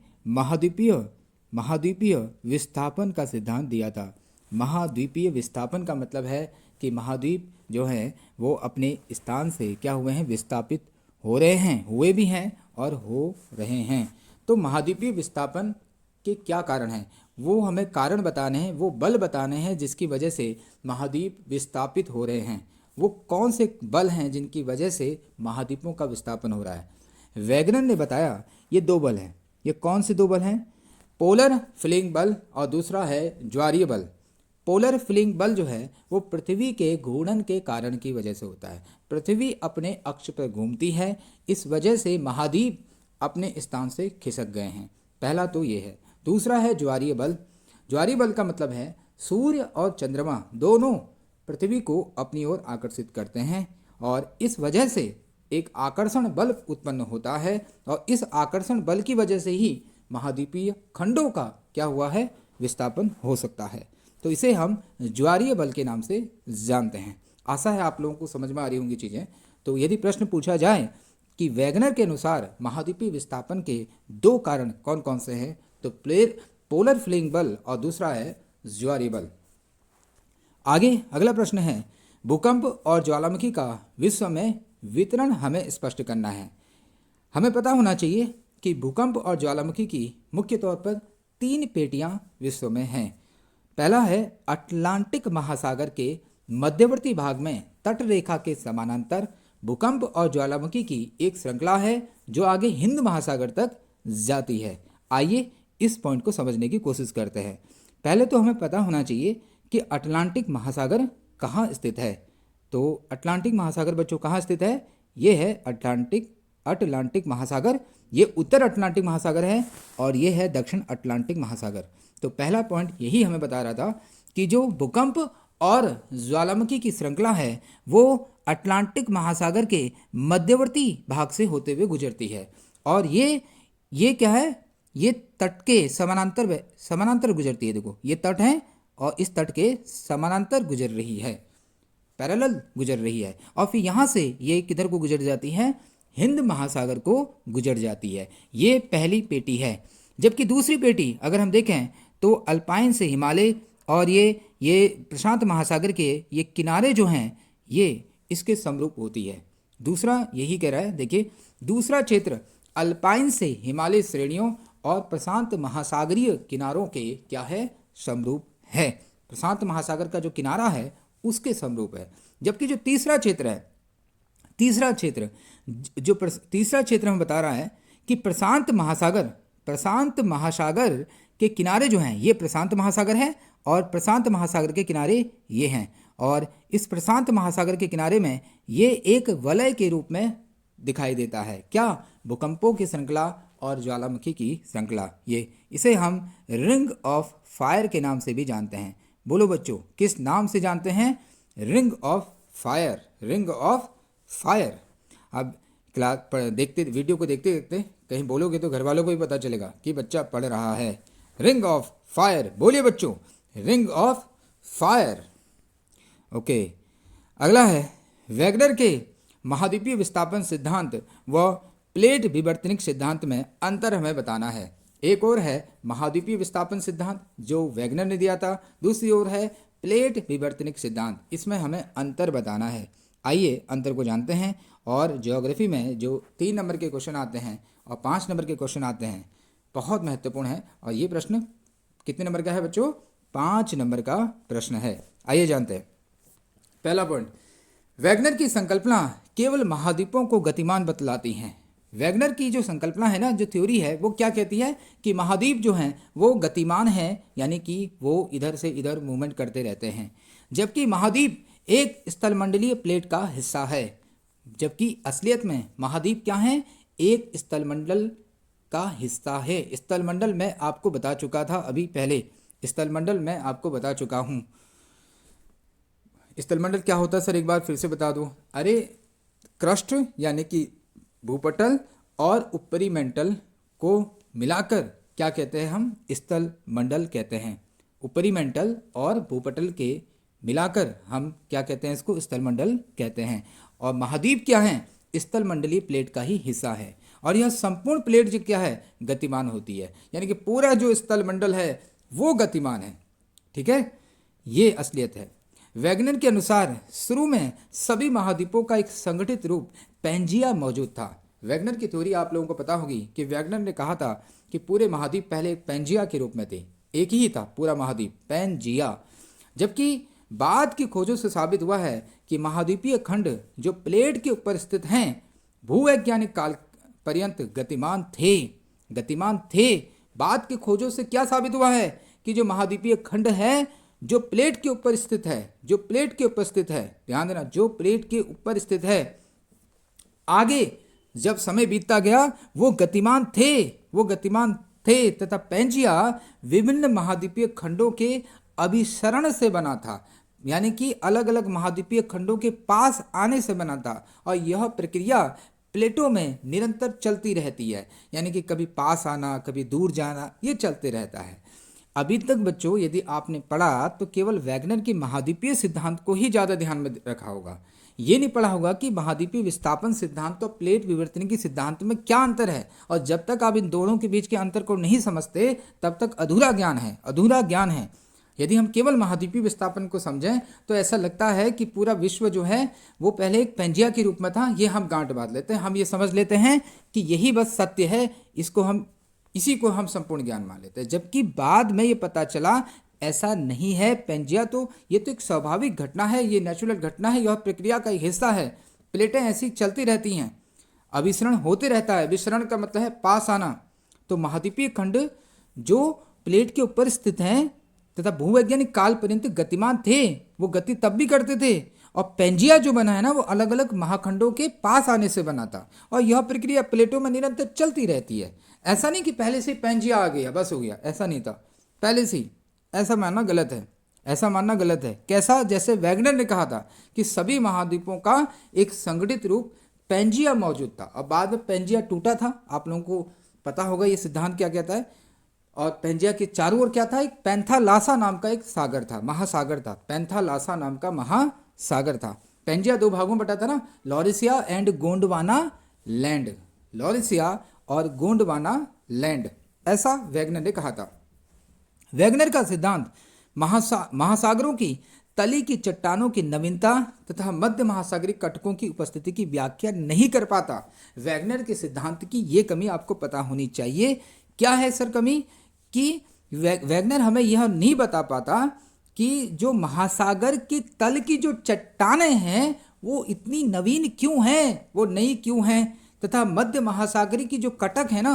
महाद्वीपीय विस्थापन का सिद्धांत दिया था। महाद्वीपीय विस्थापन का मतलब है कि महाद्वीप जो हैं वो अपने स्थान से क्या हुए हैं? विस्थापित हो रहे हैं, हुए भी हैं और हो रहे हैं। तो महाद्वीपीय विस्थापन के क्या कारण हैं, वो हमें कारण बताने हैं, वो बल बताने हैं जिसकी वजह से महाद्वीप विस्थापित हो रहे हैं। वो कौन से बल हैं जिनकी वजह से महाद्वीपों का विस्थापन हो रहा है? वैगनर ने बताया ये दो बल हैं। ये कौन से दो बल हैं? पोलर फिलिंग बल और दूसरा है ज्वारीय बल। पोलर फिलिंग बल जो है वो पृथ्वी के घूर्णन के कारण की वजह से होता है। पृथ्वी अपने अक्ष पर घूमती है, इस वजह से महाद्वीप अपने स्थान से खिसक गए हैं। पहला तो ये है। दूसरा है ज्वारीय बल। ज्वारीय बल का मतलब है सूर्य और चंद्रमा दोनों पृथ्वी को अपनी ओर आकर्षित करते हैं, और इस वजह से एक आकर्षण बल उत्पन्न होता है, और इस आकर्षण बल की वजह से ही महाद्वीपीय खंडों का क्या हुआ है? विस्थापन हो सकता है। तो इसे हम ज्वारीय बल के नाम से जानते हैं। आशा है आप लोगों को समझ में आ रही होंगी चीज़ें। तो यदि प्रश्न पूछा जाए कि वैगनर के अनुसार महाद्वीपीय विस्थापन के दो कारण कौन कौन से हैं, तो पोलर फिलिंग बल और दूसरा है ज्वारीय बल। आगे अगला प्रश्न है, भूकंप और ज्वालामुखी का विश्व में वितरण हमें स्पष्ट करना है। हमें पता होना चाहिए कि भूकंप और ज्वालामुखी की मुख्य तौर पर 3 पेटियां विश्व में हैं। पहला है अटलांटिक महासागर के मध्यवर्ती भाग में तट रेखा के समानांतर भूकंप और ज्वालामुखी की एक श्रृंखला है जो आगे हिंद महासागर तक जाती है। आइए इस पॉइंट को समझने की कोशिश करते हैं। पहले तो हमें पता होना चाहिए कि अटलांटिक महासागर कहाँ स्थित है। तो अटलांटिक महासागर बच्चों कहाँ स्थित है? ये है अटलांटिक महासागर। ये उत्तर अटलांटिक महासागर है और ये है दक्षिण अटलांटिक महासागर। तो पहला पॉइंट यही हमें बता रहा था कि जो भूकंप और ज्वालामुखी की श्रृंखला है वो अटलांटिक महासागर के मध्यवर्ती भाग से होते हुए गुजरती है और ये क्या है? ये तट के समानांतर गुजरती है। देखो ये तट है और इस तट के समानांतर गुजर रही है, पैरेलल गुजर रही है और फिर यहाँ से ये किधर को गुजर जाती है? हिंद महासागर को गुजर जाती है। ये पहली पेटी है। जबकि दूसरी पेटी अगर हम देखें तो अल्पाइन से हिमालय और ये प्रशांत महासागर के ये किनारे जो हैं ये इसके समरूप होती है। दूसरा यही कह रहा है, देखिए दूसरा क्षेत्र अल्पाइन से हिमालय श्रेणियों और प्रशांत महासागरीय किनारों के क्या है? समरूप है। प्रशांत महासागर का जो किनारा है उसके समरूप है। जबकि जो तीसरा क्षेत्र हमें बता रहा है कि प्रशांत महासागर के किनारे जो हैं ये प्रशांत महासागर है और प्रशांत महासागर के किनारे ये हैं और इस प्रशांत महासागर के किनारे में ये एक वलय के रूप में दिखाई देता है। क्या? भूकंपों की श्रृंखला और ज्वालामुखी की श्रृंखला। इसे हम रिंग ऑफ फायर के नाम से भी जानते हैं। बोलो बच्चों, किस नाम से जानते हैं? Ring of fire. अब वीडियो को देखते देखते कहीं बोलोगे तो घर वालों को भी पता चलेगा कि बच्चा पढ़ रहा है। रिंग ऑफ फायर, बोलिए बच्चों, रिंग ऑफ फायर। ओके, अगला है वैगनर के महाद्वीपीय विस्थापन सिद्धांत व प्लेट विवर्तनिक सिद्धांत में अंतर हमें बताना है। एक और है महाद्वीपीय विस्थापन सिद्धांत जो वैगनर ने दिया था, दूसरी ओर है प्लेट विवर्तनिक सिद्धांत। इसमें हमें अंतर बताना है। आइए अंतर को जानते हैं। और ज्योग्राफी में जो 3 नंबर के क्वेश्चन आते हैं और 5 नंबर के क्वेश्चन आते हैं बहुत महत्वपूर्ण है। और ये प्रश्न कितने नंबर का है बच्चों? 5 नंबर का प्रश्न है। आइए जानते हैं। पहला पॉइंट, वैगनर की संकल्पना केवल महाद्वीपों को गतिमान बतलाती हैं। वैगनर की जो संकल्पना है ना, जो थ्योरी है, वो क्या कहती है कि महाद्वीप जो हैं वो गतिमान हैं, यानी कि वो इधर से इधर मूवमेंट करते रहते हैं। जबकि महाद्वीप एक स्थलमंडलीय प्लेट का हिस्सा है। जबकि असलियत में महाद्वीप क्या है? एक स्थलमंडल का हिस्सा है। स्थलमंडल मैं आपको बता चुका था अभी पहले, स्थलमंडल मैं आपको बता चुका हूँ। स्थलमंडल क्या होता है सर, एक बार फिर से बता दूँ। अरे क्रस्ट यानी कि भूपटल और ऊपरी मेंटल को मिलाकर क्या कहते हैं? हम स्थलमंडल कहते हैं। ऊपरी मेंटल और भूपटल के मिलाकर हम क्या कहते हैं? इसको स्थलमंडल कहते हैं। और महाद्वीप क्या है? स्थलमंडलीय प्लेट का ही हिस्सा है। और यह संपूर्ण प्लेट जो क्या है? गतिमान होती है, यानी कि पूरा जो स्थलमंडल है वो गतिमान है। ठीक है, ये असलियत है। वैगनर के अनुसार शुरू में सभी महाद्वीपों का एक संगठित रूप पैंजिया मौजूद था। वैगनर की थ्योरी आप लोगों को पता होगी कि वैगनर ने कहा था कि पूरे महाद्वीप पहले एक पैंजिया के रूप में थे, एक ही था पूरा महाद्वीप, पैंजिया। जबकि बाद की खोजों से साबित हुआ है कि महाद्वीपीय खंड जो प्लेट के ऊपर स्थित हैं भूवैज्ञानिक काल पर्यंत गतिमान थे। बाद की खोजों से क्या साबित हुआ है कि जो महाद्वीपीय खंड है जो प्लेट के ऊपर स्थित है, ध्यान देना, जो प्लेट के ऊपर स्थित है, आगे जब समय बीतता गया वो गतिमान थे तथा पैंजिया विभिन्न महाद्वीपीय खंडों के अभिसरण से बना था, यानी कि अलग अलग महाद्वीपीय खंडों के पास आने से बना था। और यह प्रक्रिया प्लेटों में निरंतर चलती रहती है, यानी कि कभी पास आना कभी दूर जाना, ये चलते रहता है। अभी तक बच्चों यदि आपने पढ़ा तो केवल वैगनर की महाद्वीपीय सिद्धांत को ही ज़्यादा ध्यान में रखा होगा। ये नहीं पढ़ा होगा कि महाद्वीपीय विस्थापन सिद्धांत और प्लेट विवर्तनिकी सिद्धांत में क्या अंतर है। और जब तक आप इन दोनों के बीच के अंतर को नहीं समझते तब तक अधूरा ज्ञान है। यदि हम केवल महाद्वीपीय विस्थापन को समझें तो ऐसा लगता है कि पूरा विश्व जो है वो पहले एक पेंजिया के रूप में था। ये हम गांठ बांध लेते हैं, हम ये समझ लेते हैं कि यही बस सत्य है, इसी को हम संपूर्ण ज्ञान मान लेते हैं। जबकि बाद में ये पता चला ऐसा नहीं है। पेंजिया तो ये तो एक स्वाभाविक घटना है, ये नेचुरल घटना है, यह प्रक्रिया का एक हिस्सा है। प्लेटें ऐसी चलती रहती हैं, अभिसरण होते रहता है। विसरण का मतलब है पास आना। तो महाद्वीपीय खंड जो प्लेट के ऊपर स्थित हैं तथा भूवैज्ञानिक काल पर्यंत गतिमान थे, वो गति तब भी करते थे। और पेंजिया जो बना है ना, वो अलग अलग महाखंडों के पास आने से बना था। और यह प्रक्रिया प्लेटों में निरंतर चलती रहती है। ऐसा नहीं कि पहले से पेंजिया आ गया बस हो गया, ऐसा नहीं था पहले से ही। ऐसा मानना गलत है, ऐसा मानना गलत है। कैसा? जैसे वैगनर ने कहा था कि सभी महाद्वीपों का एक संगठित रूप पेंजिया मौजूद था। अब बाद में पेंजिया टूटा था, आप लोगों को पता होगा ये सिद्धांत क्या कहता है। और पेंजिया के चारों ओर क्या था? एक पैंथालासा नाम का एक सागर था, महासागर था। पैंथालासा नाम का महासागर था। पेंजिया दो भागों में बटा था ना, लॉरिसिया एंड गोंडवाना लैंड। लॉरिसिया और गोंडवाना लैंड, ऐसा वैगनर ने कहा था। वैगनर का सिद्धांत महासागरों की तली की चट्टानों की नवीनता तथा मध्य महासागरीय कटकों की उपस्थिति की व्याख्या नहीं कर पाता। वैगनर के सिद्धांत की ये कमी आपको पता होनी चाहिए। क्या है सर कमी? कि वैगनर हमें यह नहीं बता पाता कि जो महासागर के तल की जो चट्टानें हैं वो इतनी नवीन क्यों हैं, वो नई क्यों हैं, तथा मध्य महासागरीय की जो कटक है ना,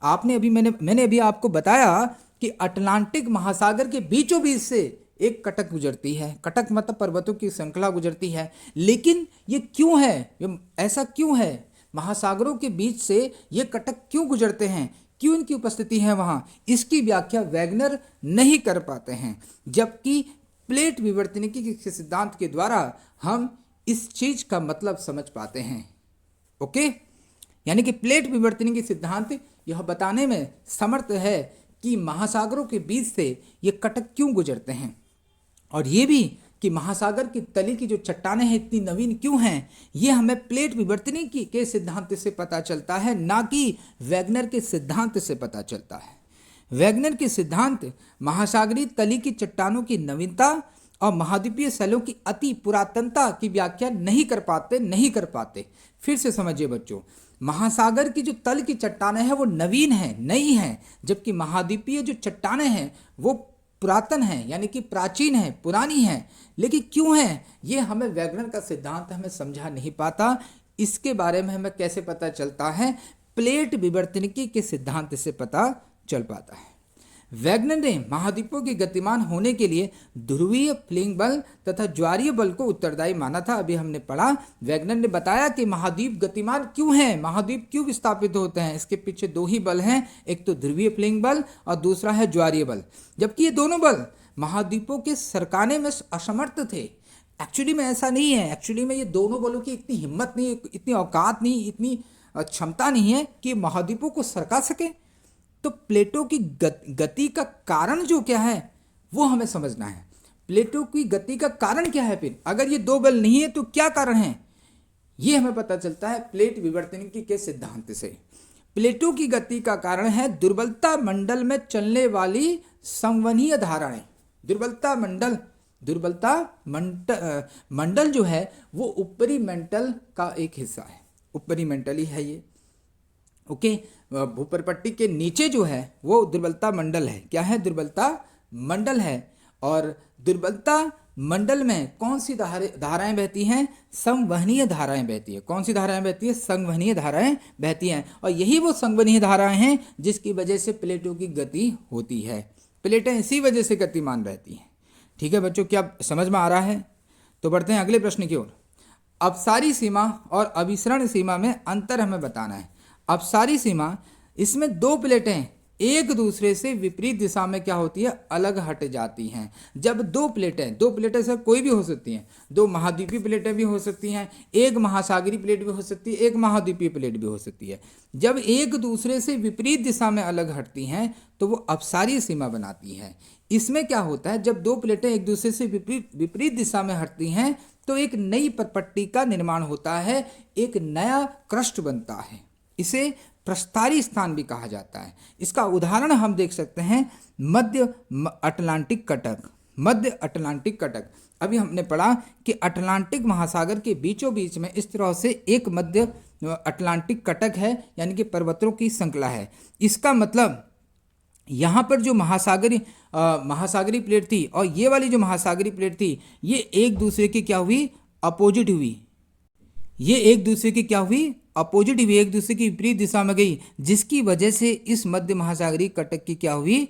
मैंने अभी आपको बताया कि अटलांटिक महासागर के बीचों बीच से एक कटक गुजरती है। कटक मतलब पर्वतों की श्रृंखला गुजरती है। लेकिन ये क्यों है, ये ऐसा क्यों है? महासागरों के बीच से ये कटक क्यों गुजरते हैं, क्यों इनकी उपस्थिति है वहाँ, इसकी व्याख्या वैगनर नहीं कर पाते हैं। जबकि प्लेट विवर्तनिकी के सिद्धांत के द्वारा हम इस चीज का मतलब समझ पाते हैं। ओके, यानी कि प्लेट विवर्तनिकी सिद्धांत यह बताने में समर्थ है कि महासागरों के बीच से ये कटक क्यों गुजरते हैं, और ये भी कि महासागर की तली की जो चट्टानें हैं इतनी नवीन क्यों हैं। ये हमें प्लेट विवर्तनिकी के सिद्धांत से पता चलता है, ना कि वैगनर के सिद्धांत से पता चलता है। वैगनर के सिद्धांत महासागरीय तली की चट्टानों की नवीनता और महाद्वीपीय शैलों की अति पुरातनता की व्याख्या नहीं कर पाते। फिर से समझिए बच्चों, महासागर की जो तल की चट्टानें हैं वो नवीन हैं, नई हैं, जबकि महाद्वीपीय जो चट्टानें हैं वो पुरातन हैं, यानी कि प्राचीन हैं, पुरानी हैं। लेकिन क्यों हैं ये हमें वैगनर का सिद्धांत हमें समझा नहीं पाता। इसके बारे में हमें कैसे पता चलता है? प्लेट विवर्तनिकी के सिद्धांत से पता चल पाता है। वैगनर ने महाद्वीपों के गतिमान होने के लिए ध्रुवीय फ्लिंग बल तथा ज्वारीय बल को उत्तरदायी माना था। अभी हमने पढ़ा, वैगनर ने बताया कि महाद्वीप गतिमान क्यों हैं, महाद्वीप क्यों विस्थापित होते हैं। इसके पीछे दो ही बल हैं, एक तो ध्रुवीय फ्लिंग बल और दूसरा है ज्वारीय बल। जबकि ये दोनों बल महाद्वीपों के सरकाने में असमर्थ थे। एक्चुअली में ऐसा नहीं है, एक्चुअली में ये दोनों बलों की इतनी हिम्मत नहीं, इतनी औकात नहीं, इतनी क्षमता नहीं है कि महाद्वीपों को सरका सके। तो प्लेटों की गति का कारण जो क्या है वो हमें समझना है। प्लेटों की गति का कारण क्या है? फिर अगर ये दो बल नहीं है तो क्या कारण है, ये हमें पता चलता है प्लेट विवर्तनिकी के सिद्धांत से। प्लेटों की गति का कारण है दुर्बलता मंडल में चलने वाली संवहनीय धाराएं। दुर्बलता मंडल जो है वो ऊपरी मेंटल का एक हिस्सा है, ऊपरी मेंटल ही है ये। ओके, भूपरपट्टी के नीचे जो है वो दुर्बलता मंडल है। क्या है? दुर्बलता मंडल है। और दुर्बलता मंडल में कौन सी धाराएं बहती हैं? संवहनीय धाराएं बहती है। कौन सी धाराएं बहती है? संवहनीय धाराएं बहती हैं। और यही वो संवहनीय धाराएं हैं जिसकी वजह से प्लेटों की गति होती है। प्लेटें इसी वजह से गतिमान रहती हैं। ठीक है बच्चों, क्या समझ में आ रहा है? तो बढ़ते हैं अगले प्रश्न की ओर। अपसारी सीमा और अभिसरण सीमा में अंतर हमें बताना है। अपसारी सीमा, इसमें दो प्लेटें एक दूसरे से विपरीत दिशा में क्या होती है? अलग हट जाती हैं। जब दो प्लेटें सर कोई भी हो सकती हैं, दो महाद्वीपीय प्लेटें भी हो सकती हैं, एक महासागरीय प्लेट भी हो सकती है, एक महाद्वीपीय प्लेट भी हो सकती है। जब एक दूसरे से विपरीत दिशा में अलग हटती हैं तो वो अपसारी सीमा बनाती हैं। इसमें क्या होता है? जब दो प्लेटें एक दूसरे से विपरीत दिशा में हटती हैं तो एक नई परपट्टी का निर्माण होता है, एक नया क्रस्ट बनता है। इसे प्रस्तारी स्थान भी कहा जाता है। इसका उदाहरण हम देख सकते हैं मध्य अटलांटिक कटक। मध्य अटलांटिक कटक। अभी हमने पढ़ा कि अटलांटिक महासागर के बीचों बीच में इस तरह से एक मध्य अटलांटिक कटक है, यानी कि पर्वतों की श्रृंखला है। इसका मतलब यहाँ पर जो महासागरी प्लेट थी और ये वाली जो महासागरी प्लेट थी, ये एक दूसरे की क्या हुई, अपोजिट हुई। ये एक दूसरे की क्या हुई, अपोजिट हुई, एक दूसरे की विपरीत दिशा में गई, जिसकी वजह से इस मध्य महासागरीय कटक की क्या हुई,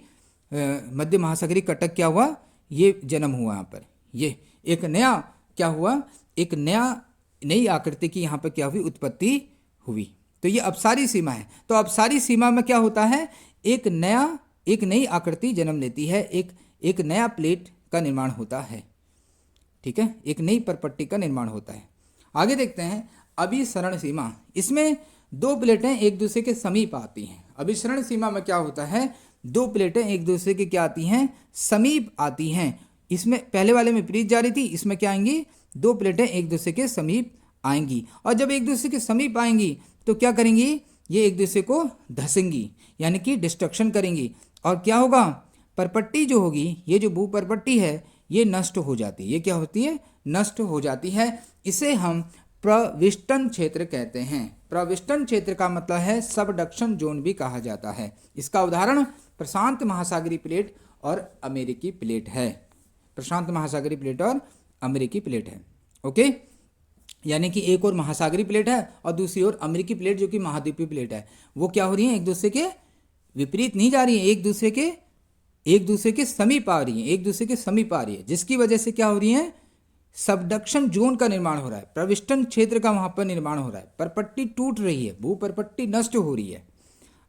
मध्य महासागरीय कटक क्या हुआ, ये जन्म हुआ। यहाँ पर ये एक नया क्या हुआ, एक नई आकृति की यहाँ पर क्या हुई, उत्पत्ति हुई। तो ये अपसारी सीमा है। तो अपसारी सीमा में क्या होता है, एक नई आकृति जन्म लेती है, एक नया प्लेट का निर्माण होता है। ठीक है, एक नई परपट्टी का निर्माण होता है। आगे देखते हैं अभिसरण सीमा। इसमें दो प्लेटें एक दूसरे के समीप आती हैं। अभिसरण सीमा में क्या होता है, दो प्लेटें एक दूसरे के क्या आती हैं, समीप आती हैं। इसमें पहले वाले में विपरीत जा रही थी, इसमें क्या आएंगी, दो प्लेटें एक दूसरे के समीप आएंगी। और जब एक दूसरे के समीप आएंगी तो क्या करेंगी, ये एक दूसरे को धसेंगी, यानी कि डिस्ट्रक्शन करेंगी। और क्या होगा, परपट्टी जो होगी, ये जो भूपरपट्टी है, ये नष्ट हो जाती है। ये क्या होती है, नष्ट हो जाती है। इसे हम प्रविष्टन क्षेत्र कहते हैं। प्रविष्टन क्षेत्र का मतलब है सबडक्शन जोन भी कहा जाता है। इसका उदाहरण प्रशांत महासागरीय प्लेट और अमेरिकी प्लेट है। प्रशांत महासागरीय प्लेट और अमेरिकी प्लेट है। ओके, यानी कि एक और महासागरीय प्लेट है और दूसरी ओर अमेरिकी प्लेट जो कि महाद्वीपीय प्लेट है, वो क्या हो रही है, एक दूसरे के विपरीत नहीं जा रही है, एक दूसरे के समीप आ रही है, एक दूसरे के समीप आ रही है, जिसकी वजह से क्या हो रही है, सबडक्शन जोन का निर्माण हो रहा है, प्रविष्टन क्षेत्र का वहां पर निर्माण हो रहा है, परपट्टी टूट रही है, भूपरपट्टी नष्ट हो रही है।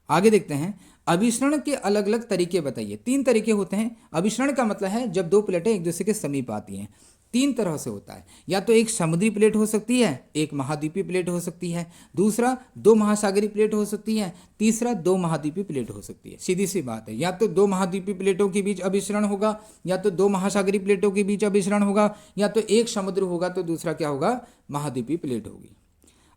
आगे देखते हैं अभिसरण के अलग अलग तरीके बताइए। 3 तरीके होते हैं। अभिसरण का मतलब है जब दो प्लेटें एक दूसरे के समीप आती हैं। 3 तरह से होता है, या तो एक समुद्री प्लेट हो सकती है, एक महाद्वीपीय प्लेट हो सकती है, दूसरा 2 महासागरीय प्लेट हो सकती है, तीसरा 2 महाद्वीपीय प्लेट हो सकती है। सीधी सी बात है, या तो 2 महाद्वीपीय प्लेटों के बीच अभिसरण होगा, या तो 2 महासागरीय प्लेटों के बीच अभिसरण होगा, या तो एक समुद्र होगा तो दूसरा क्या होगा, महाद्वीपीय प्लेट होगी।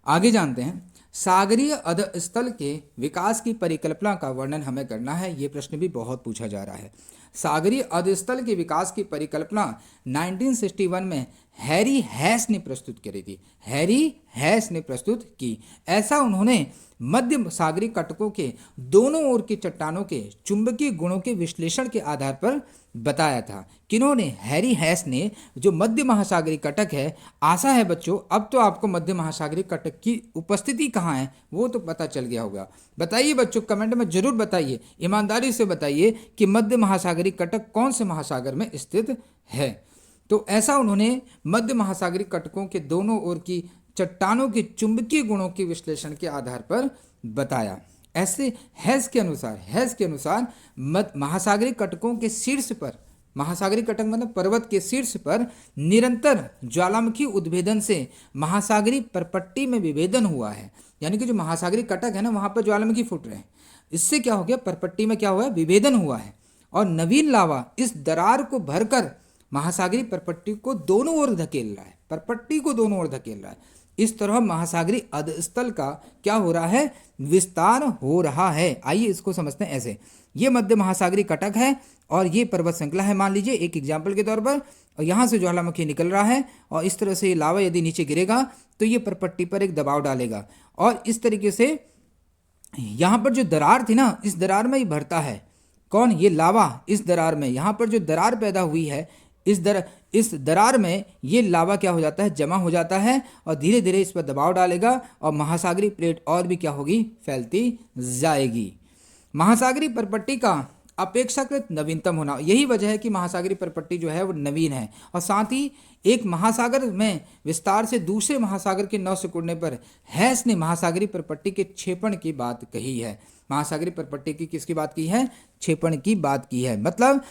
आगे जानते हैं सागरीय अधस्थल के विकास की परिकल्पना का वर्णन हमें करना है। ये प्रश्न भी बहुत पूछा जा रहा है। सागरीय अधस्थल के विकास की परिकल्पना 1961 में हैरी हैस ने प्रस्तुत करी थी। हैरी हैस ने प्रस्तुत की। ऐसा उन्होंने मध्य सागरीय कटकों के दोनों ओर की चट्टानों के चुंबकीय गुणों के विश्लेषण के आधार पर बताया था। किन्होंने, हैरी हैस ने। जो मध्य महासागरीय कटक है, आशा है बच्चों अब तो आपको मध्य महासागरीय कटक की उपस्थिति कहाँ है वो तो पता चल गया होगा। बताइए बच्चों, कमेंट में जरूर बताइए, ईमानदारी से बताइए कि मध्य महासागरीय कटक कौन से महासागर में स्थित है। तो ऐसा उन्होंने मध्य महासागरीय कटकों के दोनों ओर की चट्टानों के चुंबकीय गुणों के विश्लेषण के आधार पर बताया। ऐसे हैस के अनुसार महासागरीय कटकों के शीर्ष पर, महासागरीय कटक मतलब पर्वत के शीर्ष पर निरंतर ज्वालामुखी उद्भेदन से महासागरीय परपट्टी में विभेदन हुआ है। यानी कि जो महासागरीय कटक है ना, वहां पर ज्वालामुखी फूट रहे हैं, इससे क्या हो गया, परपट्टी में क्या हुआ है, विभेदन हुआ है। और नवीन लावा इस दरार को भरकर महासागरीय परपट्टी को दोनों ओर धकेल रहा है, परपट्टी को दोनों ओर धकेल रहा है। इस तरह महासागरीय अधस्थल का क्या हो रहा है, विस्तार हो रहा है। आइए इसको समझते हैं ऐसे। ये मध्य महासागरीय कटक है और ये पर्वत श्रृंखला है, मान लीजिए एक एग्जाम्पल के तौर पर, और यहाँ से ज्वालामुखी निकल रहा है और इस तरह से ये लावा यदि नीचे गिरेगा तो ये परपट्टी पर एक दबाव डालेगा और इस तरीके से यहाँ पर जो दरार थी ना, इस दरार में ही भरता है। कौन, ये लावा इस दरार में, यहाँ पर जो दरार पैदा हुई है इस दरार में ये लावा क्या हो जाता है, जमा हो जाता है और धीरे धीरे इस पर दबाव डालेगा और महासागरीय प्लेट और भी क्या होगी, फैलती जाएगी। महासागरीय परपट्टी का अपेक्षाकृत नवीनतम होना, यही वजह है कि महासागरीय परपट्टी जो है वो नवीन है। और साथ ही एक महासागर में विस्तार से दूसरे महासागर के नौ सिकुड़ने पर हैस ने महासागरीय परपट्टी के क्षेपण की बात कही है। महासागरीय परपट्टी की किसकी बात की है, क्षेपण की बात की है। मतलब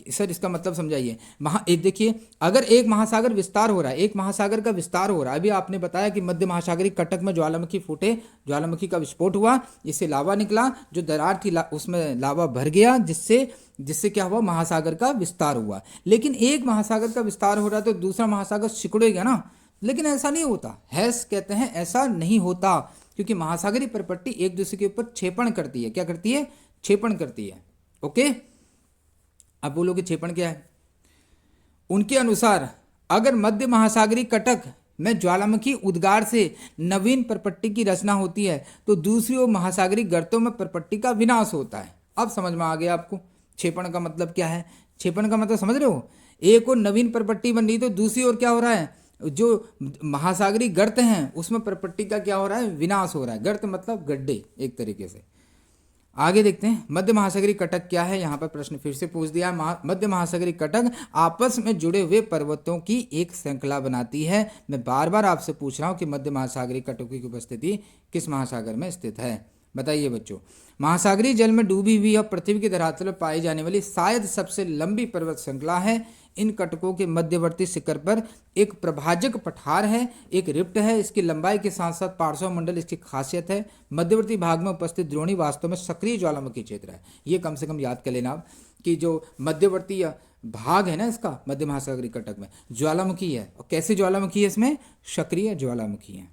सर इसका मतलब समझाइए। देखिए, अगर एक महासागर विस्तार हो रहा है, एक महासागर का विस्तार हो रहा है, अभी आपने बताया कि मध्य महासागरीय कटक में ज्वालामुखी फूटे, ज्वालामुखी का विस्फोट हुआ, इससे लावा निकला, जो दरार थी उसमें लावा भर गया, जिससे क्या हुआ, महासागर का विस्तार हुआ। लेकिन एक महासागर का विस्तार हो रहा है तो दूसरा महासागर सिकुड़ेगा ना, लेकिन ऐसा नहीं होता। हैस कहते हैं ऐसा नहीं होता, क्योंकि महासागरीय परपट्टी एक दूसरे के ऊपर क्षेपण करती है। क्या करती है, क्षेपण करती है। ओके, अब बोलो कि क्षेपण क्या है। उनके अनुसार अगर मध्य महासागरीय कटक में ज्वालामुखी उद्गार से नवीन परपट्टी की रचना होती है तो दूसरी ओर महासागरीय गर्तों में परपट्टी का विनाश होता है। अब समझ में आ गया आपको क्षेपण का मतलब क्या है। क्षेपण का मतलब समझ रहे हो, एक और नवीन परपट्टी बन रही तो दूसरी ओर क्या हो रहा है, जो महासागरीय गर्त हैं उसमें परपट्टी का क्या हो रहा है, विनाश हो रहा है। गर्त मतलब गड्ढे एक तरीके से। आगे देखते हैं मध्य महासागरीय कटक क्या है। यहाँ पर प्रश्न फिर से पूछ दिया। मध्य महासागरीय कटक आपस में जुड़े हुए पर्वतों की एक श्रृंखला बनाती है। मैं बार बार आपसे पूछ रहा हूँ कि मध्य महासागरीय कटकों की उपस्थिति किस महासागर में स्थित है, बताइए बच्चों। महासागरीय जल में डूबी हुई और पृथ्वी की धरातल पर पाई जाने वाली शायद सबसे लंबी पर्वत श्रृंखला है। इन कटकों के मध्यवर्ती शिखर पर एक प्रभाजक पठार है, एक रिफ्ट है। इसकी लंबाई के साथ साथ पार्श्व मंडल इसकी खासियत है। मध्यवर्ती भाग में उपस्थित द्रोणी वास्तव में सक्रिय ज्वालामुखी क्षेत्र है। ये कम से कम याद कर लेना आप कि जो मध्यवर्ती भाग है ना इसका मध्य महासागरीय कटक में ज्वालामुखी है। और कैसे ज्वालामुखी है, इसमें सक्रिय ज्वालामुखी है।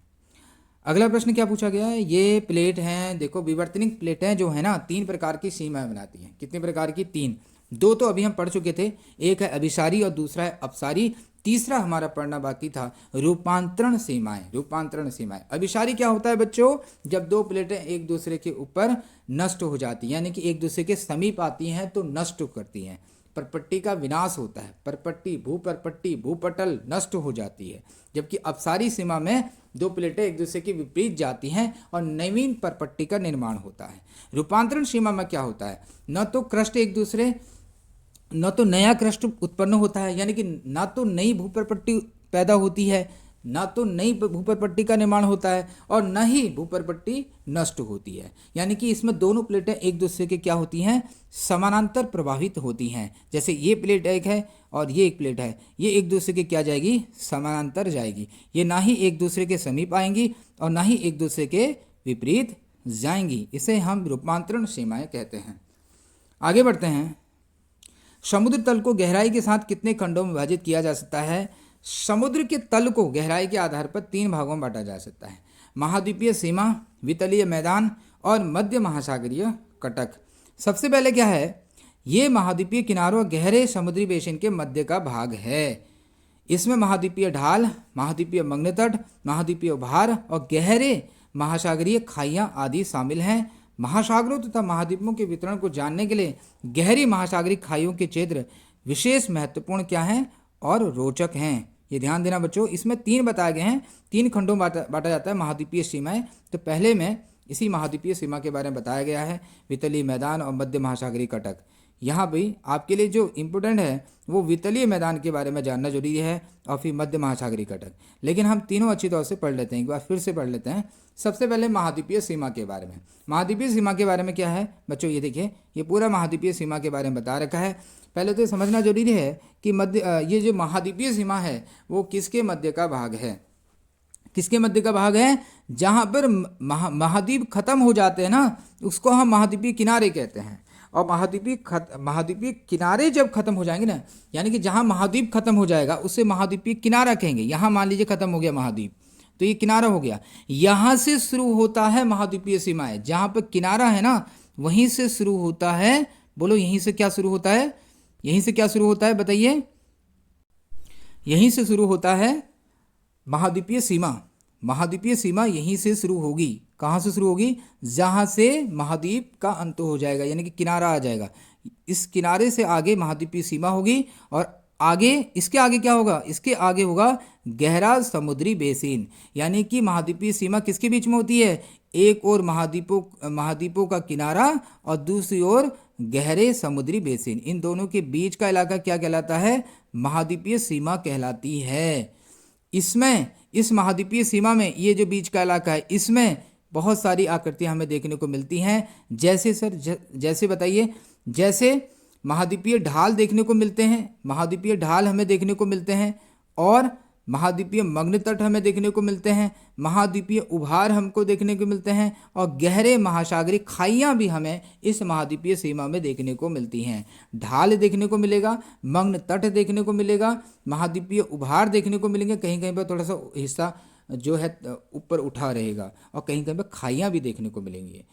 अगला प्रश्न क्या पूछा गया है, ये प्लेट हैं, देखो विवर्तनिक प्लेटें जो है ना 3 प्रकार की सीमाएं बनाती हैं। कितने प्रकार की, 3। 2 तो अभी हम पढ़ चुके थे, एक है अभिसारी और दूसरा है अपसारी। तीसरा हमारा पढ़ना बाकी था रूपांतरण सीमाएं। रूपांतरण सीमाएं, अभिसारी क्या होता है बच्चों, जब 2 प्लेटें एक दूसरे के ऊपर नष्ट हो जाती हैं, यानी कि एक दूसरे के समीप आती हैं तो नष्ट करती हैं। परपट्टी का विनाश होता है, परपट्टी भूपटल नष्ट हो जाती है। जबकि अपसारी सीमा में 2 प्लेटें एक दूसरे के विपरीत जाती हैं और नवीन परपट्टी का निर्माण होता है। रूपांतरण सीमा में क्या होता है, न तो नया क्रस्ट उत्पन्न होता है, यानी कि ना तो नई भूपरपट्टी पैदा होती है, ना तो नई भूपरपट्टी का निर्माण होता है और न ही भूपरपट्टी नष्ट होती है। यानी कि इसमें दोनों प्लेटें एक दूसरे के क्या होती हैं, समानांतर प्रभावित होती हैं। जैसे ये प्लेट एक है और ये एक प्लेट है, ये एक दूसरे के क्या जाएगी, समानांतर जाएगी। ये ना ही एक दूसरे के समीप आएंगी और ना ही एक दूसरे के विपरीत जाएंगी। इसे हम रूपांतरण सीमाएं कहते हैं। आगे बढ़ते हैं। समुद्र तल को गहराई के साथ कितने खंडों में विभाजित किया जा सकता है। समुद्र के तल को गहराई के आधार पर 3 भागों में बांटा जा सकता है, महाद्वीपीय सीमा, वितलीय मैदान और मध्य महासागरीय कटक। सबसे पहले क्या है, ये महाद्वीपीय किनारों और गहरे समुद्री बेसिन के मध्य का भाग है। इसमें महाद्वीपीय ढाल, महाद्वीपीय मग्न तट, महाद्वीपीय उभार और गहरे महासागरीय खाइयाँ आदि शामिल हैं। महासागरों तथा महाद्वीपों के वितरण को जानने के लिए गहरी महासागरीय खाइयों के क्षेत्र विशेष महत्वपूर्ण क्या हैं और रोचक हैं। ये ध्यान देना बच्चों, इसमें 3 बताए गए हैं, 3 खंडों में बांटा जाता है महाद्वीपीय सीमाएं। तो पहले में इसी महाद्वीपीय सीमा के बारे में बताया गया है, वितलीय मैदान और मध्य महासागरीय कटक। यहाँ भी आपके लिए जो इम्पोर्टेंट है वो वितलीय मैदान के बारे में जानना जरूरी है और फिर मध्य महासागरीय कटक। लेकिन हम तीनों अच्छी तौर से पढ़ लेते हैं, एक बार फिर से पढ़ लेते हैं। सबसे पहले महाद्वीपीय सीमा के बारे में। महाद्वीपीय सीमा के बारे में क्या है बच्चों, ये देखिए, ये पूरा महाद्वीपीय सीमा के बारे में बता रखा है। पहले तो ये समझना जरूरी है कि ये जो महाद्वीपीय सीमा है वो किसके मध्य का भाग है, किसके मध्य का भाग है, जहाँ पर महाद्वीप खत्म हो जाते हैं ना उसको हम महाद्वीपीय किनारे कहते हैं। और महाद्वीपीय किनारे जब खत्म हो जाएंगे ना, यानी कि जहाँ महाद्वीप खत्म हो जाएगा उसे महाद्वीपीय किनारा कहेंगे। यहाँ मान लीजिए खत्म हो गया महाद्वीप तो ये किनारा हो गया। यहाँ से शुरू होता है महाद्वीपीय सीमाएं, जहाँ पर किनारा है ना वहीं से शुरू होता है। बोलो यहीं से क्या शुरू होता है, यहीं से क्या शुरू होता है बताइए, यहीं से शुरू होता है महाद्वीपीय सीमा। महाद्वीपीय सीमा यहीं से शुरू होगी। कहाँ से शुरू होगी, जहाँ से महाद्वीप का अंत हो जाएगा, यानी कि किनारा आ जाएगा। इस किनारे से आगे महाद्वीपीय सीमा होगी और आगे इसके आगे क्या होगा, इसके आगे होगा गहरा समुद्री बेसिन। यानी कि महाद्वीपीय सीमा किसके बीच में होती है, एक ओर महाद्वीपों का किनारा और दूसरी ओर गहरे समुद्री बेसिन। इन दोनों के बीच का इलाका क्या कहलाता है, महाद्वीपीय सीमा कहलाती है। इसमें इस महाद्वीपीय सीमा में ये जो बीच का इलाका है इसमें बहुत सारी आकृतियां हमें देखने को मिलती हैं। जैसे सर जैसे बताइए, जैसे महाद्वीपीय ढाल देखने को मिलते हैं, महाद्वीपीय ढाल हमें देखने को मिलते हैं और महाद्वीपीय मग्न तट हमें देखने को मिलते हैं, महाद्वीपीय उभार हमको देखने को मिलते हैं और गहरे महासागरीय खाइयाँ भी हमें इस महाद्वीपीय सीमा में देखने को मिलती हैं। ढाल देखने को मिलेगा, मग्न तट देखने को मिलेगा, महाद्वीपीय उभार देखने को मिलेंगे, कहीं कहीं पर थोड़ा सा हिस्सा जो है ऊपर उठा रहेगा और कहीं कहीं पर खाइयाँ भी देखने को मिलेंगी।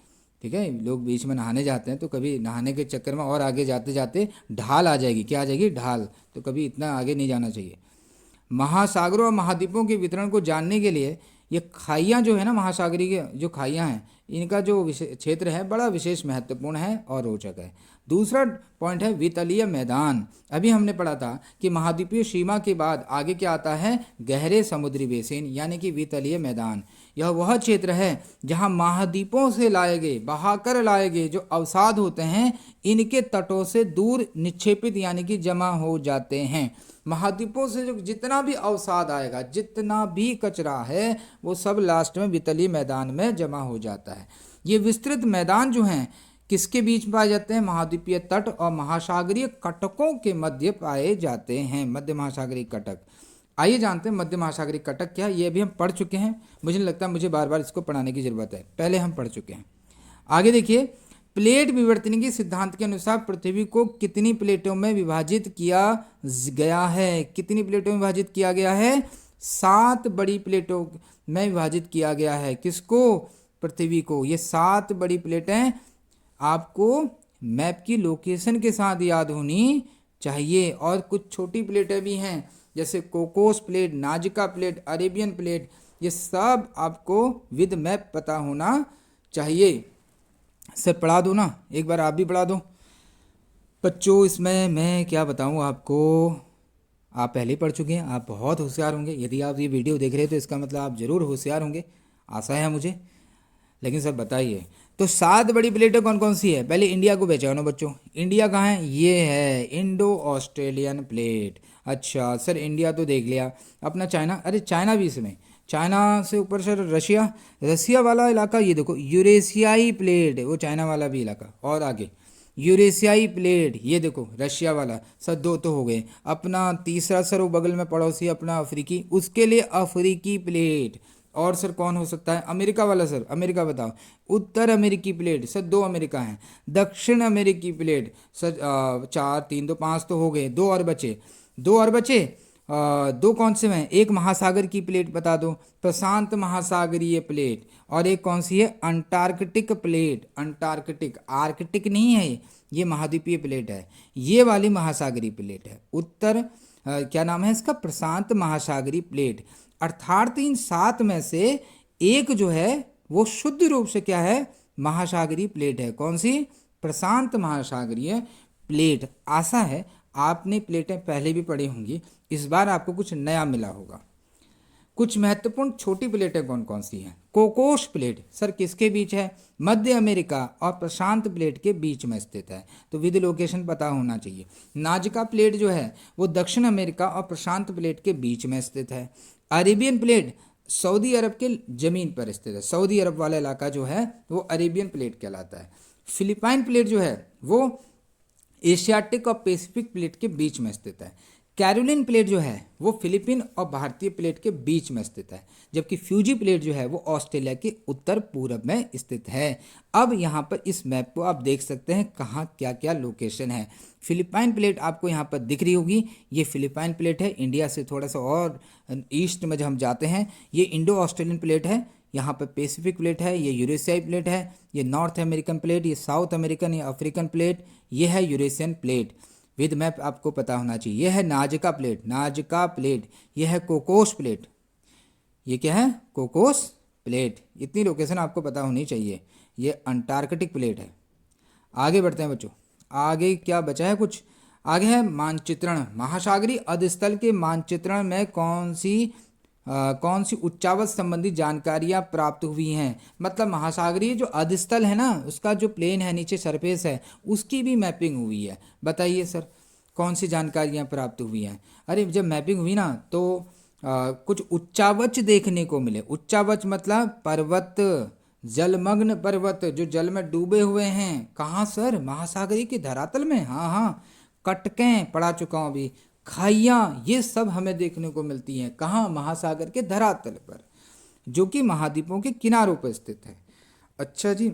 ठीक है, लोग बीच में नहाने जाते हैं तो कभी नहाने के चक्कर में और आगे जाते जाते ढाल आ जाएगी। क्या आ जाएगी? ढाल। तो कभी इतना आगे नहीं जाना चाहिए। महासागरों और महाद्वीपों के वितरण को जानने के लिए ये खाइयाँ जो है ना, महासागरीय जो खाइयाँ हैं, इनका जो क्षेत्र है बड़ा विशेष महत्वपूर्ण है और रोचक है। दूसरा पॉइंट है वितलीय मैदान। अभी हमने पढ़ा था कि महाद्वीपीय सीमा के बाद आगे क्या आता है? गहरे समुद्री बेसिन यानी कि वितलीय मैदान। यह वह क्षेत्र है जहाँ महाद्वीपों से लाए गए, बहाकर लाए गए जो अवसाद होते हैं इनके तटों से दूर निक्षेपित यानी कि जमा हो जाते हैं। महाद्वीपों से जो जितना भी अवसाद आएगा, जितना भी कचरा है, वो सब लास्ट में वितलीय मैदान में जमा हो जाता है। ये विस्तृत मैदान जो हैं किसके बीच पाए जाते हैं? महाद्वीपीय तट और महासागरीय कटकों के मध्य पाए जाते हैं। मध्य महासागरीय कटक। आइए जानते हैं मध्य महासागरीय कटक क्या है। ये भी हम पढ़ चुके हैं, मुझे नहीं लगता मुझे बार बार इसको पढ़ाने की जरूरत है, पहले हम पढ़ चुके हैं। आगे देखिए, प्लेट विवर्तनिकी सिद्धांत के अनुसार पृथ्वी को कितनी प्लेटों में विभाजित किया गया है? कितनी प्लेटों में विभाजित किया गया है? 7 बड़ी प्लेटों में विभाजित किया गया है। किसको? पृथ्वी को। ये 7 बड़ी प्लेटें आपको मैप की लोकेशन के साथ याद होनी चाहिए। और कुछ छोटी प्लेटें भी हैं जैसे Cocos plate, Nazca plate, Arabian plate, ये सब आपको विद मैप पता होना चाहिए। सर पढ़ा दो ना, एक बार आप भी पढ़ा दो बच्चों। इसमें मैं क्या बताऊं आपको, आप पहले ही पढ़ चुके हैं, आप बहुत होशियार होंगे। यदि आप ये वीडियो देख रहे हैं तो इसका मतलब आप ज़रूर होशियार होंगे, आशा है मुझे। लेकिन सर बताइए, तो 7 बड़ी प्लेटें कौन कौन सी है? पहले इंडिया को पहचानो बच्चों। इंडिया कहाँ है? ये है इंडो ऑस्ट्रेलियन प्लेट। अच्छा सर, इंडिया तो देख लिया, अपना चाइना, अरे चाइना भी इसमें, चाइना से ऊपर सर रशिया, रशिया वाला इलाका ये देखो यूरेशियाई प्लेट, वो चाइना वाला भी इलाका। और आगे यूरेशियाई प्लेट, ये देखो रशिया वाला। सर 2 तो हो गए। अपना तीसरा सर वो बगल में पड़ोसी अपना अफ्रीकी, उसके लिए अफ्रीकी प्लेट। और सर कौन हो सकता है? अमेरिका वाला। सर अमेरिका बताओ। उत्तर अमेरिकी प्लेट, सर 2 अमेरिका हैं। दक्षिण अमेरिकी प्लेट, सर 4, 3, 2, 5 तो हो गए, 2 और बचे, 2 और बचे। 2 कौन से हैं? एक महासागर की प्लेट बता दो, प्रशांत महासागरीय प्लेट। और एक कौन सी है? Antarctic plate. अंटार्कटिक, आर्कटिक नहीं है ये महाद्वीपीय प्लेट है, ये वाली महासागरीय प्लेट है। उत्तर क्या नाम है इसका? प्रशांत महासागरीय प्लेट। अर्थात इन 7 में से एक जो है वो शुद्ध रूप से क्या है? महासागरीय प्लेट है। कौन सी? प्रशांत महासागरीय प्लेट। आशा है आपने प्लेटें पहले भी पढ़ी होंगी, इस बार आपको कुछ नया मिला होगा। कुछ महत्वपूर्ण छोटी प्लेटें कौन कौन सी हैं? कोकोस प्लेट सर किसके बीच है? मध्य अमेरिका और प्रशांत प्लेट के बीच में स्थित है, तो विद लोकेशन पता होना चाहिए। नाजिका प्लेट जो है वो दक्षिण अमेरिका और प्रशांत प्लेट के बीच में स्थित है। अरेबियन प्लेट सऊदी अरब के ज़मीन पर स्थित है, सऊदी अरब वाला इलाका जो है वो अरेबियन प्लेट कहलाता है। फिलिपाइन प्लेट जो है वो एशियाटिक और पैसिफिक प्लेट के बीच में स्थित है। कैरोलिन प्लेट जो है वो फिलीपीन और भारतीय प्लेट के बीच में स्थित है, जबकि फ्यूजी प्लेट जो है वो ऑस्ट्रेलिया के उत्तर पूर्व में स्थित है। अब यहाँ पर इस मैप को आप देख सकते हैं कहाँ क्या क्या लोकेशन है। फिलिपाइन प्लेट आपको यहाँ पर दिख रही होगी, ये फिलिपाइन प्लेट है। इंडिया से थोड़ा सा और ईस्ट में जब हम जाते हैं ये इंडो ऑस्ट्रेलियन प्लेट है। यहाँ पर पैसिफिक प्लेट है, ये यूरेशियाई प्लेट है। ये नॉर्थ अमेरिकन प्लेट, ये साउथ अमेरिकन या अफ्रीकन प्लेट, ये है यूरेशियन प्लेट। विद मैप आपको पता होना चाहिए। यह है नाजिका प्लेट, नाजिका प्लेट। यह है कोकोस प्लेट, ये क्या है? Cocos plate. इतनी लोकेशन आपको पता होनी चाहिए। ये अंटार्कटिक प्लेट है। आगे बढ़ते हैं बच्चों, आगे क्या बचा है? कुछ आगे है मानचित्रण। महासागरीय अधस्थल के मानचित्रण में कौन सी उच्चावच संबंधी जानकारियां प्राप्त हुई हैं? मतलब महासागरीय जो अधस्थल है ना, उसका जो प्लेन है, नीचे सरफेस है, उसकी भी मैपिंग हुई है। बताइए सर कौन सी जानकारियां प्राप्त हुई हैं? अरे जब मैपिंग हुई ना तो कुछ उच्चावच देखने को मिले। उच्चावच मतलब पर्वत, जलमग्न पर्वत जो जल में डूबे हुए हैं। कहाँ सर? महासागरीय के धरातल में। हाँ हाँ, कटकें पढ़ा चुका हूँ अभी। खाइयाँ, ये सब हमें देखने को मिलती हैं। कहाँ? महासागर के धरातल पर, जो कि महाद्वीपों के किनारों पर स्थित है। अच्छा जी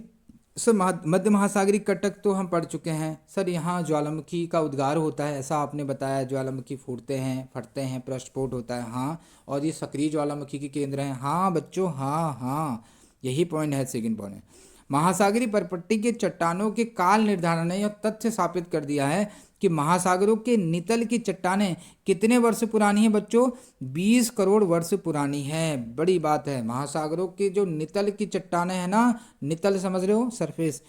सर, मध्य महासागरीय कटक तो हम पढ़ चुके हैं। सर यहाँ ज्वालामुखी का उद्गार होता है, ऐसा आपने बताया। ज्वालामुखी फूटते हैं, फटते हैं, प्रस्फोट होता है। हाँ, और ये सक्रिय ज्वालामुखी के केंद्र हैं। हाँ बच्चों, हाँ हाँ, यही पॉइंट है, सेकंड पॉइंट है। महासागरीय परपट्टी के चट्टानों के काल निर्धारण ने यह तथ्य स्थापित कर दिया है कि महासागरों के नितल की चट्टानें कितने वर्ष पुरानी है बच्चों? 20 करोड़ वर्ष पुरानी है। बड़ी बात है। महासागरों के जो नितल की चट्टानें हैं ना, नितल समझ रहे हो, सरफेस,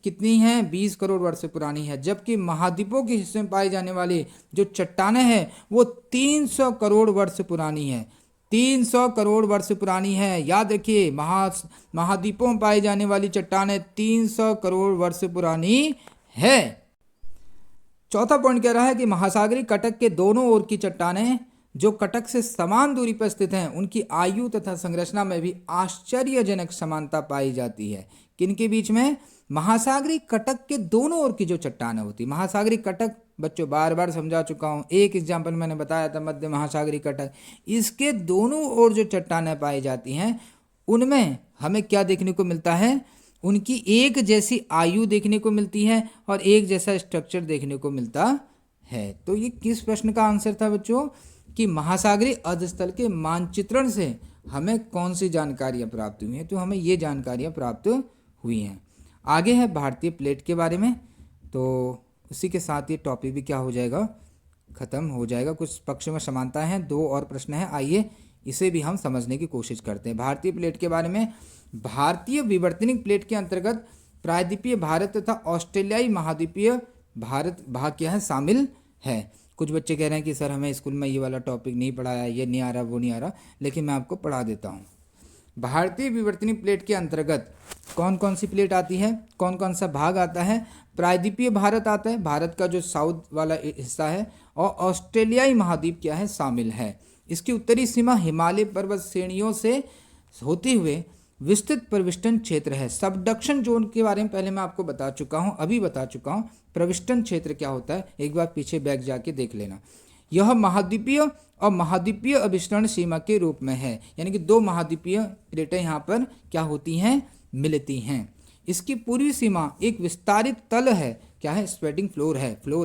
कितनी है? 20 करोड़ वर्ष पुरानी है। जबकि महाद्वीपों के हिस्से में पाई जाने वाली जो चट्टानें हैं वो 300 करोड़ वर्ष पुरानी है। 300 करोड़ वर्ष पुरानी है। याद रखिए, महाद्वीपों में पाई जाने वाली चट्टानें 300 करोड़ वर्ष पुरानी है। चौथा पॉइंट कह रहा है कि महासागरीय कटक के दोनों ओर की चट्टानें जो कटक से समान दूरी पर स्थित हैं, उनकी आयु तथा संरचना में भी आश्चर्यजनक समानता पाई जाती है। किनके बीच में? महासागरीय कटक के दोनों ओर की जो चट्टानें होती, महासागरीय कटक बच्चों बार बार समझा चुका हूँ, एक एग्जाम्पल मैंने बताया था, मध्य महासागरीय कटक, इसके दोनों ओर जो चट्टानें पाई जाती हैं उनमें हमें क्या देखने को मिलता है? उनकी एक जैसी आयु देखने को मिलती है और एक जैसा स्ट्रक्चर देखने को मिलता है। तो ये किस प्रश्न का आंसर था बच्चों? कि महासागरीय अधस्थल के मानचित्रण से हमें कौन सी जानकारियाँ प्राप्त हुई हैं? तो हमें ये जानकारियाँ प्राप्त हुई हैं। आगे है भारतीय प्लेट के बारे में, तो उसी के साथ ये टॉपिक भी क्या हो जाएगा? खत्म हो जाएगा। कुछ पक्ष में समानता है, 2 और प्रश्न है, आइए इसे भी हम समझने की कोशिश करते हैं। भारतीय प्लेट के बारे में, भारतीय विवर्तनिक प्लेट के अंतर्गत प्रायद्वीपीय भारत तथा ऑस्ट्रेलियाई महाद्वीपीय भारत भाग क्या है? शामिल है। कुछ बच्चे कह रहे हैं कि सर हमें स्कूल में ये वाला टॉपिक नहीं पढ़ाया, ये नहीं आ रहा, वो नहीं आ रहा, लेकिन मैं आपको पढ़ा देता हूँ। भारतीय विवर्तनिक प्लेट के अंतर्गत कौन कौन सी प्लेट आती है, कौन कौन सा भाग आता है? प्रायद्वीपीय भारत आता है, भारत का जो साउथ वाला हिस्सा है, और ऑस्ट्रेलियाई महाद्वीप क्या है? शामिल है। इसकी उत्तरी सीमा हिमालय पर्वत श्रेणियों से होते हुए विस्तृत प्रविष्टन क्षेत्र है। सबडक्शन जोन के बारे में पहले मैं आपको बता चुका हूँ, अभी बता चुका हूँ। प्रविष्टन क्षेत्र क्या होता है, एक बार पीछे बैक जाके देख लेना। यह महाद्वीपीय और महाद्वीपीय अभिसरण सीमा के रूप में है, यानी कि 2 महाद्वीपीय प्लेटें यहाँ पर क्या होती हैं? मिलती हैं। इसकी पूर्वी सीमा एक विस्तारित तल है, क्या है? स्प्रेडिंग फ्लोर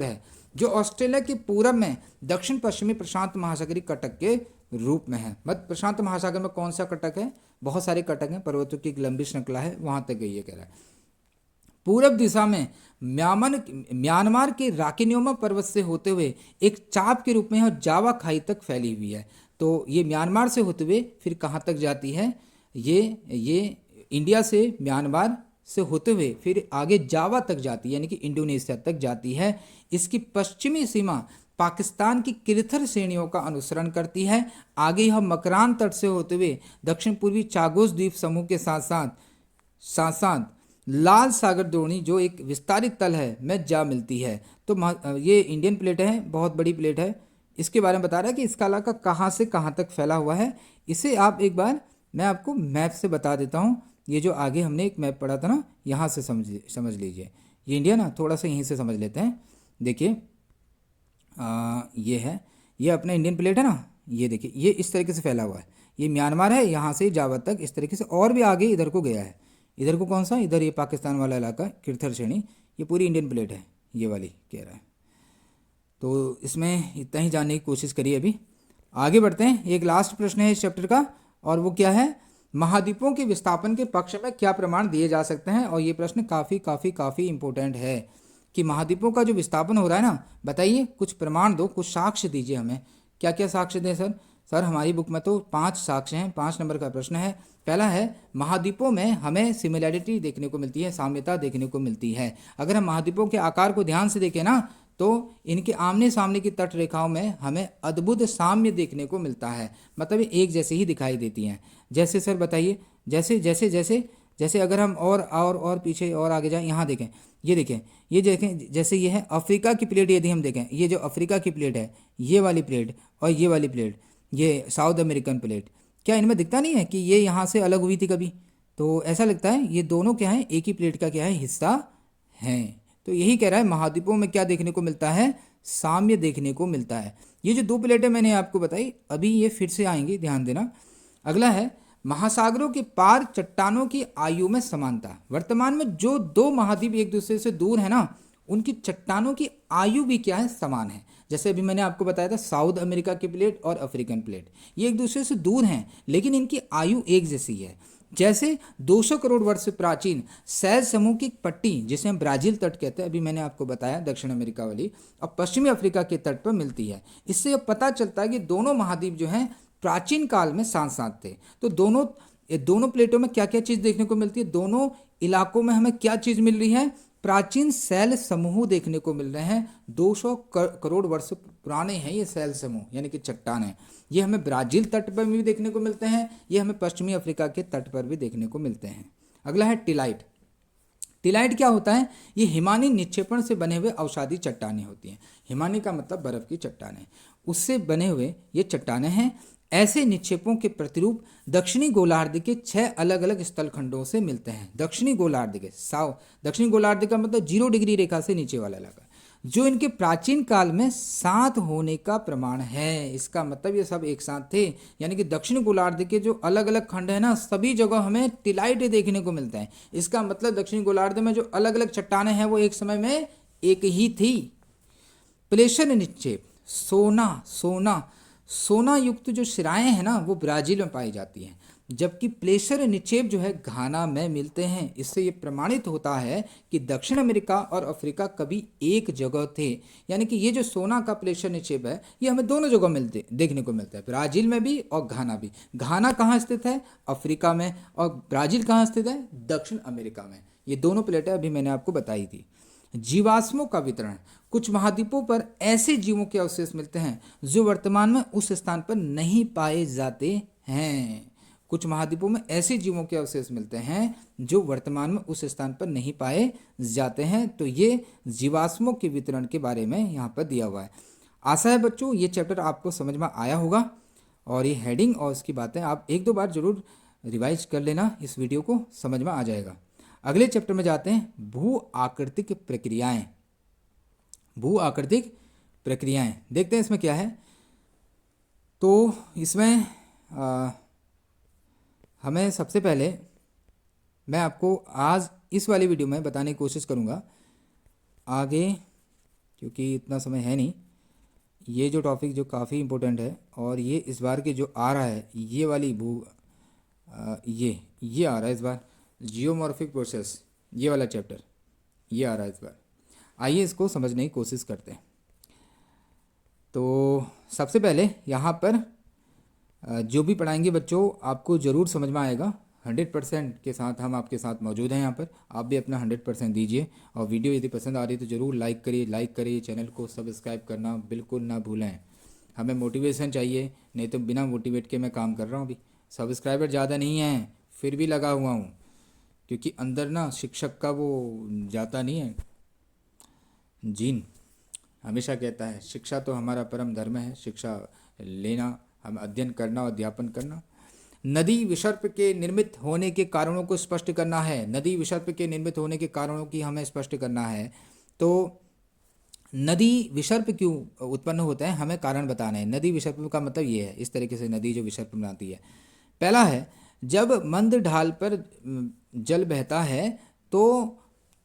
है, जो ऑस्ट्रेलिया के पूरब में दक्षिण पश्चिमी प्रशांत महासागरीय कटक के रूप में है। मध्य प्रशांत महासागर में कौन सा कटक है? बहुत सारे कटक हैं, पर्वतों की एक लंबी श्रृंखला है, वहां तक गई है कह रहा है। पूरब दिशा में म्यांमार के राकिन्योमा पर्वत से होते हुए एक चाप के रूप में और जावा खाई तक फैली हुई है। तो ये म्यांमार से होते हुए फिर कहाँ तक जाती है? ये इंडिया से म्यांमार से होते हुए फिर आगे जावा तक जाती है, यानी कि इंडोनेशिया तक जाती है। इसकी पश्चिमी सीमा पाकिस्तान की किरथर श्रेणियों का अनुसरण करती है। आगे यह मकरान तट से होते हुए दक्षिण पूर्वी चागोस द्वीप समूह के साथ साथ लाल सागर द्रोणी जो एक विस्तारित तल है में जा मिलती है। तो ये इंडियन प्लेट है, बहुत बड़ी प्लेट है। इसके बारे में बता रहा है कि इसका इलाका कहाँ से कहाँ तक फैला हुआ है। इसे आप एक बार मैं आपको मैप से बता देता हूँ। ये जो आगे हमने एक मैप पढ़ा था ना, यहाँ से समझ लीजिए। ये इंडिया ना, थोड़ा सा यहीं से समझ लेते हैं। देखिए ये है, ये अपना इंडियन प्लेट है ना, ये देखिए ये इस तरीके से फैला हुआ है। ये म्यांमार है, यहाँ से जावा तक इस तरीके से, और भी आगे इधर को गया है। इधर को कौन सा? इधर ये पाकिस्तान वाला इलाका, किरथर श्रेणी, ये पूरी इंडियन प्लेट है, ये वाली कह रहा है। तो इसमें इतना ही जानने की कोशिश करिए। अभी आगे बढ़ते हैं। एक लास्ट प्रश्न है इस चैप्टर का, और वो क्या है? महाद्वीपों के विस्थापन के पक्ष में क्या प्रमाण दिए जा सकते हैं? और ये प्रश्न काफ़ी इंपॉर्टेंट है कि महाद्वीपों का जो विस्थापन हो रहा है ना, बताइए, कुछ प्रमाण दो, कुछ साक्ष्य दीजिए हमें। क्या क्या साक्ष्य दें सर हमारी बुक में तो 5 साक्ष्य हैं। 5 नंबर का प्रश्न है। पहला है, महाद्वीपों में हमें सिमिलैरिटी देखने को मिलती है, साम्यता देखने को मिलती है। अगर हम महाद्वीपों के आकार को ध्यान से देखें ना, तो इनके आमने सामने की तट रेखाओं में हमें अद्भुत साम्य देखने को मिलता है, मतलब एक जैसे ही दिखाई देती हैं। जैसे सर बताइए, जैसे अगर हम और पीछे और आगे जाएं, यहाँ देखें, ये देखें, जैसे ये है अफ्रीका की प्लेट। यदि हम देखें, ये जो अफ्रीका की प्लेट है, ये वाली प्लेट और ये वाली प्लेट, ये साउथ अमेरिकन प्लेट, क्या इनमें दिखता नहीं है कि ये यहाँ से अलग हुई थी कभी? तो ऐसा लगता है ये दोनों क्या है? एक ही प्लेट का क्या है? हिस्सा हैं। तो यही कह रहा है, महाद्वीपों में क्या देखने को मिलता है? साम्य देखने को मिलता है। ये जो 2 प्लेटें मैंने आपको बताई, अभी ये फिर से आएंगी, ध्यान देना। अगला है, महासागरों के पार चट्टानों की आयु में समानता। वर्तमान में जो 2 महाद्वीप एक दूसरे से दूर है ना, उनकी चट्टानों की आयु भी क्या है? समान है। जैसे अभी मैंने आपको बताया था, साउथ अमेरिका की प्लेट और अफ्रीकन प्लेट, ये एक दूसरे से दूर हैं, लेकिन इनकी आयु एक जैसी है। जैसे 200 करोड़ वर्ष प्राचीन सैल समूह की पट्टी, जिसे हम ब्राजील तट कहते हैं, अभी मैंने आपको बताया दक्षिण अमेरिका वाली, और पश्चिमी अफ्रीका के तट पर मिलती है। इससे यह पता चलता है कि दोनों महाद्वीप जो हैं प्राचीन काल में साथ साथ थे। तो दोनों प्लेटों में क्या क्या चीज़ देखने को मिलती है, दोनों इलाकों में हमें क्या चीज़ मिल रही है, प्राचीन सैल समूह देखने को मिल रहे हैं। 200 करोड़ वर्ष पुराने हैं ये सैल समूह, यानी कि चट्टानें। ये हमें ब्राजील तट पर भी देखने को मिलते हैं, ये हमें पश्चिमी अफ्रीका के तट पर भी देखने को मिलते हैं। अगला है टिलाइट। टिलाइट क्या होता है, ये हिमानी निक्षेपण से बने हुए अवसादी चट्टानें होती हैं। हिमानी का मतलब बर्फ की चट्टानें, उससे बने हुए ये चट्टानें हैं। ऐसे निक्षेपों के प्रतिरूप दक्षिणी गोलार्ध के 6 अलग अलग स्थलखंडों से मिलते हैं। दक्षिणी गोलार्ध के दक्षिणी गोलार्ध का मतलब 0 डिग्री रेखा से नीचे वाला इलाका, जो इनके प्राचीन काल में साथ होने का प्रमाण है। इसका मतलब ये सब एक साथ थे, यानी कि दक्षिण गोलार्ध के जो अलग अलग खंड है ना, सभी जगह हमें टिलाइट देखने को मिलता है। इसका मतलब दक्षिण गोलार्ध में जो अलग अलग चट्टानें हैं वो एक समय में एक ही थी। प्लेशर निक्षेप, सोना युक्त जो सिराएं हैं ना, वो ब्राजील में पाई जाती हैं, जबकि प्लेशर निक्षेप जो है घाना में मिलते हैं। इससे ये प्रमाणित होता है कि दक्षिण अमेरिका और अफ्रीका कभी एक जगह थे। यानी कि ये जो सोना का प्लेशर निक्षेप है, ये हमें दोनों जगह देखने को मिलता है, ब्राजील में भी और घाना भी। घाना कहाँ स्थित है, अफ्रीका में, और ब्राजील कहाँ स्थित है, दक्षिण अमेरिका में। ये दोनों प्लेटें अभी मैंने आपको बताई थी। जीवाश्मों का वितरण, कुछ महाद्वीपों पर ऐसे जीवों के अवशेष मिलते हैं जो वर्तमान में उस स्थान पर नहीं पाए जाते हैं। कुछ महाद्वीपों में ऐसे जीवों के अवशेष मिलते हैं जो वर्तमान में उस स्थान पर नहीं पाए जाते हैं। तो ये जीवाश्मों के वितरण के बारे में यहाँ पर दिया हुआ है। आशा है बच्चों ये चैप्टर आपको समझ में आया होगा, और ये हेडिंग और इसकी बातें आप 1-2 बार जरूर रिवाइज कर लेना, इस वीडियो को समझ में आ जाएगा। अगले चैप्टर में जाते हैं, भू आकृतिक प्रक्रियाएं। भू आकृतिक प्रक्रियाएं देखते हैं इसमें क्या है। तो इसमें हमें सबसे पहले मैं आपको आज इस वाली वीडियो में बताने की कोशिश करूँगा, आगे क्योंकि इतना समय है नहीं। ये जो टॉपिक जो काफ़ी इम्पोर्टेंट है, और ये इस बार के जो आ रहा है, ये वाली ये आ रहा है इस बार, जियोमॉर्फिक प्रोसेस, ये वाला चैप्टर ये आ रहा है इस बार। आइए इसको समझने की कोशिश करते हैं। तो सबसे पहले यहाँ पर जो भी पढ़ाएंगे बच्चों आपको ज़रूर समझ में आएगा। 100% के साथ हम आपके साथ मौजूद हैं यहाँ पर। आप भी अपना 100% दीजिए, और वीडियो यदि पसंद आ रही है तो ज़रूर लाइक करिए, चैनल को सब्सक्राइब करना बिल्कुल ना भूलें। हमें मोटिवेशन चाहिए, नहीं तो बिना मोटिवेट के मैं काम कर रहा हूँ। अभी सब्सक्राइबर ज़्यादा नहीं हैं, फिर भी लगा हुआ हूँ, क्योंकि अंदर ना शिक्षक का वो जाता नहीं है जीन। हमेशा कहता है शिक्षा तो हमारा परम धर्म है, शिक्षा लेना, हम अध्ययन करना और अध्यापन करना। नदी विसर्प के निर्मित होने के कारणों को स्पष्ट करना है। नदी विसर्प के निर्मित होने के कारणों की हमें स्पष्ट करना है। तो नदी विसर्प क्यों उत्पन्न होता है, हमें कारण बताना है। नदी विसर्प का मतलब ये है, इस तरीके से नदी जो विसर्प बनाती है। पहला है, जब मंद ढाल पर जल बहता है तो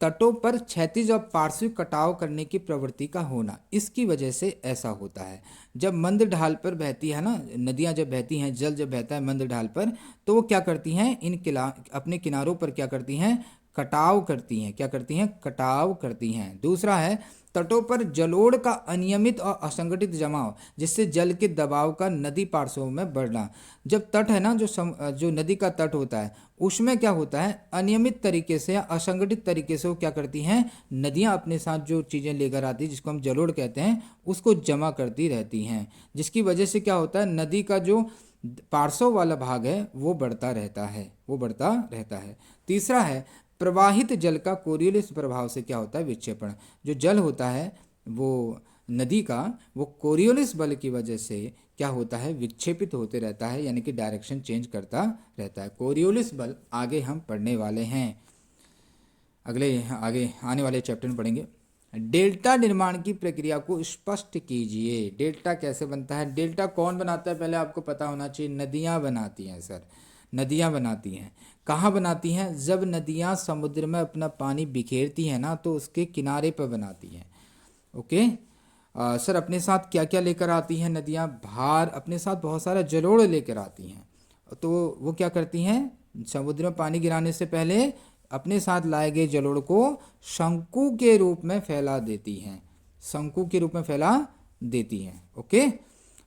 तटों पर क्षैतिज और पार्श्विक कटाव करने की प्रवृत्ति का होना, इसकी वजह से ऐसा होता है। जब मंद ढाल पर बहती है ना, नदियाँ जब बहती हैं, जल जब बहता है मंद ढाल पर, तो वो क्या करती हैं, अपने किनारों पर क्या करती हैं, कटाव करती हैं। क्या करती हैं, कटाव करती हैं। दूसरा है, तटों पर जलोढ़ का अनियमित और असंगठित जमाव, जिससे जल के दबाव का नदी पार्श्वों में बढ़ना। जब तट है ना, जो नदी का तट होता है, उसमें क्या होता है, अनियमित तरीके से या असंगठित तरीके से वो क्या करती हैं, नदियाँ अपने साथ जो चीज़ें लेकर आती हैं, जिसको हम जलोढ़ कहते हैं, उसको जमा करती रहती हैं, जिसकी वजह से क्या होता है, नदी का जो पार्श्व वाला भाग है वो बढ़ता रहता है। तीसरा है, प्रवाहित जल का कोरियोलिस प्रभाव से क्या होता है, विक्षेपण। जो जल होता है वो नदी का, वो कोरियोलिस बल की वजह से क्या होता है, विक्षेपित होते रहता है, यानी कि डायरेक्शन चेंज करता रहता है। कोरियोलिस बल आगे हम पढ़ने वाले हैं, आगे आने वाले चैप्टर में पढ़ेंगे। डेल्टा निर्माण की प्रक्रिया को स्पष्ट कीजिए। डेल्टा कैसे बनता है, डेल्टा कौन बनाता है, पहले आपको पता होना चाहिए। नदियाँ बनाती हैं सर, नदियाँ बनाती हैं। कहाँ बनाती हैं, जब नदियाँ समुद्र में अपना पानी बिखेरती हैं ना, तो उसके किनारे पर बनाती हैं। ओके सर, अपने साथ क्या क्या लेकर आती हैं नदियाँ, भार, अपने साथ बहुत सारा जलोढ़ लेकर आती हैं। तो वो क्या करती हैं, समुद्र में पानी गिराने से पहले अपने साथ लाए गए जलोढ़ को शंकु के रूप में फैला देती हैं, शंकु के रूप में फैला देती हैं। ओके।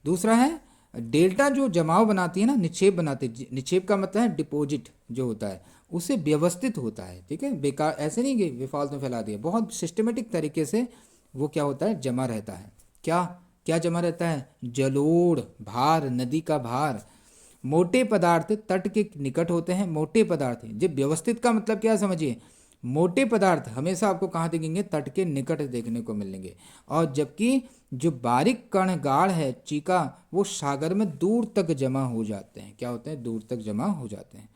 दूसरा है डेल्टा, जो जमाव बनाती है ना, निक्षेप बनाती है। निक्षेप का मतलब है डिपॉजिट जो होता है, उसे व्यवस्थित होता है। ठीक है, बेकार ऐसे नहीं कि बेफालतू में फैला दिया, बहुत सिस्टमेटिक तरीके से वो क्या होता है, जमा रहता है। क्या क्या जमा रहता है? जलोढ़, भार, नदी का भार। मोटे पदार्थ तट के निकट होते हैं। मोटे पदार्थ, जब व्यवस्थित का मतलब क्या समझिए, मोटे पदार्थ हमेशा आपको कहाँ दिखेंगे? तट के निकट देखने को मिलेंगे। और जबकि जो बारीक कण गाढ़ है, चीका, वो सागर में दूर तक जमा हो जाते हैं। क्या होते हैं? दूर तक जमा हो जाते हैं।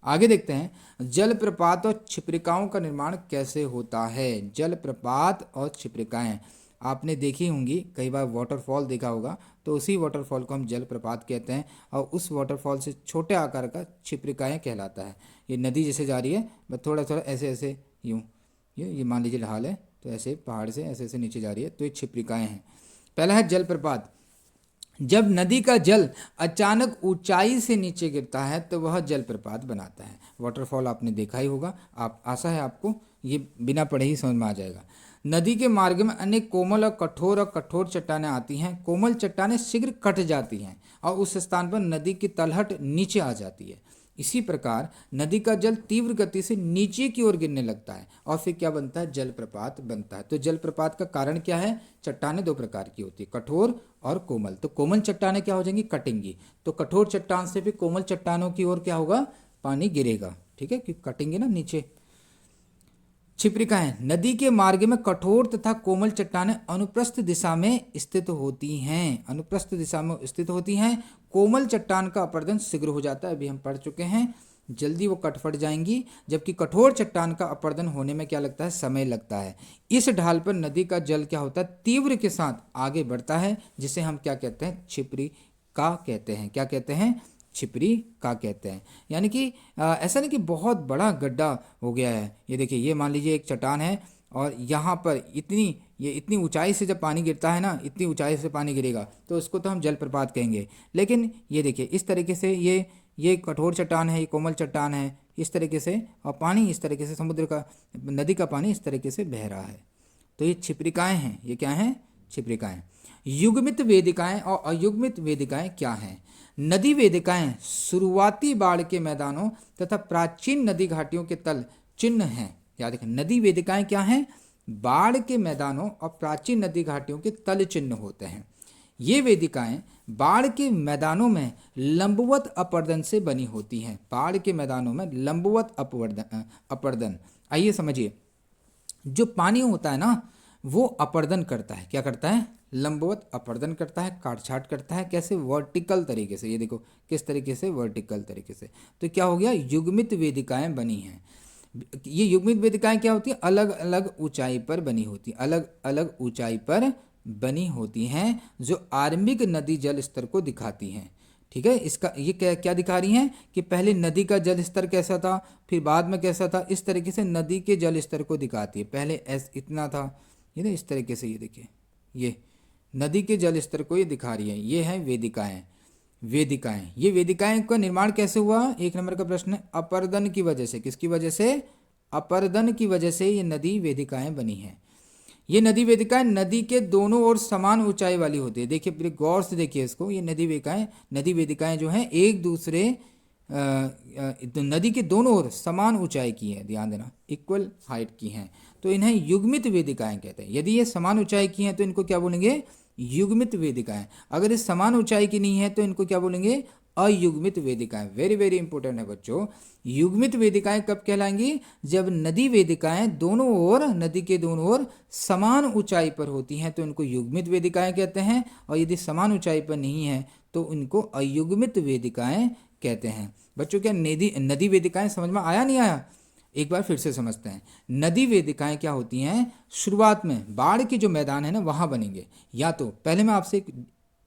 आगे देखते हैं, जलप्रपात और छिप्रिकाओं का निर्माण कैसे होता है। जलप्रपात और छिप्रिकाएं आपने देखी होंगी, कई बार वाटरफॉल देखा होगा, तो उसी वाटरफॉल को हम जलप्रपात कहते हैं। और उस वाटरफॉल से छोटे आकार का छिप्रिकाएं कहलाता है। ये नदी जैसे जा रही है, बस थोड़ा थोड़ा ऐसे ऐसे यूँ, ये मान लीजिए ढाल है, तो ऐसे पहाड़ से ऐसे ऐसे नीचे जा रही है, तो ये छिप्रिकाएं हैं। पहला है जलप्रपात। जब नदी का जल अचानक ऊंचाई से नीचे गिरता है तो वह जलप्रपात बनाता है। वाटरफॉल आपने देखा ही होगा, आप आशा है आपको ये बिना पढ़े ही समझ में आ जाएगा। नदी के मार्ग में अनेक कोमल और कठोर चट्टानें आती हैं। कोमल चट्टानें शीघ्र कट जाती हैं और उस स्थान पर नदी की तलहट नीचे आ जाती है। इसी प्रकार नदी का जल तीव्र गति से नीचे की ओर गिरने लगता है और फिर क्या बनता है? जलप्रपात बनता है। तो जलप्रपात का कारण क्या है? चट्टानें दो प्रकार की होती है, कठोर और कोमल। तो कोमल चट्टानें क्या हो जाएंगी? कटेंगी। तो कठोर चट्टान से भी कोमल चट्टानों की ओर क्या होगा? पानी गिरेगा। ठीक है, क्योंकि कटेंगे ना नीचे। छिप्रिकाएं, नदी के मार्ग में कठोर तथा कोमल चट्टानें अनुप्रस्थ दिशा में स्थित होती हैं। अनुप्रस्थ दिशा में स्थित होती हैं। कोमल चट्टान का अपरदन शीघ्र हो जाता है, अभी हम पढ़ चुके हैं, जल्दी वो कट फट जाएंगी। जबकि कठोर चट्टान का अपरदन होने में क्या लगता है? समय लगता है। इस ढाल पर नदी का जल क्या होता है? तीव्र के साथ आगे बढ़ता है, जिसे हम क्या कहते हैं? छिप्रिका कहते हैं। क्या कहते हैं? छिपरी का कहते हैं। यानी कि ऐसा नहीं कि बहुत बड़ा गड्ढा हो गया है। ये देखिए, ये मान लीजिए एक चट्टान है और यहाँ पर इतनी ऊंचाई से जब पानी गिरता है ना, इतनी ऊंचाई से पानी गिरेगा तो उसको तो हम जलप्रपात कहेंगे। लेकिन ये देखिए, इस तरीके से ये कठोर चट्टान है, ये कोमल चट्टान है, इस तरीके से, और पानी इस तरीके से, समुद्र का, नदी का पानी इस तरीके से बह रहा है। तो ये छिप्रिकाएँ हैं। ये क्या हैं? छिप्रिकाएँ। युग्मित वेदिकाएं और अयुग्मित वेदिकाएं क्या हैं? नदी वेदिकाएं शुरुआती बाढ़ के मैदानों तथा प्राचीन नदी घाटियों के तल चिन्ह हैं। याद रखें, नदी वेदिकाएं क्या हैं? बाढ़ के मैदानों और प्राचीन नदी घाटियों के तल चिन्ह होते हैं। ये वेदिकाएं बाढ़ के मैदानों में लंबवत अपर्दन से बनी होती हैं। बाढ़ के मैदानों में लंबवत अपर्दन। आइए समझिए, जो पानी होता है ना, वो अपर्दन करता है। क्या करता है? लंबवत अपर्दन करता है, काट छाट करता है। कैसे? वर्टिकल तरीके से। ये देखो किस तरीके से, वर्टिकल तरीके से। तो क्या हो गया? युग्मित वेदिकाएं बनी हैं। ये युग्मित वेदिकाएं क्या होती है? अलग अलग ऊंचाई पर बनी होती, अलग अलग ऊंचाई पर बनी होती हैं, जो आरंभिक नदी जल स्तर को दिखाती हैं। ठीक है, इसका ये क्या दिखा रही हैं कि पहले नदी का जल स्तर कैसा था, फिर बाद में कैसा था। इस तरीके से नदी के जल स्तर को दिखाती है। पहले इतना था, ये ना, इस तरीके से। ये देखिए, ये नदी के जल स्तर को ये दिखा रही है। ये है वेदिकाएं। वेदिकाएं, ये वेदिकाएं का निर्माण कैसे हुआ? 1 नंबर का प्रश्न है। अपर्दन की वजह से। किसकी वजह से? अपर्दन की वजह से ये नदी वेदिकाएं बनी हैं। ये नदी वेदिकाएं नदी के दोनों ओर समान ऊंचाई वाली होती है। देखिए, फिर गौर से देखिए इसको। ये नदी वेदिकाएं जो हैं एक दूसरे नदी के दोनों ओर समान ऊंचाई की है। ध्यान देना, इक्वल हाइट की हैं, तो इन्हें युग्मित वेदिकाएं कहते हैं। यदि ये समान ऊंचाई की हैं तो इनको क्या बोलेंगे? युग्मित वेदिकाएं। अगर ये समान ऊंचाई की नहीं है तो इनको क्या बोलेंगे? अयुग्मित वेदिकाएं। वेरी वेरी इंपॉर्टेंट है बच्चों। युग्मित वेदिकाएं कब कहलाएंगी? जब नदी वेदिकाएं दोनों ओर, नदी के दोनों ओर समान ऊंचाई पर होती हैं तो इनको युग्मित वेदिकाएं कहते हैं। और यदि समान ऊंचाई पर नहीं है तो इनको अयुग्मित वेदिकाएं कहते हैं। बच्चों, क्या नदी वेदिकाएं समझ में आया, नहीं आया? एक बार फिर से समझते हैं। नदी वेदिकाएं क्या होती हैं? शुरुआत में बाढ़ के जो मैदान है ना, वहां बनेंगे। या तो पहले मैं आपसे एक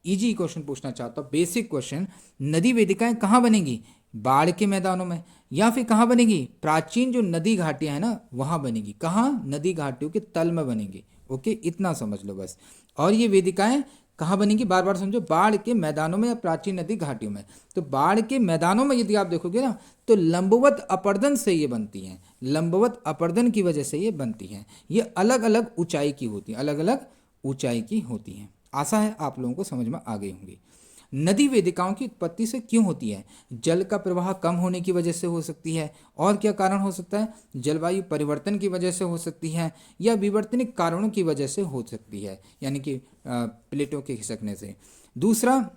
इजी क्वेश्चन पूछना चाहता हूँ, बेसिक क्वेश्चन। नदी वेदिकाएं कहाँ बनेंगी? बाढ़ के मैदानों में। या फिर कहाँ बनेगी? प्राचीन जो नदी घाटियां हैं ना, वहां बनेगी। कहाँ? नदी घाटियों के तल में बनेगी। ओके, इतना समझ लो बस। और ये वेदिकाएं कहाँ बनेंगी, बार बार समझो, बाढ़ के मैदानों में या प्राचीन नदी घाटियों में। तो बाढ़ के मैदानों में यदि आप देखोगे ना तो लंबवत अपर्दन से ये बनती हैं, लंबवत अपर्दन की वजह से ये बनती हैं। ये अलग अलग ऊंचाई की होती हैं, अलग अलग ऊंचाई की होती हैं। आशा है आप लोगों को समझ में आ गई होंगी। नदी वेदिकाओं की उत्पत्ति से क्यों होती है? जल का प्रवाह कम होने की वजह से हो सकती है। और क्या कारण हो सकता है? जलवायु परिवर्तन की वजह से हो सकती है, या विवर्तनिक कारणों की वजह से हो सकती है, यानी कि प्लेटों के खिसकने से। दूसरा,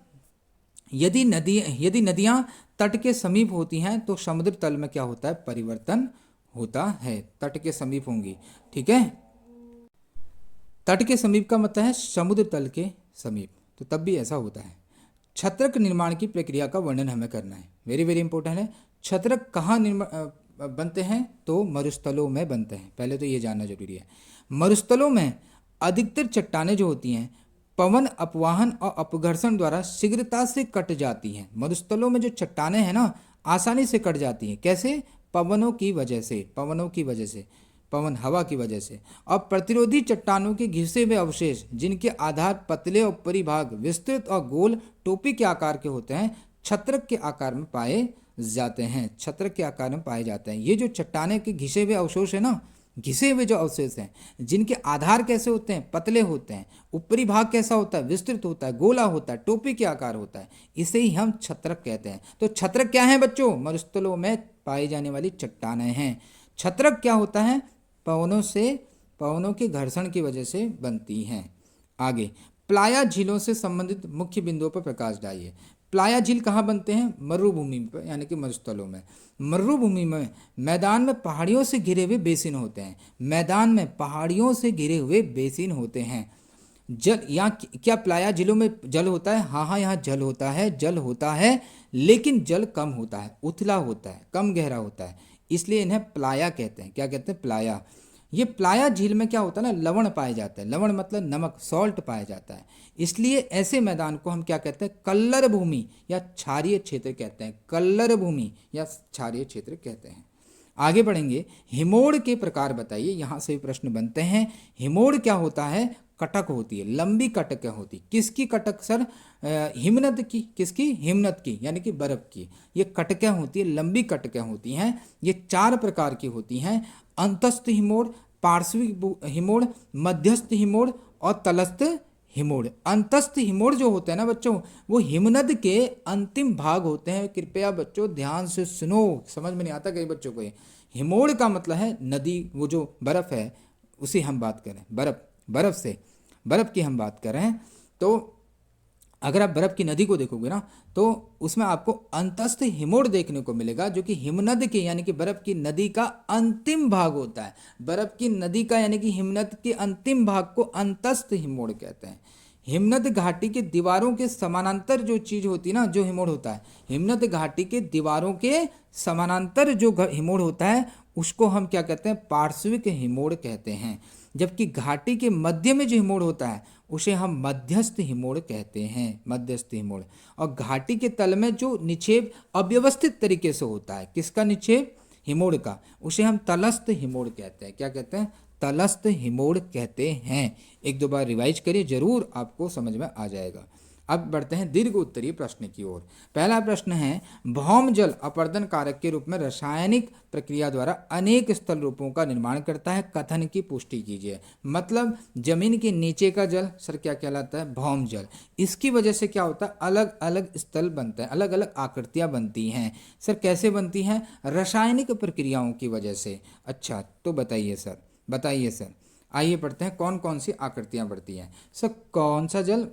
यदि नदियां तट के समीप होती हैं तो समुद्र तल में क्या होता है? परिवर्तन होता है। तट के समीप होंगी, ठीक है। तट के समीप का मतलब है समुद्र तल के समीप, तो तब भी ऐसा होता है। छत्रक निर्माण की प्रक्रिया का वर्णन हमें करना है, वेरी वेरी इंपॉर्टेंट है। छत्रक कहाँ बनते हैं? तो मरुस्थलों में बनते हैं, पहले तो ये जानना जरूरी है। मरुस्थलों में अधिकतर चट्टानें जो होती हैं पवन अपवाहन और अपघर्षण द्वारा शीघ्रता से कट जाती हैं। मरुस्थलों में जो चट्टानें हैं ना आसानी से कट जाती हैं। कैसे? पवनों की वजह से, पवनों की वजह से, पवन हवा की वजह से। और प्रतिरोधी चट्टानों के घिसे हुए अवशेष जिनके आधार पतले और ऊपरी भाग विस्तृत और गोल टोपी के आकार के होते हैं, छत्रक के आकार में पाए जाते हैं, छत्रक के आकार में पाए जाते हैं। ये जो चट्टाने के घिसे हुए अवशेष है ना, घिसे हुए जो अवशेष हैं जिनके आधार कैसे होते हैं? पतले होते हैं, ऊपरी भाग कैसा होता है? विस्तृत होता है, गोला होता है, टोपी के आकार होता है, इसे ही हम छत्रक कहते हैं। तो छत्रक क्या है बच्चों? मरुस्थलों में पाई जाने वाली चट्टानें हैं। छत्रक क्या होता है? पवनों के घर्षण की वजह से बनती हैं। आगे, प्लाया झीलों से संबंधित मुख्य बिंदुओं पर प्रकाश डालिए। प्लाया झील कहाँ बनते हैं? मरुभूमि पर, यानी कि मरुस्थलों में। मरुभूमि में मैदान में पहाड़ियों से घिरे हुए बेसिन होते हैं, मैदान में पहाड़ियों से घिरे हुए बेसिन होते हैं। जल, यहाँ क्या प्लाया झीलों में जल होता है? हाँ हाँ, यहाँ जल होता है, जल होता है, लेकिन जल कम होता है, उथला होता है, कम गहरा होता है, इसलिए इन्हें प्लाया कहते हैं। क्या कहते हैं? प्लाया। ये प्लाया झील में क्या होता है ना, लवण पाया जाता है, लवण मतलब नमक, सॉल्ट पाया जाता है, इसलिए ऐसे मैदान को हम क्या कहते हैं? कल्लर भूमि या क्षारीय क्षेत्र कहते हैं, कल्लर भूमि या क्षारीय क्षेत्र कहते हैं। आगे बढ़ेंगे, हिमोड़ के प्रकार बताइए, यहाँ से प्रश्न बनते हैं। हिमोड़ क्या होता है? कटक होती है, लंबी कटक होती। किसकी कटक सर? हिमनद की। किसकी? हिमनद की, यानी कि बर्फ की। ये कटकें होती है, लंबी कटकें होती हैं। ये 4 प्रकार की होती हैं: अंतस्थ हिमोड़, पार्श्विक हिमोड़, मध्यस्थ हिमोड़ और तलस्थ हिमोड़। अंतस्थ हिमोड़ जो होते हैं ना बच्चों, वो हिमनद के अंतिम भाग होते हैं। कृपया बच्चों ध्यान से सुनो, समझ में नहीं आता कई बच्चों को। हिमोड़ का मतलब है नदी, वो जो बर्फ है उसी हम बात करें, बर्फ की हम बात कर रहे हैं। तो अगर आप बर्फ की नदी को देखोगे ना तो उसमें आपको अंतस्थ हिमोड़ देखने को मिलेगा, जो कि हिमनद के यानी कि बर्फ की नदी का अंतिम भाग होता है। बर्फ की नदी का यानी कि हिमनद के अंतिम भाग को अंतस्थ हिमोड़ कहते हैं। हिमनद घाटी के दीवारों के समानांतर जो चीज होती है ना, जो हिमोड़ होता है, हिमनद घाटी के दीवारों के समानांतर जो हिमोड़ होता है उसको हम क्या कहते हैं? पार्श्विक हिमोड़ कहते हैं। जबकि घाटी के मध्य में जो हिमोड़ होता है उसे हम मध्यस्थ हिमोड़ कहते हैं, मध्यस्थ हिमोड़। और घाटी के तल में जो निक्षेप अव्यवस्थित तरीके से होता है, किसका निक्षेप? हिमोड़ का, उसे हम तलस्थ हिमोड़ कहते हैं। क्या कहते हैं? तलस्थ हिमोड़ कहते हैं। एक दो बार रिवाइज करिए, जरूर आपको समझ में आ जाएगा। अब बढ़ते हैं दीर्घ उत्तरीय प्रश्न की ओर। पहला प्रश्न है, भौम जल अपर्दन कारक के रूप में रासायनिक प्रक्रिया द्वारा अनेक स्थल रूपों का निर्माण करता है, कथन की पुष्टि कीजिए। मतलब जमीन के नीचे का जल सर क्या कहलाता है? भौम जल। इसकी वजह से क्या होता है? अलग अलग स्थल बनते हैं, अलग अलग आकृतियां बनती हैं। सर कैसे बनती हैं? रासायनिक प्रक्रियाओं की वजह से। अच्छा तो बताइए सर, आइए पढ़ते हैं कौन कौन सी आकृतियां बढ़ती हैं। सर कौन सा जल?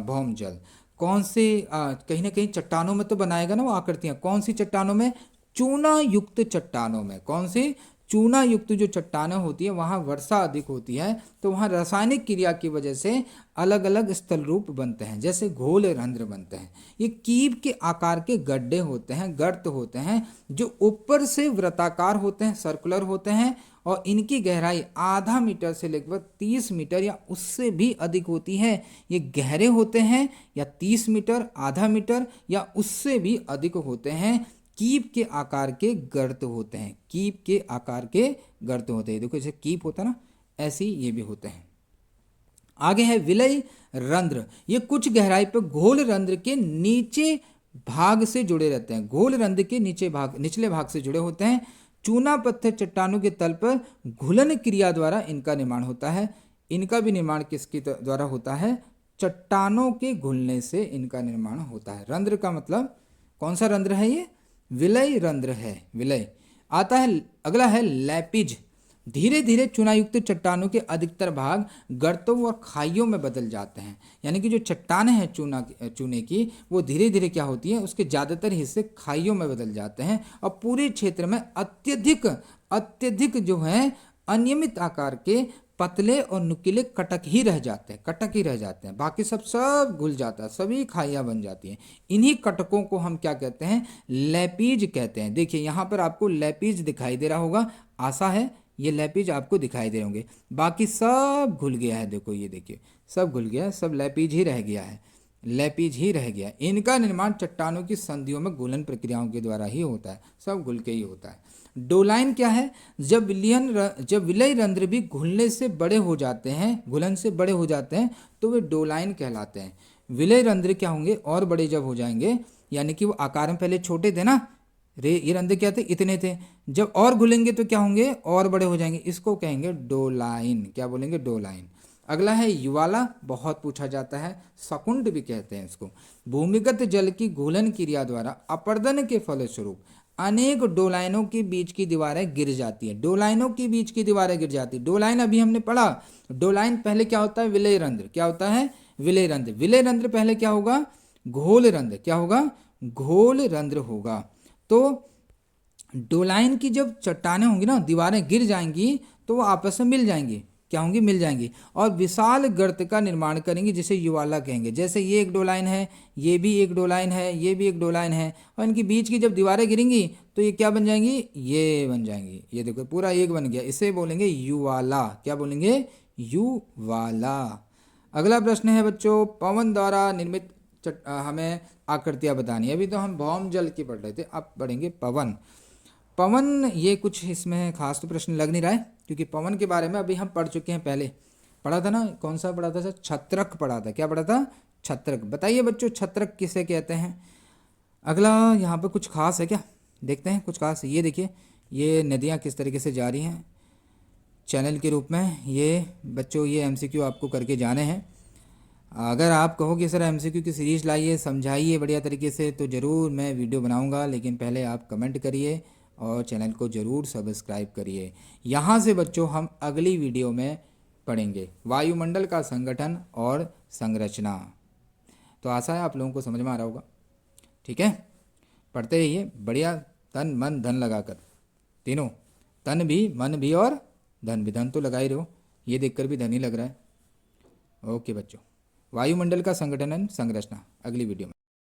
भौम जल। कौन से कहीं ना कहीं चट्टानों में तो बनाएगा ना वो आकृतियां। कौन सी चट्टानों में? चूना युक्त चट्टानों में। कौन सी? चूना युक्त जो चट्टानें होती है वहाँ वर्षा अधिक होती है, तो वहाँ रासायनिक क्रिया की वजह से अलग अलग स्थल रूप बनते हैं, जैसे घोल रंध्र बनते हैं। ये कीब के आकार के गड्ढे होते हैं, गर्त होते हैं, जो ऊपर से वृत्ताकार होते हैं, सर्कुलर होते हैं, और इनकी गहराई आधा मीटर से लगभग 30 मीटर या उससे भी अधिक होती है। ये गहरे होते हैं या 30 मीटर, आधा मीटर या उससे भी अधिक होते हैं। कीप के आकार के गर्त होते हैं, कीप के आकार के गर्त होते हैं। देखो जैसे कीप होता है ना, ऐसे ही ये भी होते हैं। आगे है विलय रंध्र। ये कुछ गहराई पर घोल रंध्र के नीचे भाग से जुड़े रहते हैं, घोल रंध्र के निचले भाग से जुड़े होते हैं। चूना पत्थर चट्टानों के तल पर घुलन क्रिया द्वारा इनका निर्माण होता है। इनका भी निर्माण किसके द्वारा होता है? चट्टानों के घुलने से इनका निर्माण होता है। रंध्र का मतलब कौन सा रंध्र है? ये विलय रंध्र है, विलय। आता है अगला है लैपिज। धीरे धीरे चूनायुक्त चट्टानों के अधिकतर भाग गर्तों और खाइयों में बदल जाते हैं। यानी कि जो चट्टानें हैं चूने की, वो धीरे धीरे क्या होती है, उसके ज़्यादातर हिस्से खाइयों में बदल जाते हैं और पूरे क्षेत्र में अत्यधिक जो है अनियमित आकार के पतले और नुकीले कटक ही रह जाते हैं। बाकी सब घुल जाता है, सभी खाइयाँ बन जाती हैं। इन्हीं कटकों को हम क्या कहते हैं? लैपीज कहते हैं। देखिए यहाँ पर आपको लैपीज दिखाई दे रहा होगा, आशा है ये लैपीज आपको दिखाई दे होंगे। बाकी सब घुल गया है, देखो ये देखिए सब घुल गया है, सब लैपीज ही रह गया है, लैपीज ही रह गया। इनका निर्माण चट्टानों की संधियों में घुलन प्रक्रियाओं के द्वारा ही होता है, सब घुल के ही होता है। डोलाइन क्या है? जब विलय रंध्र भी घुलने से बड़े हो जाते हैं, घुलन से बड़े हो जाते हैं, तो वे डोलाइन कहलाते हैं। विलय रंध्र क्या होंगे? और बड़े जब हो जाएंगे, यानी कि वो आकार में पहले छोटे थे ना, ये रंध्र क्या थे? इतने थे। जब और घुलेंगे तो क्या होंगे? और बड़े हो जाएंगे। इसको कहेंगे डोलाइन। क्या बोलेंगे? डोलाइन। अगला है युवाला, बहुत पूछा जाता है, शकुंड भी कहते हैं इसको। भूमिगत जल की घुलन क्रिया द्वारा अपर्दन के फलस्वरूप अनेक डोलाइनों के बीच की दीवारें गिर जाती है। डोलाइनों के बीच की दीवारें गिर जाती है। डोलाइन अभी हमने पढ़ा, डोलाइन पहले क्या होता है? विलय रंध्र। क्या होता है? विलय रंध्र। विलय रंध्र पहले क्या होगा? घोल रंध्र। क्या होगा? घोल रंध्र होगा। तो डोलाइन की जब चट्टानें होंगी ना, दीवारें गिर जाएंगी, तो वो आपस में मिल जाएंगी। क्या होंगी? मिल जाएंगी और विशाल गर्त का निर्माण करेंगी, जिसे युवाला कहेंगे। जैसे ये एक डोलाइन है, ये भी एक डोलाइन है, ये भी एक डोलाइन है, और इनकी बीच की जब दीवारें गिरेंगी तो ये क्या बन जाएंगी? ये बन जाएंगी। ये देखो पूरा एक बन गया, इसे बोलेंगे युवाला। क्या बोलेंगे? युवाला। अगला प्रश्न है बच्चों, पवन द्वारा निर्मित हमें आकृतियां बतानी है। अभी तो हम भौम जल की पढ़ रहे थे, अब पढ़ेंगे पवन। पवन, ये कुछ इसमें खास तो प्रश्न लग नहीं रहा है, क्योंकि पवन के बारे में अभी हम पढ़ चुके हैं। पहले पढ़ा था ना, कौन सा पढ़ा था सर? छत्रक पढ़ा था। क्या पढ़ा था? छत्रक। बताइए बच्चों, छत्रक किसे कहते हैं? अगला यहाँ पर कुछ खास है क्या? देखते हैं कुछ खास। ये देखिए, ये नदियाँ किस तरीके से जा रही हैं चैनल के रूप में। ये बच्चों, ये एमसीक्यू आपको करके जाने हैं। अगर आप कहो कि सर एमसीक्यू की सीरीज लाइए, समझाइए बढ़िया तरीके से, तो ज़रूर मैं वीडियो बनाऊंगा। लेकिन पहले आप कमेंट करिए और चैनल को ज़रूर सब्सक्राइब करिए। यहाँ से बच्चों हम अगली वीडियो में पढ़ेंगे वायुमंडल का संगठन और संरचना। तो आशा है आप लोगों को समझ में आ रहा होगा। ठीक है, पढ़ते रहिए बढ़िया, तन मन धन लगाकर, तीनों, तन भी, मन भी और धन भी। धन तो लगा ही रहो, ये देखकर भी धन ही लग रहा है। ओके बच्चों, वायुमंडल का संगठन एंड संरचना अगली वीडियो में।